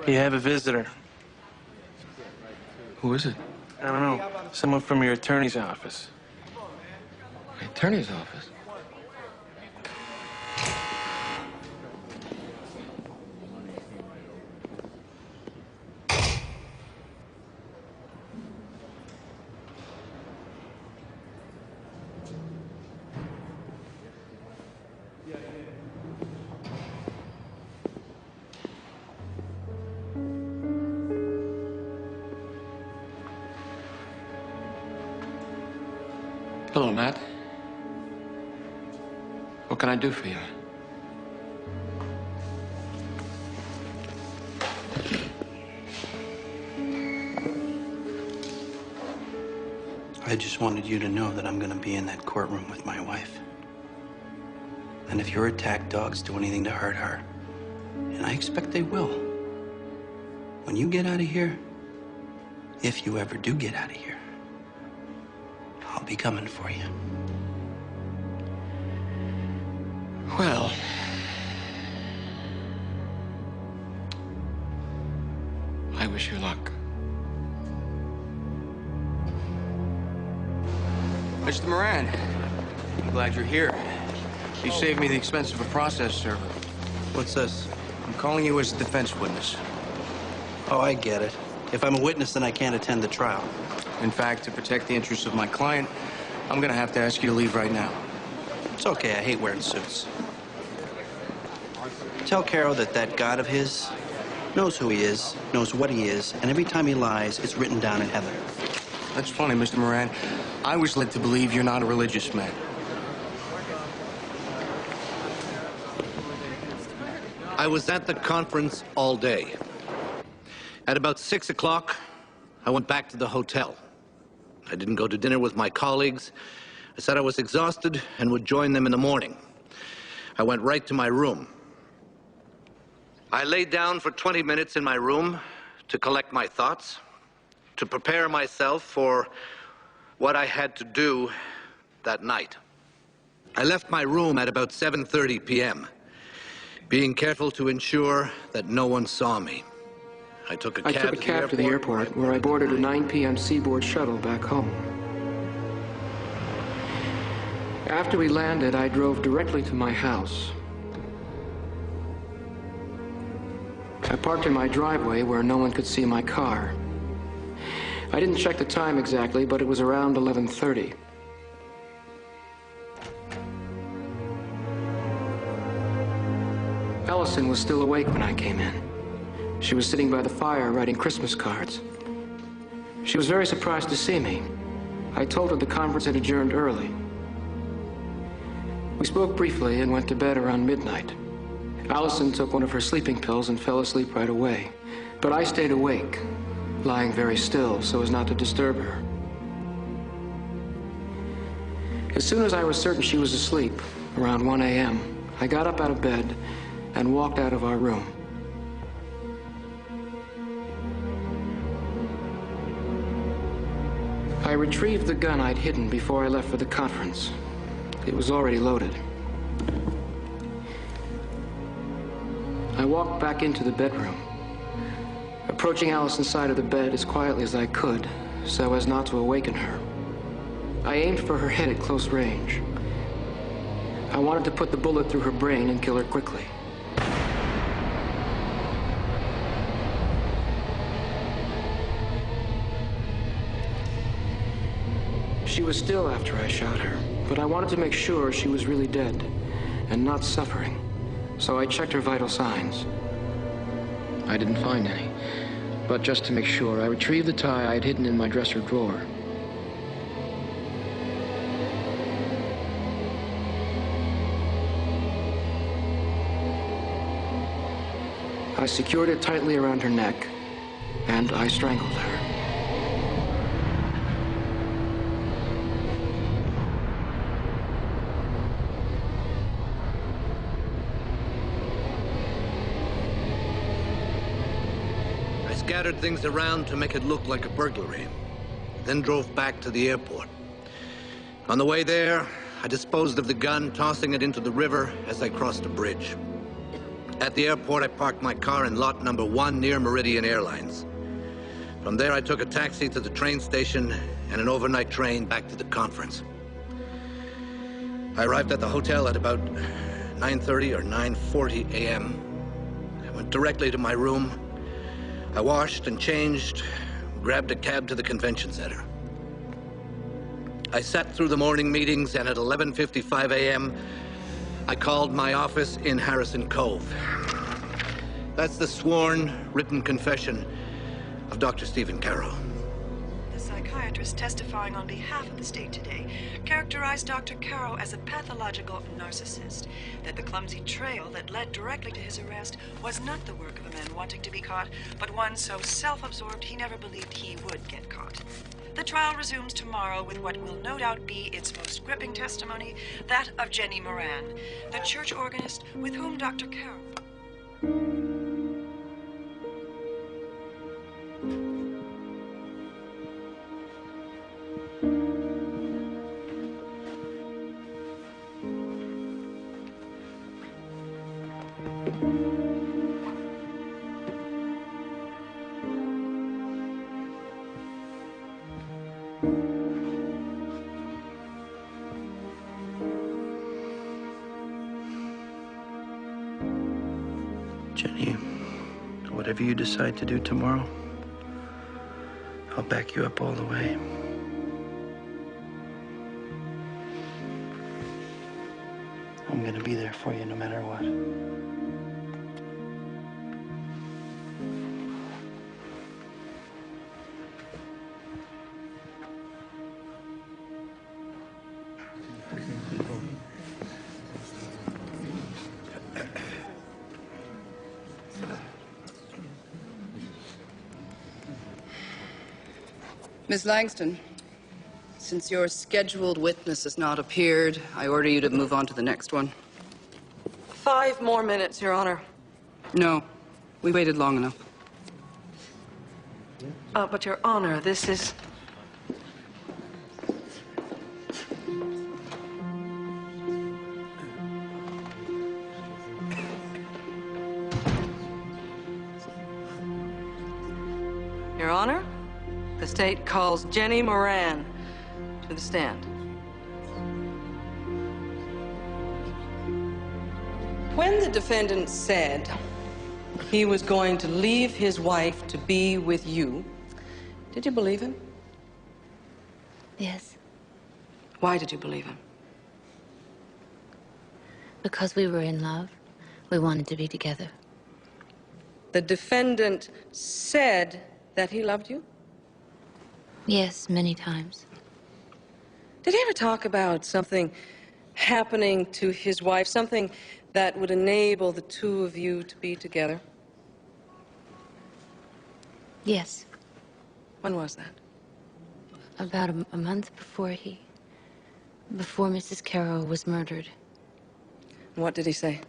You have a visitor. Who is it? I don't know. Someone from your attorney's office. My attorney's office? Hello, Matt. What can I do for you? I just wanted you to know that I'm gonna be in that courtroom with my wife. And if your attack dogs do anything to hurt her, and I expect they will, when you get out of here, if you ever do get out of here, I'll be coming for you. Well, I wish you luck. Mr. Moran, I'm glad you're here. You saved me the expense of a process server. What's this? I'm calling you as a defense witness. Oh, I get it. If I'm a witness, then I can't attend the trial. In fact, to protect the interests of my client, I'm gonna have to ask you to leave right now. It's okay, I hate wearing suits. Tell Carol that that God of his knows who he is, knows what he is, and every time he lies, it's written down in heaven. That's funny, Mr. Moran. I was led to believe you're not a religious man. I was at the conference all day. At about 6 o'clock, I went back to the hotel. I didn't go to dinner with my colleagues. I said I was exhausted and would join them in the morning. I went right to my room. I laid down for 20 minutes in my room to collect my thoughts, to prepare myself for what I had to do that night. I left my room at about 7:30 p.m., being careful to ensure that no one saw me. I took a cab to the airport, where I boarded a 9 p.m. Seaboard shuttle back home. After we landed, I drove directly to my house. I parked in my driveway where no one could see my car. I didn't check the time exactly, but it was around 11:30. Ellison was still awake when I came in. She was sitting by the fire writing Christmas cards. She was very surprised to see me. I told her the conference had adjourned early. We spoke briefly and went to bed around midnight. Allison took one of her sleeping pills and fell asleep right away. But I stayed awake, lying very still so as not to disturb her. As soon as I was certain she was asleep, around 1 a.m., I got up out of bed and walked out of our room. I retrieved the gun I'd hidden before I left for the conference. It was already loaded. I walked back into the bedroom, approaching Allison's side of the bed as quietly as I could, so as not to awaken her. I aimed for her head at close range. I wanted to put the bullet through her brain and kill her quickly. She was still after I shot her, but I wanted to make sure she was really dead and not suffering, so I checked her vital signs. I didn't find any, but just to make sure, I retrieved the tie I had hidden in my dresser drawer. I secured it tightly around her neck, and I strangled her. I scattered things around to make it look like a burglary, then drove back to the airport. On the way there, I disposed of the gun, tossing it into the river as I crossed a bridge. At the airport, I parked my car in lot number 1 near Meridian Airlines. From there, I took a taxi to the train station and an overnight train back to the conference. I arrived at the hotel at about 9:30 or 9:40 a.m. I went directly to my room. I washed and changed, grabbed a cab to the convention center. I sat through the morning meetings, and at 11:55 a.m., I called my office in Harrison Cove. That's the sworn, written confession of Dr. Stephen Carroll. The psychiatrist testifying on behalf of the state today characterized Dr. Carroll as a pathological narcissist, that the clumsy trail that led directly to his arrest was not the work of a man wanting to be caught, but one so self-absorbed he never believed he would get caught. The trial resumes tomorrow with what will no doubt be its most gripping testimony, that of Jenny Moran, the church organist with whom Dr. Carroll... Jenny, whatever you decide to do tomorrow, I'll back you up all the way. I'm gonna be there for you no matter what. Miss Langston, since your scheduled witness has not appeared, I order you to move on to the next one. 5 more minutes, Your Honor. No, we waited long enough. But Your Honor, this is... Your Honor, the state calls Jenny Moran to the stand. When the defendant said he was going to leave his wife to be with you, did you believe him? Yes, Why did you believe him? because we were in love. We wanted to be together. The defendant said that he loved you? Yes, many times. Did he ever talk about something happening to his wife, something that would enable the two of you to be together? Yes. When was that? About a month before Mrs. Carroll was murdered. And what did he say?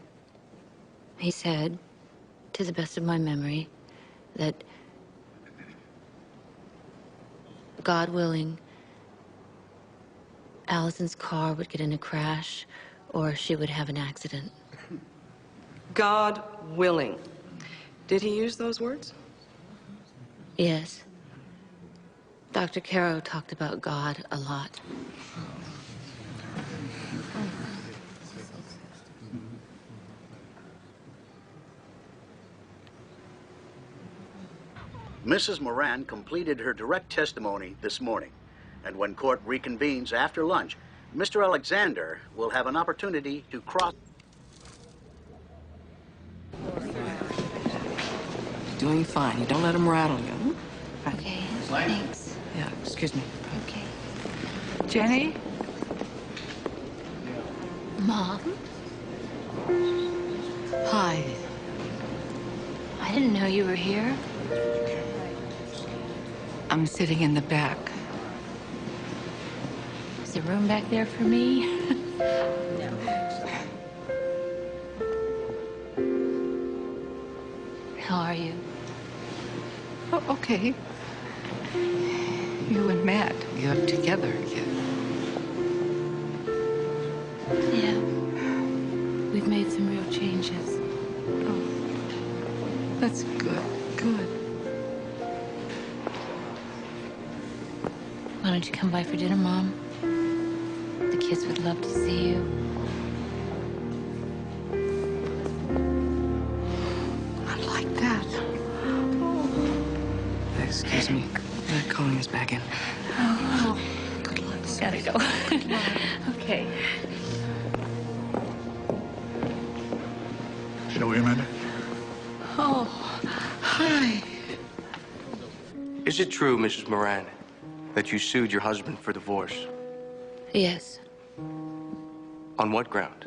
He said, to the best of my memory, that God willing, Allison's car would get in a crash or she would have an accident. God willing. Did he use those words? Yes. Dr. Carroll talked about God a lot. Mrs. Moran completed her direct testimony this morning, and when court reconvenes after lunch, Mr. Alexander will have an opportunity to cross. Doing fine. You don't let him rattle you. Okay, thanks. Yeah, excuse me. Okay. Jenny? Mom? Hi. I didn't know you were here. I'm sitting in the back. Is there room back there for me? How are you? Oh, okay. You and Matt, you're together again. Yeah. We've made some real changes. Oh, that's good, good. Why don't you come by for dinner, Mom? The kids would love to see you. I like that. Excuse me. They're calling us back in. Oh, good luck. Gotta go. Okay. Shall we, Amanda? Oh, hi. Is it true, Mrs. Moran, that you sued your husband for divorce? Yes. On what ground?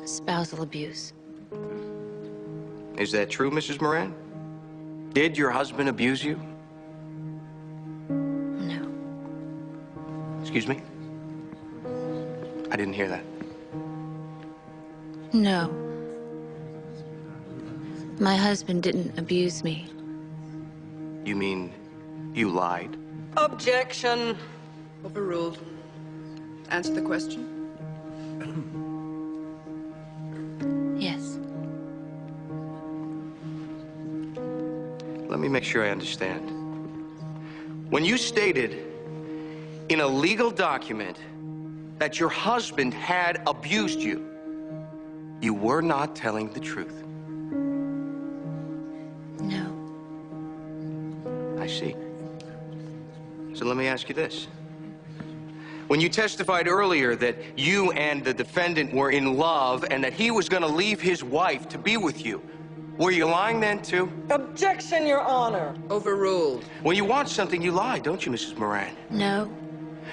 Spousal abuse. Is that true, Mrs. Moran? Did your husband abuse you? No. Excuse me? I didn't hear that. No. My husband didn't abuse me. You mean you lied? Objection. Overruled. Answer the question. Yes. Let me make sure I understand. When you stated in a legal document that your husband had abused you, you were not telling the truth. No. I see. So let me ask you this. When you testified earlier that you and the defendant were in love and that he was going to leave his wife to be with you, were you lying then, too? Objection, Your Honor. Overruled. When you want something, you lie, don't you, Mrs. Moran? No.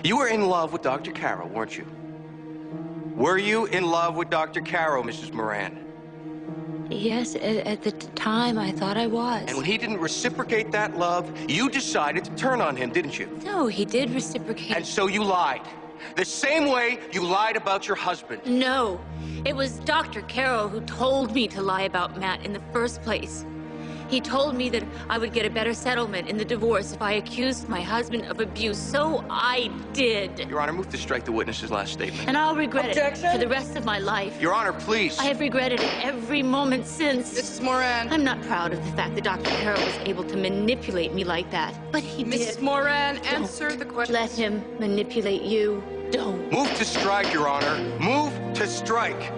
You were in love with Dr. Carroll, weren't you? Were you in love with Dr. Carroll, Mrs. Moran? Yes, at the time, I thought I was. And when he didn't reciprocate that love, you decided to turn on him, didn't you? No, he did reciprocate. And so you lied. The same way you lied about your husband. No. It was Dr. Carroll who told me to lie about Matt in the first place. He told me that I would get a better settlement in the divorce if I accused my husband of abuse, so I did. Your Honor, move to strike the witness's last statement. And I'll regret Objection. it for the rest of my life. Your Honor, please. I have regretted it every moment since. Mrs. Moran. I'm not proud of the fact that Dr. Carroll was able to manipulate me like that, but he did. Mrs. Moran, answer the question. Let him manipulate you. Don't. Move to strike, Your Honor. Move to strike.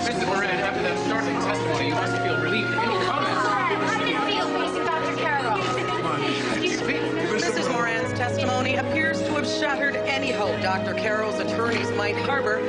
Mr. Moran, after that startling testimony, you must feel relieved. Any comments? Mrs. Moran's testimony appears to have shattered any hope Dr. Carroll's attorneys might harbor